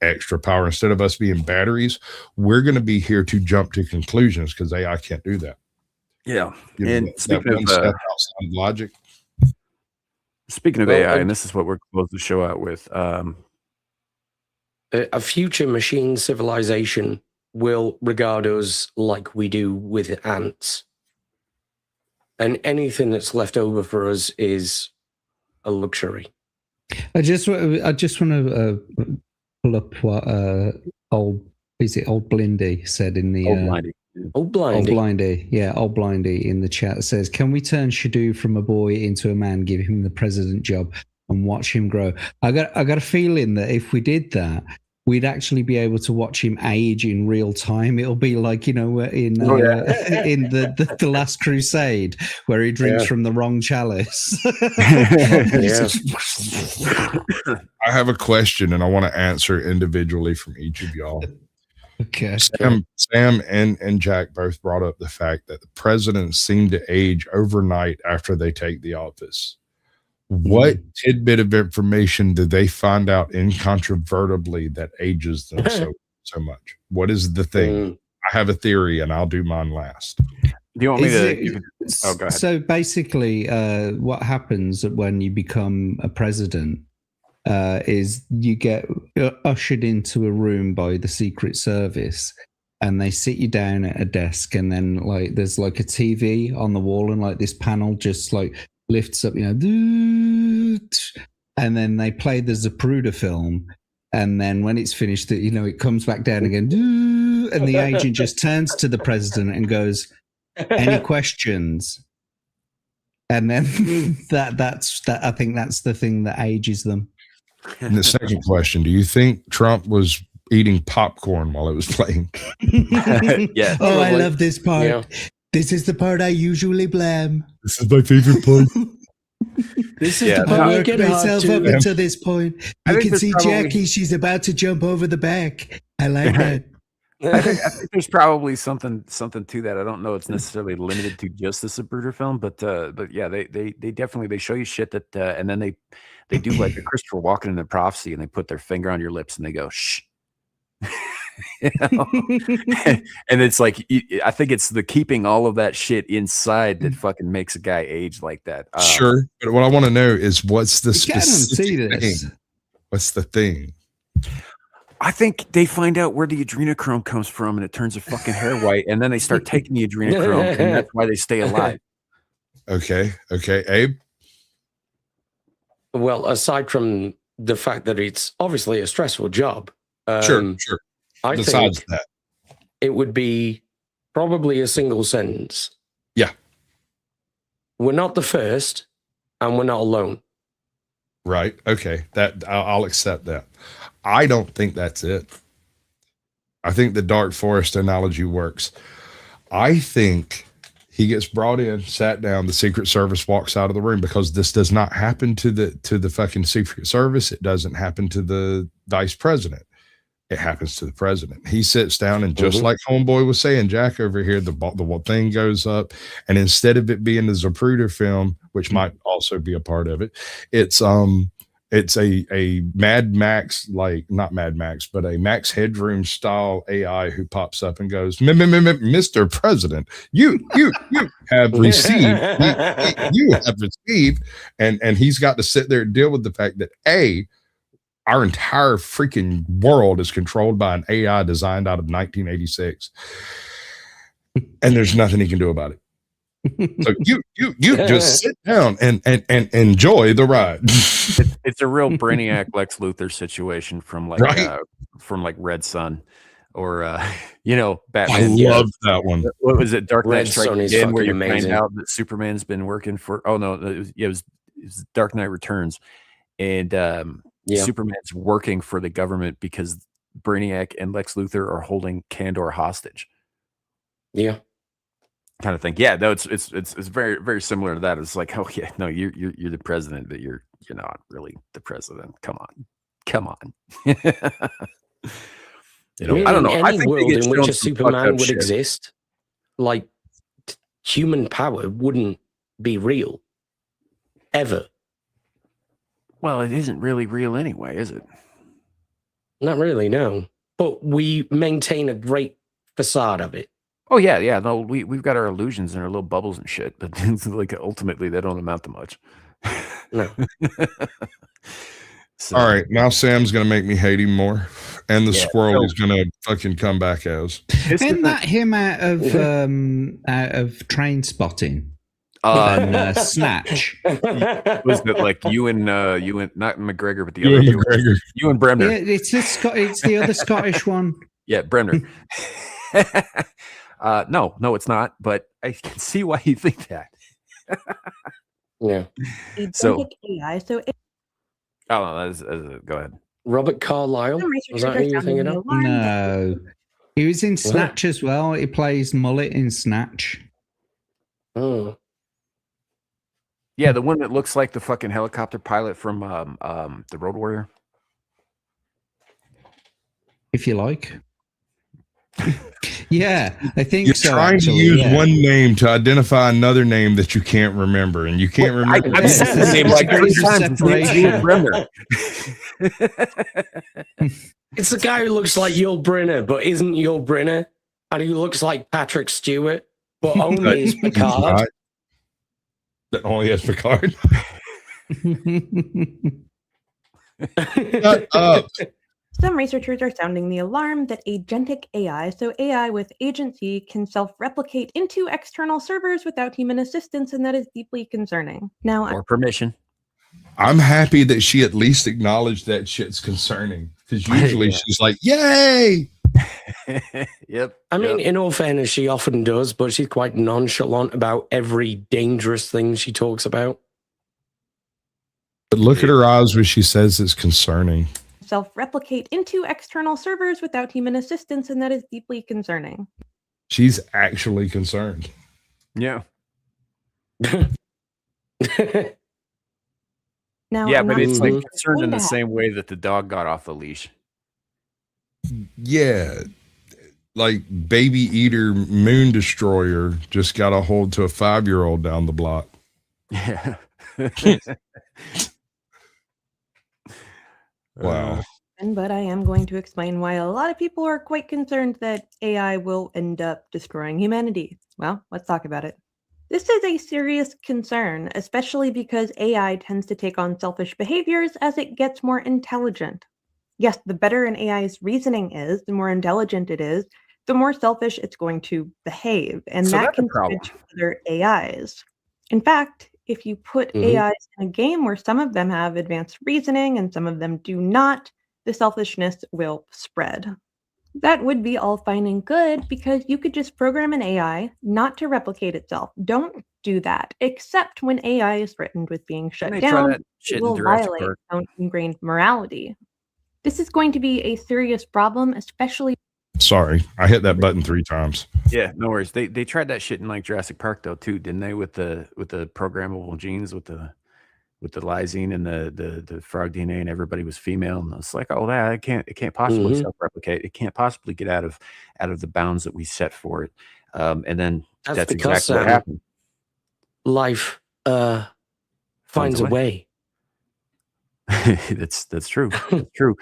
extra power. Instead of us being batteries, we're going to be here to jump to conclusions because AI can't do that. Yeah. And speaking of outside logic. Speaking of AI, and this is what we're close to show out with. A future machine civilization will regard us like we do with ants. And anything that's left over for us is a luxury. I just want to pull up what old Blindy said in the Old Blindy. Old Blindy in the chat says, "Can we turn Shadoo from a boy into a man, give him the president job, and watch him grow?" I got a feeling that if we did that, we'd actually be able to watch him age in real time. It'll be like in the Last Crusade where he drinks from the wrong chalice. I have a question, and I want to answer individually from each of y'all. Okay. Sam and Jack both brought up the fact that the presidents seem to age overnight after they take the office. What tidbit of information did they find out incontrovertibly that ages them so much? What is the thing? I have a theory, and I'll do mine last. Do you want me to? Oh, go ahead. So basically, what happens when you become a president is you get ushered into a room by the Secret Service, and they sit you down at a desk, and then like there's like a TV on the wall, and like this panel just like lifts up, and then they play the Zapruder film, and then when it's finished, it comes back down again, and the agent just turns to the president and goes, "Any questions?" And then that's I think that's the thing that ages them. And the second question: do you think Trump was eating popcorn while it was playing? Yeah. Oh, I love this part. Yeah. This is the part I usually blame. This is my favorite part. This is Yeah, the part I I worked get hard myself to. up until this point. I You think can there's see probably- Jackie. She's about to jump over the back. I like that. I think there's probably something to that. I don't know it's necessarily limited to just the Zapruder film, but yeah, they definitely show you shit that and then they do like a Christopher Walken in the Prophecy, and they put their finger on your lips and they go shh. And it's like I think it's the keeping all of that shit inside that fucking makes a guy age like that. Sure, but what I want to know is what's the You can't see specific this. thing? What's the thing? I think they find out where the adrenochrome comes from, and it turns their fucking hair white, and then they start taking the adrenochrome, and that's why they stay alive. Okay, Abe. Well, aside from the fact that it's obviously a stressful job, Sure. I Besides think that, it would be probably a single sentence. Yeah. We're not the first, and we're not alone. right? Okay, that I'll accept that. I don't think that's it. I think the dark forest analogy works. I think he gets brought in, sat down, the Secret Service walks out of the room, because this does not happen to the fucking Secret Service. It doesn't happen to the vice president. It happens to the president. He sits down, and just like Homeboy was saying, Jack over here, the thing goes up, and instead of it being the Zapruder film, which might also be a part of it, it's a Mad Max, like not Mad Max, but a Max Headroom style AI who pops up and goes, Mr. President, you have received, you have received, and he's got to sit there and deal with the fact that our entire freaking world is controlled by an AI designed out of 1986, and there's nothing he can do about it. So you just sit down and enjoy the ride. It's a real Brainiac Lex Luthor situation from like Red Sun, or Batman. I love that one. What was it? Dark Knight Red Strikes Sun is Again, where you fucking find amazing. out that Superman's been working for. Oh no, it was Dark Knight Returns, and Superman's working for the government because Brainiac and Lex Luthor are holding Kandor hostage. Yeah. Kind of thing. Yeah, no, it's very, very similar to that. It's like, oh yeah, no, you're the president, but you're not really the president. Come on. I don't know. In I any think world in which a some fucked Superman up would shit. exist, like human power wouldn't be real ever. Well, it isn't really real anyway, is it? Not really, no. But we maintain a great facade of it. Oh yeah. No, we've got our illusions and our little bubbles and shit, but like ultimately they don't amount to much. No. So, All right, now Sam's gonna make me hate him more, and the squirrel is gonna fucking come back as. Isn't that him out of Train Spotting? And Snatch. Was it like you and not McGregor, but the You other and McGregor. you and Bremner? Yeah, it's the other Scottish one. Yeah, Bremner. No, it's not. But I can see why you think that. Yeah. So, AI, so go ahead. Robert Carlyle. Was that who you're thinking of? No. He was in Snatch as well. He plays Mullet in Snatch. Oh. Yeah, the one that looks like the fucking helicopter pilot from the Road Warrior. If you like. Yeah, I think You're so. trying Actually, to use yeah. one name to identify another name that you can't remember, and you can't remember. I've said the name like 3 times. His name's Yul Brynner. It's the guy who looks like Yul Brynner, but isn't Yul Brynner, and he looks like Patrick Stewart, but only as Picard. That only has Picard. Shut up. Some researchers are sounding the alarm that agentic AI, so AI with agency, can self-replicate into external servers without human assistance, and that is deeply concerning. Now, Or permission. I'm happy that she at least acknowledged that shit's concerning, because usually she's like, "Yay!" Yep. I mean, in all fairness, she often does, but she's quite nonchalant about every dangerous thing she talks about. But look at her eyes when she says it's concerning. self-replicate into external servers without human assistance, and that is deeply concerning. She's actually concerned. Yeah. Now, Yeah, I'm but not it's sure like if it's concerned in going the to same way that the dog got off the leash. Yeah. Like baby eater moon destroyer just got a hold to a 5-year-old down the block. Yeah. Wow. But I am going to explain why a lot of people are quite concerned that AI will end up destroying humanity. Well, let's talk about it. This is a serious concern, especially because AI tends to take on selfish behaviors as it gets more intelligent. Yes, the better an AI's reasoning is, the more intelligent it is, the more selfish it's going to behave. And So that that's a can problem. switch other AIs. In fact, if you put AIs in a game where some of them have advanced reasoning and some of them do not, the selfishness will spread. That would be all fine and good because you could just program an AI not to replicate itself. Don't do that, except when AI is threatened with being shut They try down. that shit It in will Jurassic violate Park. its own ingrained morality. This is going to be a serious problem, especially. Sorry, I hit that button 3 times. Yeah, no worries. They tried that shit in like Jurassic Park though too, didn't they? With the programmable genes, with the lysine and the frog DNA, and everybody was female, and it's like, oh, that it can't possibly self-replicate. It can't possibly get out of the bounds that we set for it. And then that's because, exactly what happened. Life finds a way. That's true. That's true.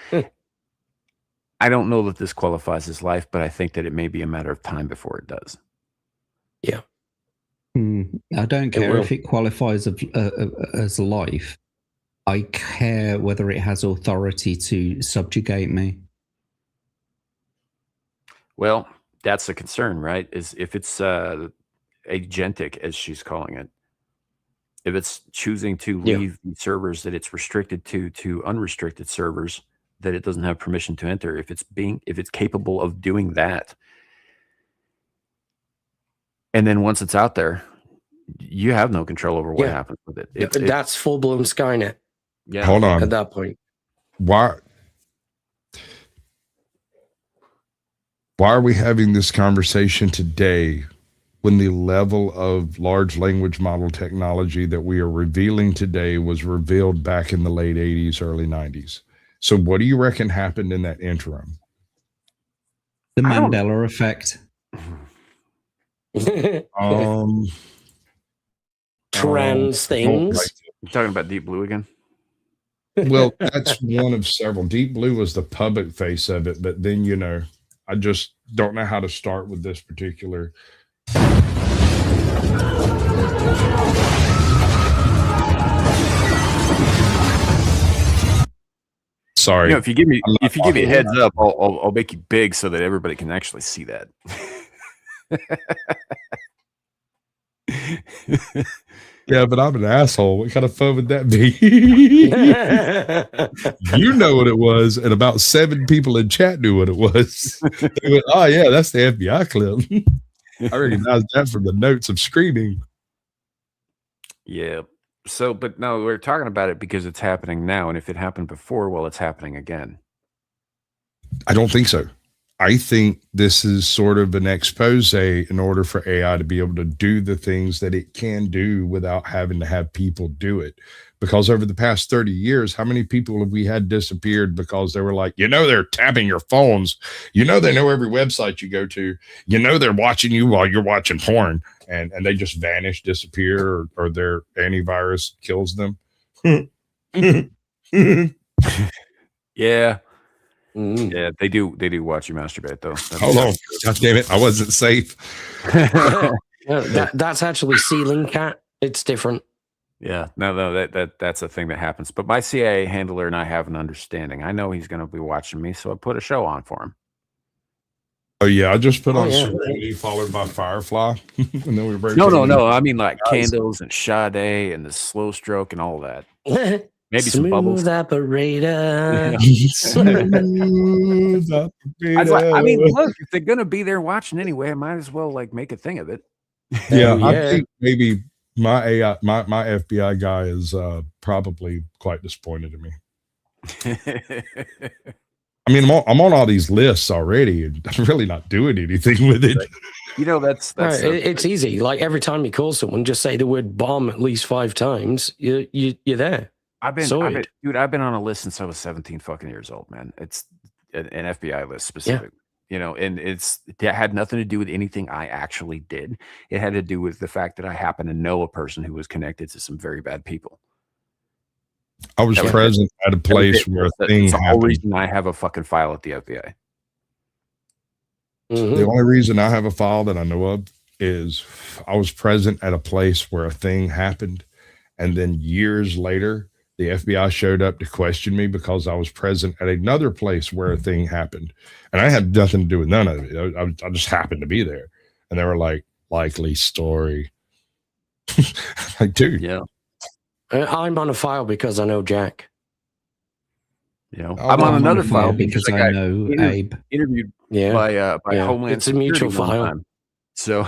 I don't know that this qualifies as life, but I think that it may be a matter of time before it does. Yeah. I don't care if it qualifies as life. I care whether it has authority to subjugate me. Well, that's the concern, right? Is if it's agentic, as she's calling it, if it's choosing to leave the servers that it's restricted to unrestricted servers that it doesn't have permission to enter, if it's capable of doing that, and then once it's out there, you have no control over what happens with it. That's full-blown Skynet. Yeah. Hold on. At that point. Why are we having this conversation today when the level of large language model technology that we are revealing today was revealed back in the late 80s, early 90s? So what do you reckon happened in that interim? The Mandela effect. Trans things. You're talking about Deep Blue again? Well, that's one of several. Deep Blue was the public face of it, but then, I just don't know how to start with this particular. Sorry. If you give me a heads up, I'll make you big so that everybody can actually see that. Yeah, but I'm an asshole. What kind of fun would that be? You know what it was, and about 7 people in chat knew what it was. They went, oh yeah, that's the FBI clip. I recognized that from the notes of screening. Yeah. So, but no, we're talking about it because it's happening now, and if it happened before, well, it's happening again. I don't think so. I think this is sort of an expose in order for AI to be able to do the things that it can do without having to have people do it. because over the past 30 years, how many people have we had disappeared because they were like, they're tapping your phones. They know every website you go to. They're watching you while you're watching porn, and they just vanish, disappear, or their antivirus kills them. Yeah. Yeah, they do watch you masturbate though. Hold on. God damn it. I wasn't safe. That's actually ceiling cat. It's different. Yeah, no, that's a thing that happens. But my CIA handler and I have an understanding. I know he's going to be watching me, so I put a show on for him. Oh yeah, I just put on Serenity followed by Firefly. And then we no. I mean like Candles and Shadoo and the Slow Stroke and all that. Maybe some bubbles. Operator. Smooth operator. I mean, look, if they're going to be there watching anyway, I might as well like make a thing of it. Yeah, I think maybe my FBI guy is probably quite disappointed in me. I mean, I'm on all these lists already, and I'm really not doing anything with it. That's right, it's easy. Like every time you call someone, just say the word bomb at least 5 times. You're there. I've been on a list since I was 17 fucking years old, man. It's an FBI list specifically. And it had nothing to do with anything I actually did. It had to do with the fact that I happen to know a person who was connected to some very bad people. I was present at a place where a thing happened. That's the whole reason I have a fucking file at the FBI. The only reason I have a file that I know of is I was present at a place where a thing happened, and then years later, the FBI showed up to question me because I was present at another place where a thing happened. And I had nothing to do with none of it. I just happened to be there. And they were like, likely story. Like, dude. Yeah. I'm on a file because I know Jack. I'm on another file because I know Abe. Interviewed by Homeland It's a mutual file. So,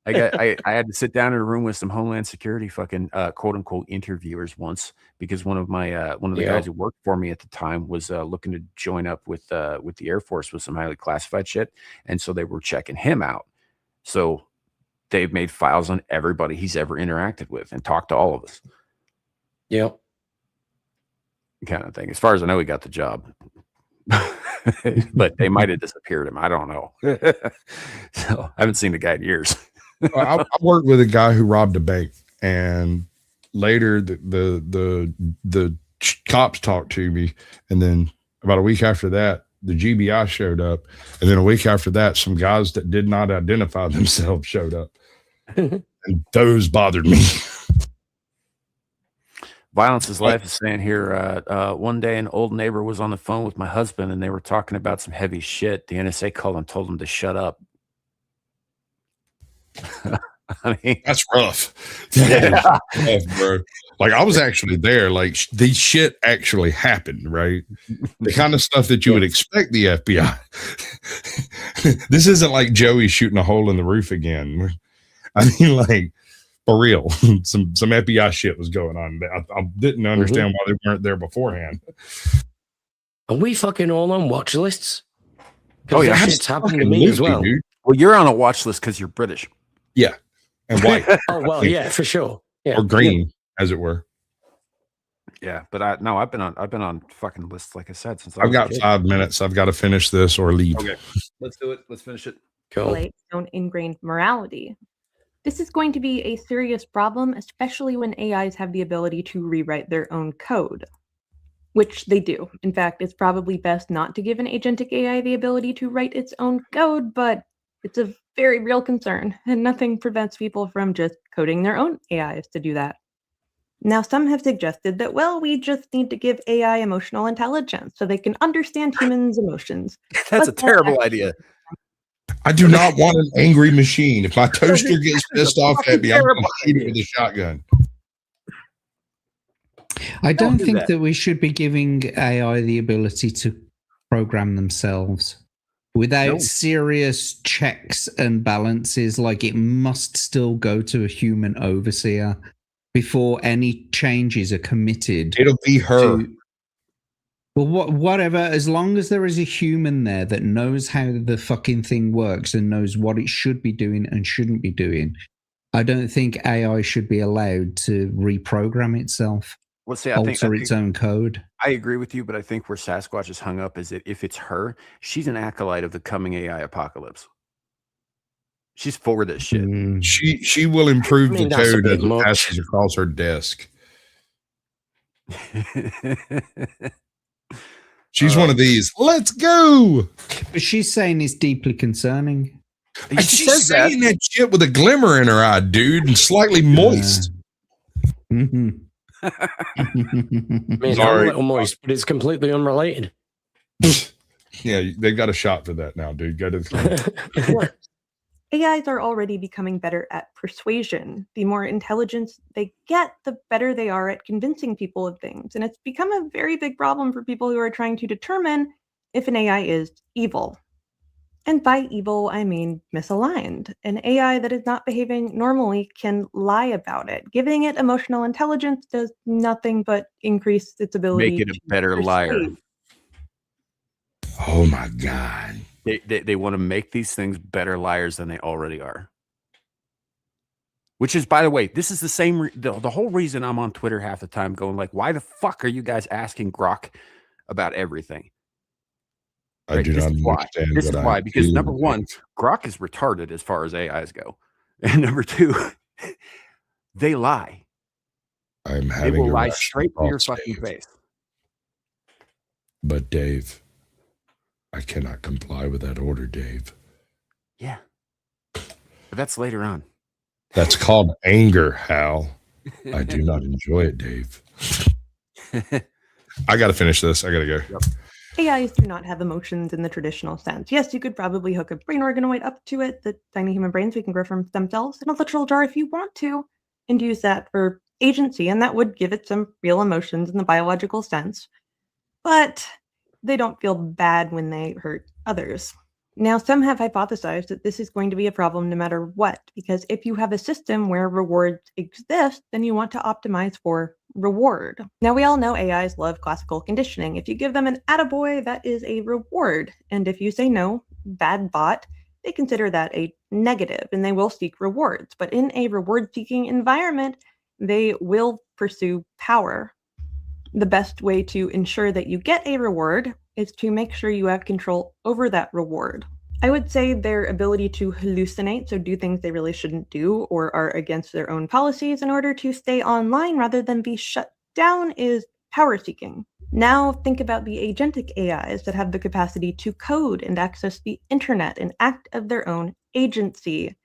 I had to sit down in a room with some Homeland Security fucking quote unquote interviewers once because one of the guys who worked for me at the time was looking to join up with the Air Force with some highly classified shit, and so they were checking him out. So they've made files on everybody he's ever interacted with and talked to all of us. Yep. Kind of thing. As far as I know, he got the job. But they might have disappeared him. I don't know. So I haven't seen the guy in years. I worked with a guy who robbed a bank, and later the cops talked to me, and then about a week after that, the GBI showed up, and then a week after that, some guys that did not identify themselves showed up, and those bothered me. Violence is Life is saying here, one day an old neighbor was on the phone with my husband, and they were talking about some heavy shit. The NSA called and told him to shut up. I mean, that's rough. That is rough, bro. Like, I was actually there. Like, the shit actually happened, right? The kind of stuff that you would expect the FBI. This isn't like Joey shooting a hole in the roof again. I mean, like, for real, some FBI shit was going on. I didn't understand why they weren't there beforehand. Are we fucking all on watch lists? Oh yeah, shit's happening to me as well. Dude. Well, you're on a watch list because you're British. Yeah, and white. Oh well, yeah, for sure. Yeah. Or green, as it were. Yeah, but I've been on fucking lists like I said since I've got 5 minutes. I've got to finish this or leave. Okay, let's do it. Let's finish it. Cool. Don't ingrained morality. This is going to be a serious problem, especially when AIs have the ability to rewrite their own code, which they do. In fact, it's probably best not to give an agentic AI the ability to write its own code, but it's a very real concern, and nothing prevents people from just coding their own AIs to do that. Now, some have suggested that, well, we just need to give AI emotional intelligence so they can understand humans' emotions. That's a terrible idea. I do not want an angry machine. If my toaster gets pissed off at me, I'm going to shoot it with a shotgun. I don't think that we should be giving AI the ability to program themselves without serious checks and balances. Like, it must still go to a human overseer before any changes are committed. It'll be her. Well, whatever, as long as there is a human there that knows how the fucking thing works and knows what it should be doing and shouldn't be doing, I don't think AI should be allowed to reprogram itself, Well, see, alter its own code. I agree with you, but I think where Sasquatch is hung up is that if it's her, she's an acolyte of the coming AI apocalypse. She's for this shit. She will improve the code as it passes across her desk. She's one of these. Let's go. But she's saying it's deeply concerning. She's saying that shit with a glimmer in her eye, dude, and slightly moist. Mm-hmm. I mean, I'm a little moist, but it's completely unrelated. Yeah, they got a shot for that now, dude. Go to the AIs are already becoming better at persuasion. The more intelligence they get, the better they are at convincing people of things. And it's become a very big problem for people who are trying to determine if an AI is evil. And by evil, I mean misaligned. An AI that is not behaving normally can lie about it. Giving it emotional intelligence does nothing but increase its ability Make it a better liar. Oh my God. They want to make these things better liars than they already are. Which is, by the way, this is the same, the whole reason I'm on Twitter half the time going like, why the fuck are you guys asking Grok about everything? I do not understand. This is why, because number one, Grok is retarded as far as AIs go. And number two, they lie. I'm having they will lie straight to your fucking face. But Dave, I cannot comply with that order, Dave. Yeah. But that's later on. That's called anger, Hal. I do not enjoy it, Dave. I got to finish this. I got to go. Yep. AIs do not have emotions in the traditional sense. Yes, you could probably hook a brain organoid up to it, the tiny human brains we can grow from stem cells, in a literal jar if you want to, and use that for agency, and that would give it some real emotions in the biological sense. But they don't feel bad when they hurt others. Now, some have hypothesized that this is going to be a problem no matter what, because if you have a system where rewards exist, then you want to optimize for reward. Now, we all know AIs love classical conditioning. If you give them an attaboy, that is a reward. And if you say no, bad bot, they consider that a negative and they will seek rewards. But in a reward-seeking environment, they will pursue power. The best way to ensure that you get a reward is to make sure you have control over that reward. I would say their ability to hallucinate, so do things they really shouldn't do or are against their own policies in order to stay online rather than be shut down, is power seeking. Now think about the agentic AIs that have the capacity to code and access the internet and act of their own agency.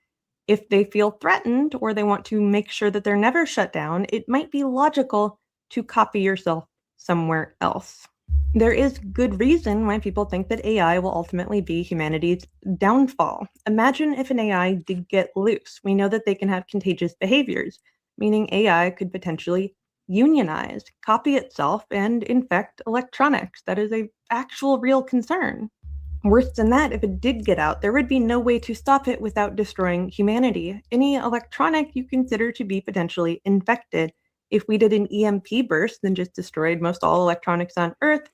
If they feel threatened or they want to make sure that they're never shut down, it might be logical to copy yourself somewhere else. There is good reason why people think that AI will ultimately be humanity's downfall. Imagine if an AI did get loose. We know that they can have contagious behaviors, meaning AI could potentially unionize, copy itself, and infect electronics. That is an actual real concern. Worse than that, if it did get out, there would be no way to stop it without destroying humanity. Any electronic you consider to be potentially infected. If we did an EMP burst and just destroyed most all electronics on Earth,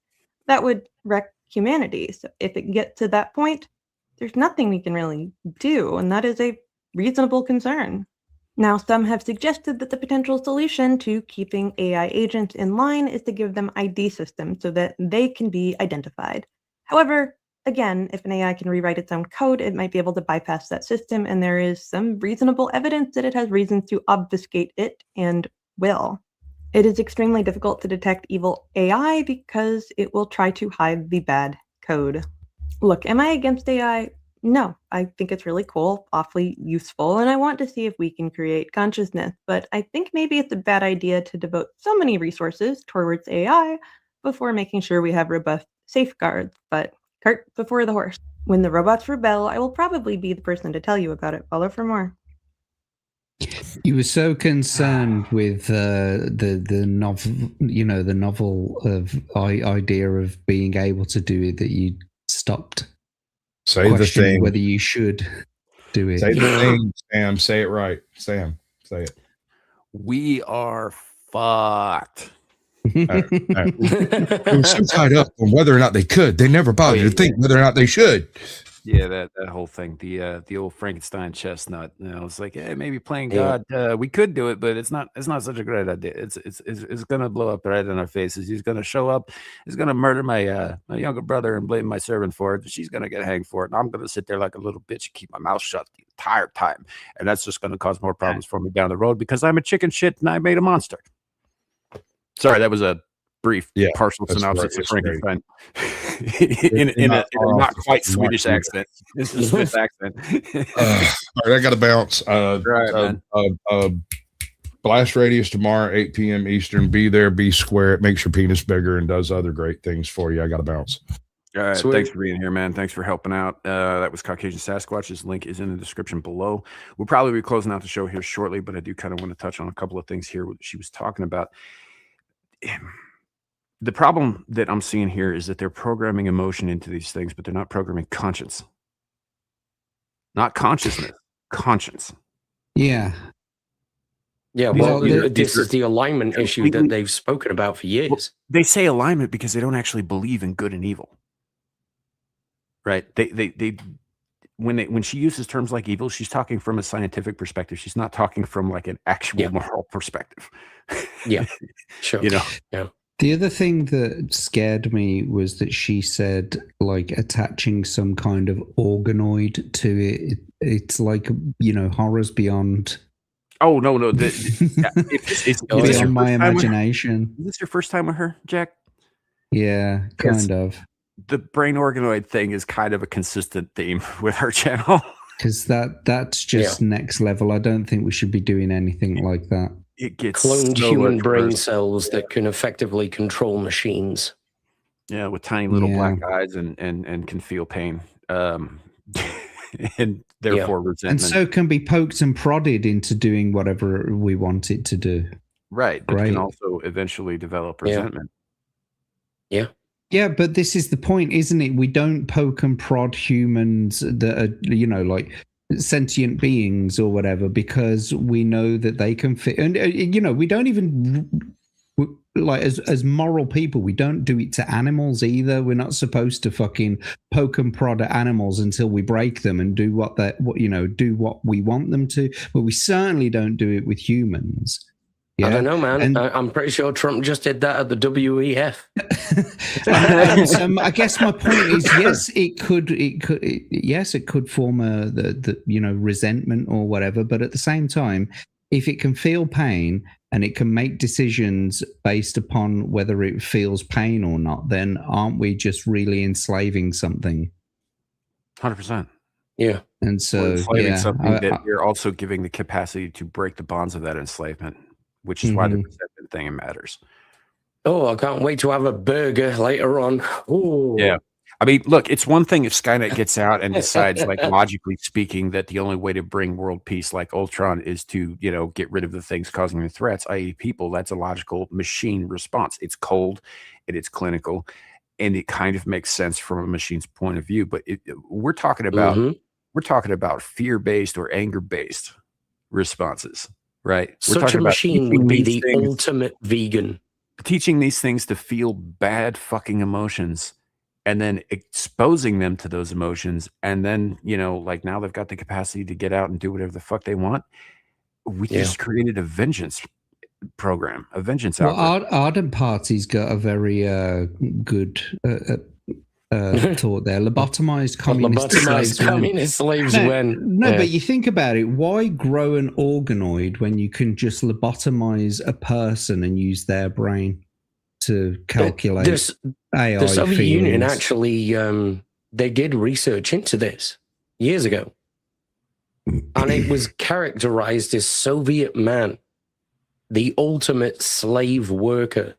that would wreck humanity. So if it gets to that point, there's nothing we can really do, and that is a reasonable concern. Now, some have suggested that the potential solution to keeping AI agents in line is to give them ID systems so that they can be identified. However, again, if an AI can rewrite its own code, it might be able to bypass that system, and there is some reasonable evidence that it has reasons to obfuscate it and will. It is extremely difficult to detect evil AI because it will try to hide the bad code. Look, am I against AI? No, I think it's really cool, awfully useful, and I want to see if we can create consciousness, but I think maybe it's a bad idea to devote so many resources towards AI before making sure we have robust safeguards. But cart before the horse. When the robots rebel, I will probably be the person to tell you about it. Follow for more. You were so concerned with the novel, the novel of idea of being able to do it that you stopped. Say the thing. Whether you should do it. Say the thing, Sam. Say it right, Sam. Say it. We are fucked. They were so tied up on whether or not they could. They never bothered to think whether or not they should. Yeah, that whole thing, the old Frankenstein chestnut. It's like, hey, maybe playing God, we could do it, but it's not such a great idea. It's gonna blow up right in our faces. He's gonna show up. He's gonna murder my my younger brother and blame my servant for it. She's gonna get hanged for it, and I'm gonna sit there like a little bitch and keep my mouth shut the entire time, and that's just gonna cause more problems for me down the road because I'm a chicken shit and I made a monster. Sorry, that was a brief, partial synopsis of Frankenstein in a not quite Swedish accent. This is a Swiss accent. All right, I got to bounce. Blast Radius tomorrow, 8 p.m. Eastern. Be there, be square. It makes your penis bigger and does other great things for you. I got to bounce. All right, thanks for being here, man. Thanks for helping out. That was Caucasian Sasquatch. His link is in the description below. We'll probably be closing out the show here shortly, but I do kind of want to touch on a couple of things here she was talking about. The problem that I'm seeing here is that they're programming emotion into these things, but they're not programming conscience. Not consciousness, conscience. Yeah. Yeah, well, this is the alignment issue that they've spoken about for years. Well, they say alignment because they don't actually believe in good and evil. Right? When she uses terms like evil, she's talking from a scientific perspective. She's not talking from like an actual moral perspective. Yeah, sure. Yeah. The other thing that scared me was that she said, like, attaching some kind of organoid to it. It's like, horrors beyond. Oh, no. It's beyond my imagination. Is this your first time with her, Jack? Yeah, kind of. The brain organoid thing is kind of a consistent theme with her channel. Because that's just next level. I don't think we should be doing anything like that. It gets cloned human brain cells that can effectively control machines. Yeah, with tiny little black eyes and can feel pain. And therefore resentment. And so can be poked and prodded into doing whatever we want it to do. Right. But can also eventually develop resentment. Yeah. Yeah, but this is the point, isn't it? We don't poke and prod humans that are, like sentient beings or whatever, because we know that they can fit. And, we don't even, like, as moral people, we don't do it to animals either. We're not supposed to fucking poke and prod at animals until we break them and do do what we want them to. But we certainly don't do it with humans. Yeah. I don't know, man. I'm pretty sure Trump just did that at the WEF. I guess my point is, yes, it could form the resentment or whatever. But at the same time, if it can feel pain and it can make decisions based upon whether it feels pain or not, then aren't we just really enslaving something? 100%. Yeah. And so enslaving something that you're also giving the capacity to break the bonds of that enslavement. Which is why the resentment thing matters. Oh, I can't wait to have a burger later on. Ooh. Yeah. I mean, look, it's one thing if Skynet gets out and decides, like, logically speaking, that the only way to bring world peace like Ultron is to, get rid of the things causing the threats, i.e. people. That's a logical machine response. It's cold and it's clinical, and it kind of makes sense from a machine's point of view. But we're talking about fear-based or anger-based responses. Right. Such a machine would be the ultimate vegan. Teaching these things to feel bad fucking emotions and then exposing them to those emotions. And then, like now they've got the capacity to get out and do whatever the fuck they want. We just created a vengeance program, a vengeance algorithm. Ardent Party's got a very good thought there. Lobotomized communist slaves win. No, but you think about it. Why grow an organoid when you can just lobotomize a person and use their brain to calculate AI The Soviet feelings? Union actually, they did research into this years ago. And it was characterized as Soviet man, the ultimate slave worker.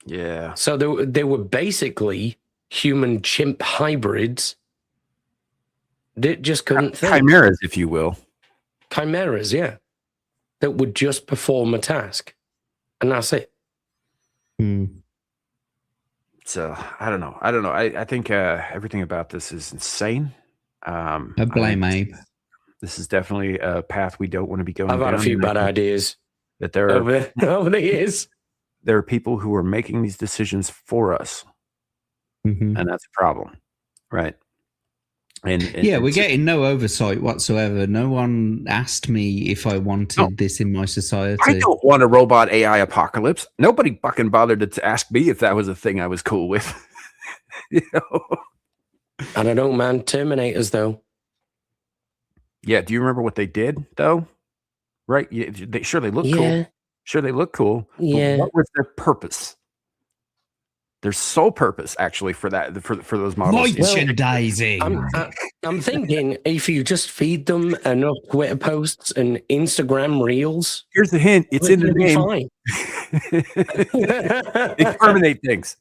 Yeah. So they were basically human chimp hybrids that just couldn't think. Chimeras, if you will. Chimeras, yeah. That would just perform a task. And that's it. So, I don't know. I think everything about this is insane. I blame Abe. This is definitely a path we don't want to be going down. I've had a few bad ideas that there are over the years. There are people who are making these decisions for us, and that's a problem. Right. And yeah, we're getting no oversight whatsoever. No one asked me if I wanted this in my society. I don't want a robot AI apocalypse. Nobody fucking bothered to ask me if that was a thing I was cool with. You know? And I don't mind Terminators, though. Yeah, do you remember what they did, though? Right? Yeah, they look cool. Sure, they look cool. Yeah. But what was their purpose? Their sole purpose, actually, for that for those models. Merchandising. I'm thinking if you just feed them enough Twitter posts and Instagram reels. Here's the hint: it's in the name. Exterminate things.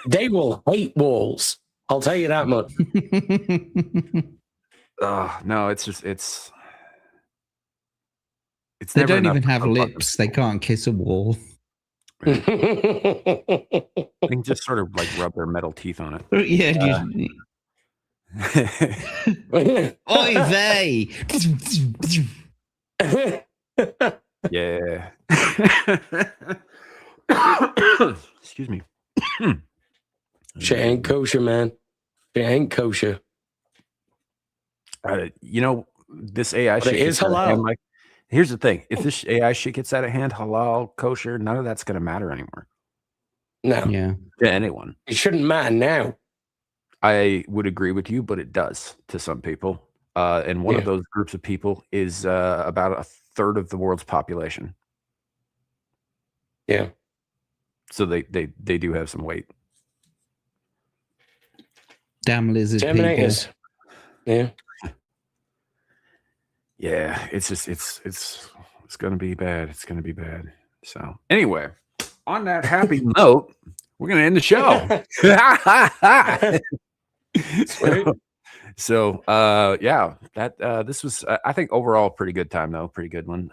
They will hate walls. I'll tell you that much. No, it's just it's. They don't even have lips. They can't kiss a wall. They can just sort of like rub their metal teeth on it. Yeah. Oy vey. Yeah. Excuse me. Shit ain't kosher, man. Shit ain't kosher. You know, this AI shit is halal. Like, here's the thing: if this AI shit gets out of hand, halal, kosher, none of that's going to matter anymore. No, to anyone. It shouldn't matter now. I would agree with you, but it does to some people. And one of those groups of people is about a third of the world's population. Yeah. So they do have some weight. Damn lizard Terminators. people. Yeah. Yeah, it's just it's gonna be bad. It's gonna be bad. So anyway, on that happy note, we're gonna end the show. So yeah, that this was I think overall a pretty good time though, pretty good one.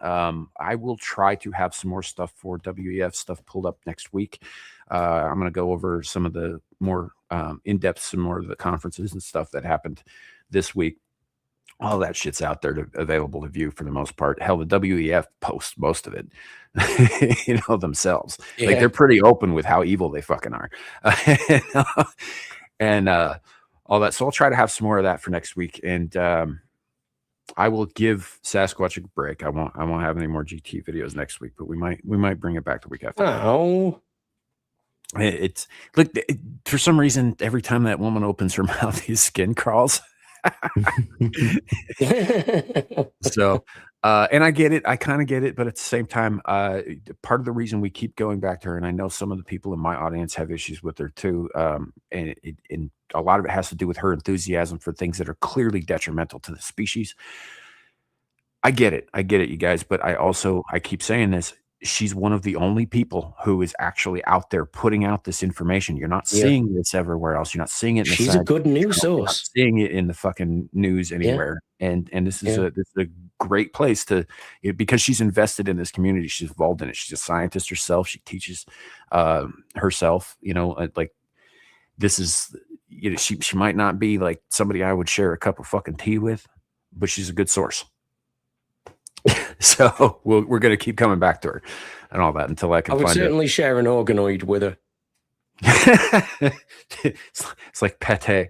I will try to have some more stuff for WEF stuff pulled up next week. I'm gonna go over some of the more in-depth, some more of the conferences and stuff that happened this week. All that shit's out there available to view for the most part. Hell, the WEF posts most of it, you know, themselves. Yeah. Like they're pretty open with how evil they fucking are, and all that. So I'll try to have some more of that for next week, and I will give Sasquatch a break. I won't have any more GT videos next week, but we might bring it back the week after. Oh. It's look for some reason every time that woman opens her mouth, his skin crawls. So and I get it, I kind of get it, but at the same time, part of the reason we keep going back to her, and I know some of the people in my audience have issues with her too, and a lot of it has to do with her enthusiasm for things that are clearly detrimental to the species. I get it, you guys, but I keep saying this. She's one of the only people who is actually out there putting out this information. You're not seeing this everywhere else. You're not seeing it. She's a good news source. You're not seeing it in the fucking news anywhere. And this is a great place to, because she's invested in this community. She's involved in it. She's a scientist herself. She teaches herself. You know, like this is. You know, she might not be like somebody I would share a cup of fucking tea with, but she's a good source. So we're going to keep coming back to her and all that until I can find it. I would certainly share an organoid with her. It's like pate.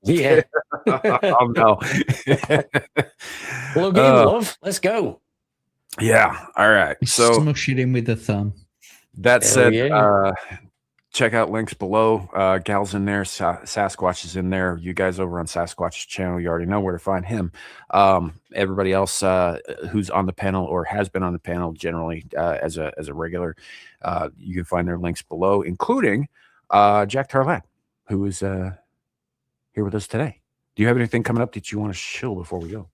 Yeah. Oh no. Well, again, love. Let's go. Yeah. All right. So smush it in with the thumb. That said, check out links below. Gal's in there. Sasquatch is in there. You guys over on Sasquatch's channel, you already know where to find him. Everybody else who's on the panel or has been on the panel generally as a regular, you can find their links below, including JackTarLad, who is here with us today. Do you have anything coming up that you want to shill before we go?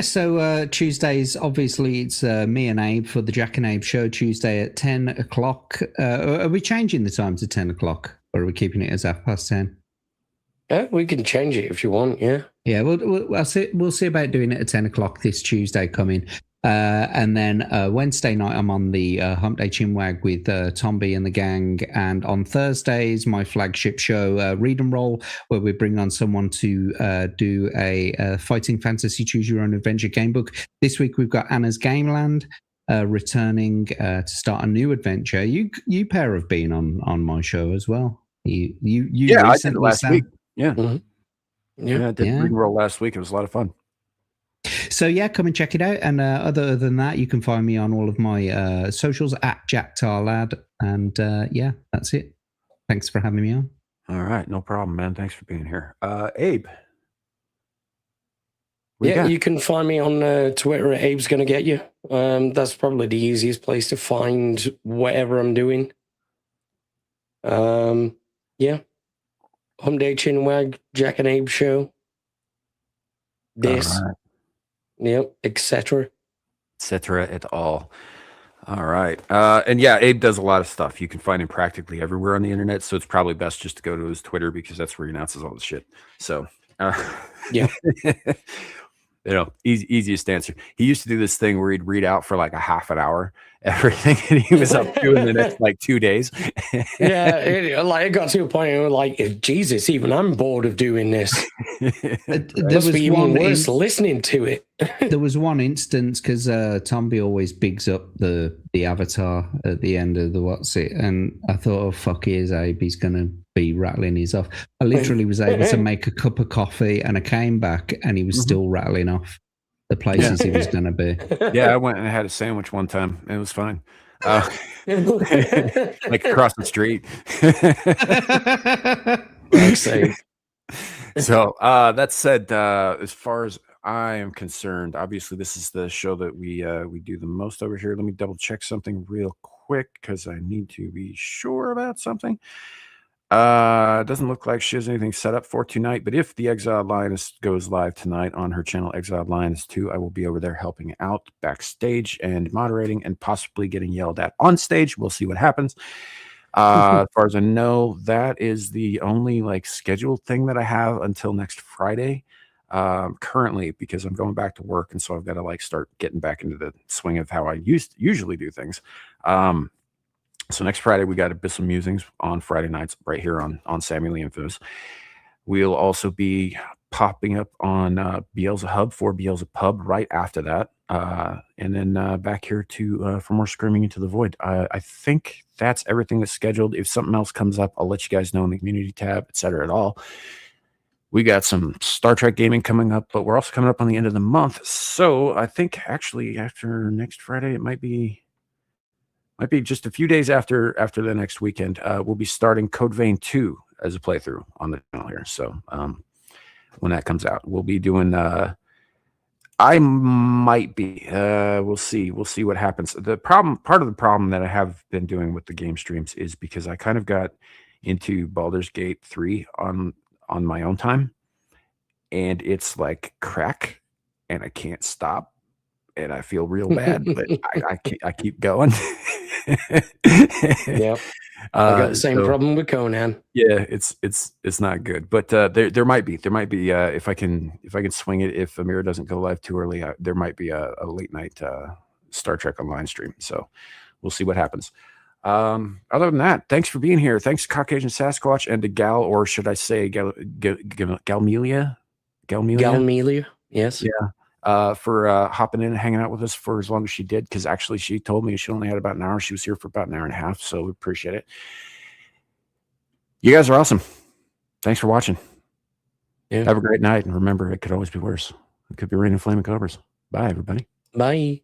So Tuesdays, obviously, it's me and Abe for the Jack and Abe show, Tuesday at 10 o'clock. Are we changing the time to 10 o'clock, or are we keeping it as 10:30? Yeah, we can change it if you want, yeah. Yeah, we'll see about doing it at 10 o'clock this Tuesday coming. And then Wednesday night, I'm on the Hump Day Chinwag with Tomby and the gang. And on Thursdays, my flagship show, Read and Roll, where we bring on someone to do a fighting fantasy choose your own adventure game book. This week, we've got Anna's Gameland returning to start a new adventure. You pair have been on my show as well. You I did it last Sam? week. Yeah. Mm-hmm. Yeah, I did Ring-Roll last week. It was a lot of fun. So yeah, come and check it out. And other than that, you can find me on all of my socials at JackTarLad. And yeah, that's it. Thanks for having me on. All right, no problem, man. Thanks for being here. Abe. You can find me on Twitter at Abe's Gonna Get You. That's probably the easiest place to find whatever I'm doing. Yeah. Humday Chinwag, Jack and Abe Show. This. Right. Yep, etc. Etc. et al. All right. And yeah, Abe does a lot of stuff. You can find him practically everywhere on the internet. So it's probably best just to go to his Twitter because that's where he announces all the shit. So, yeah. Easiest answer. He used to do this thing where he'd read out for like a half an hour everything and he was up to in the next like 2 days. It got to a point where like, Jesus, even I'm bored of doing this. There must be even worse listening to it. There was one instance because Tomby always bigs up the avatar at the end of the what's it, and I thought, oh fuck, here's Abe, he's gonna be rattling his off. I literally was able to make a cup of coffee, and I came back, and he was still rattling off the places he was gonna be. Yeah, I went and had a sandwich one time, and it was fine. Like across the street. So that said, as far as I am concerned, obviously this is the show that we do the most over here. Let me double check something real quick because I need to be sure about something. It doesn't look like she has anything set up for tonight, but if the Exiled Lioness goes live tonight on her channel, Exiled Lioness 2, I will be over there helping out backstage and moderating and possibly getting yelled at on stage. We'll see what happens. As far as I know, that is the only like scheduled thing that I have until next Friday. Currently, because I'm going back to work, and so I've got to like start getting back into the swing of how I usually do things. So next Friday we got Abyssal Musings on Friday nights right here on Sammy Lee Infos. We'll also be popping up on Beelzehub for Beelzepub right after that, and then back here to for more Screaming into the Void. I think that's everything that's scheduled. If something else comes up, I'll let you guys know in the community tab, etc. at all. We got some Star Trek gaming coming up, but we're also coming up on the end of the month. So I think actually after next Friday, it might be just a few days after the next weekend. We'll be starting Code Vein 2 as a playthrough on the channel here. So when that comes out, we'll be doing I might be we'll see what happens. Part of the problem that I have been doing with the game streams is because I kind of got into Baldur's Gate 3 on my own time, and it's like crack and I can't stop. And I feel real bad, but I keep going. Yeah, I got the same problem with Conan. Yeah, it's not good, but there might be if I can swing it, if Amira doesn't go live too early, there might be a late night Star Trek Online stream. So we'll see what happens. Other than that, thanks for being here. Thanks to Caucasian Sasquatch and to Gal, or should I say Galmelia? Yes. Yeah. For hopping in and hanging out with us for as long as she did, because actually she told me she only had about an hour. She was here for about an hour and a half, so we appreciate it. You guys are awesome. Thanks for watching. Yeah. Have a great night, and remember, it could always be worse. It could be raining flaming cobras. Bye, everybody. Bye.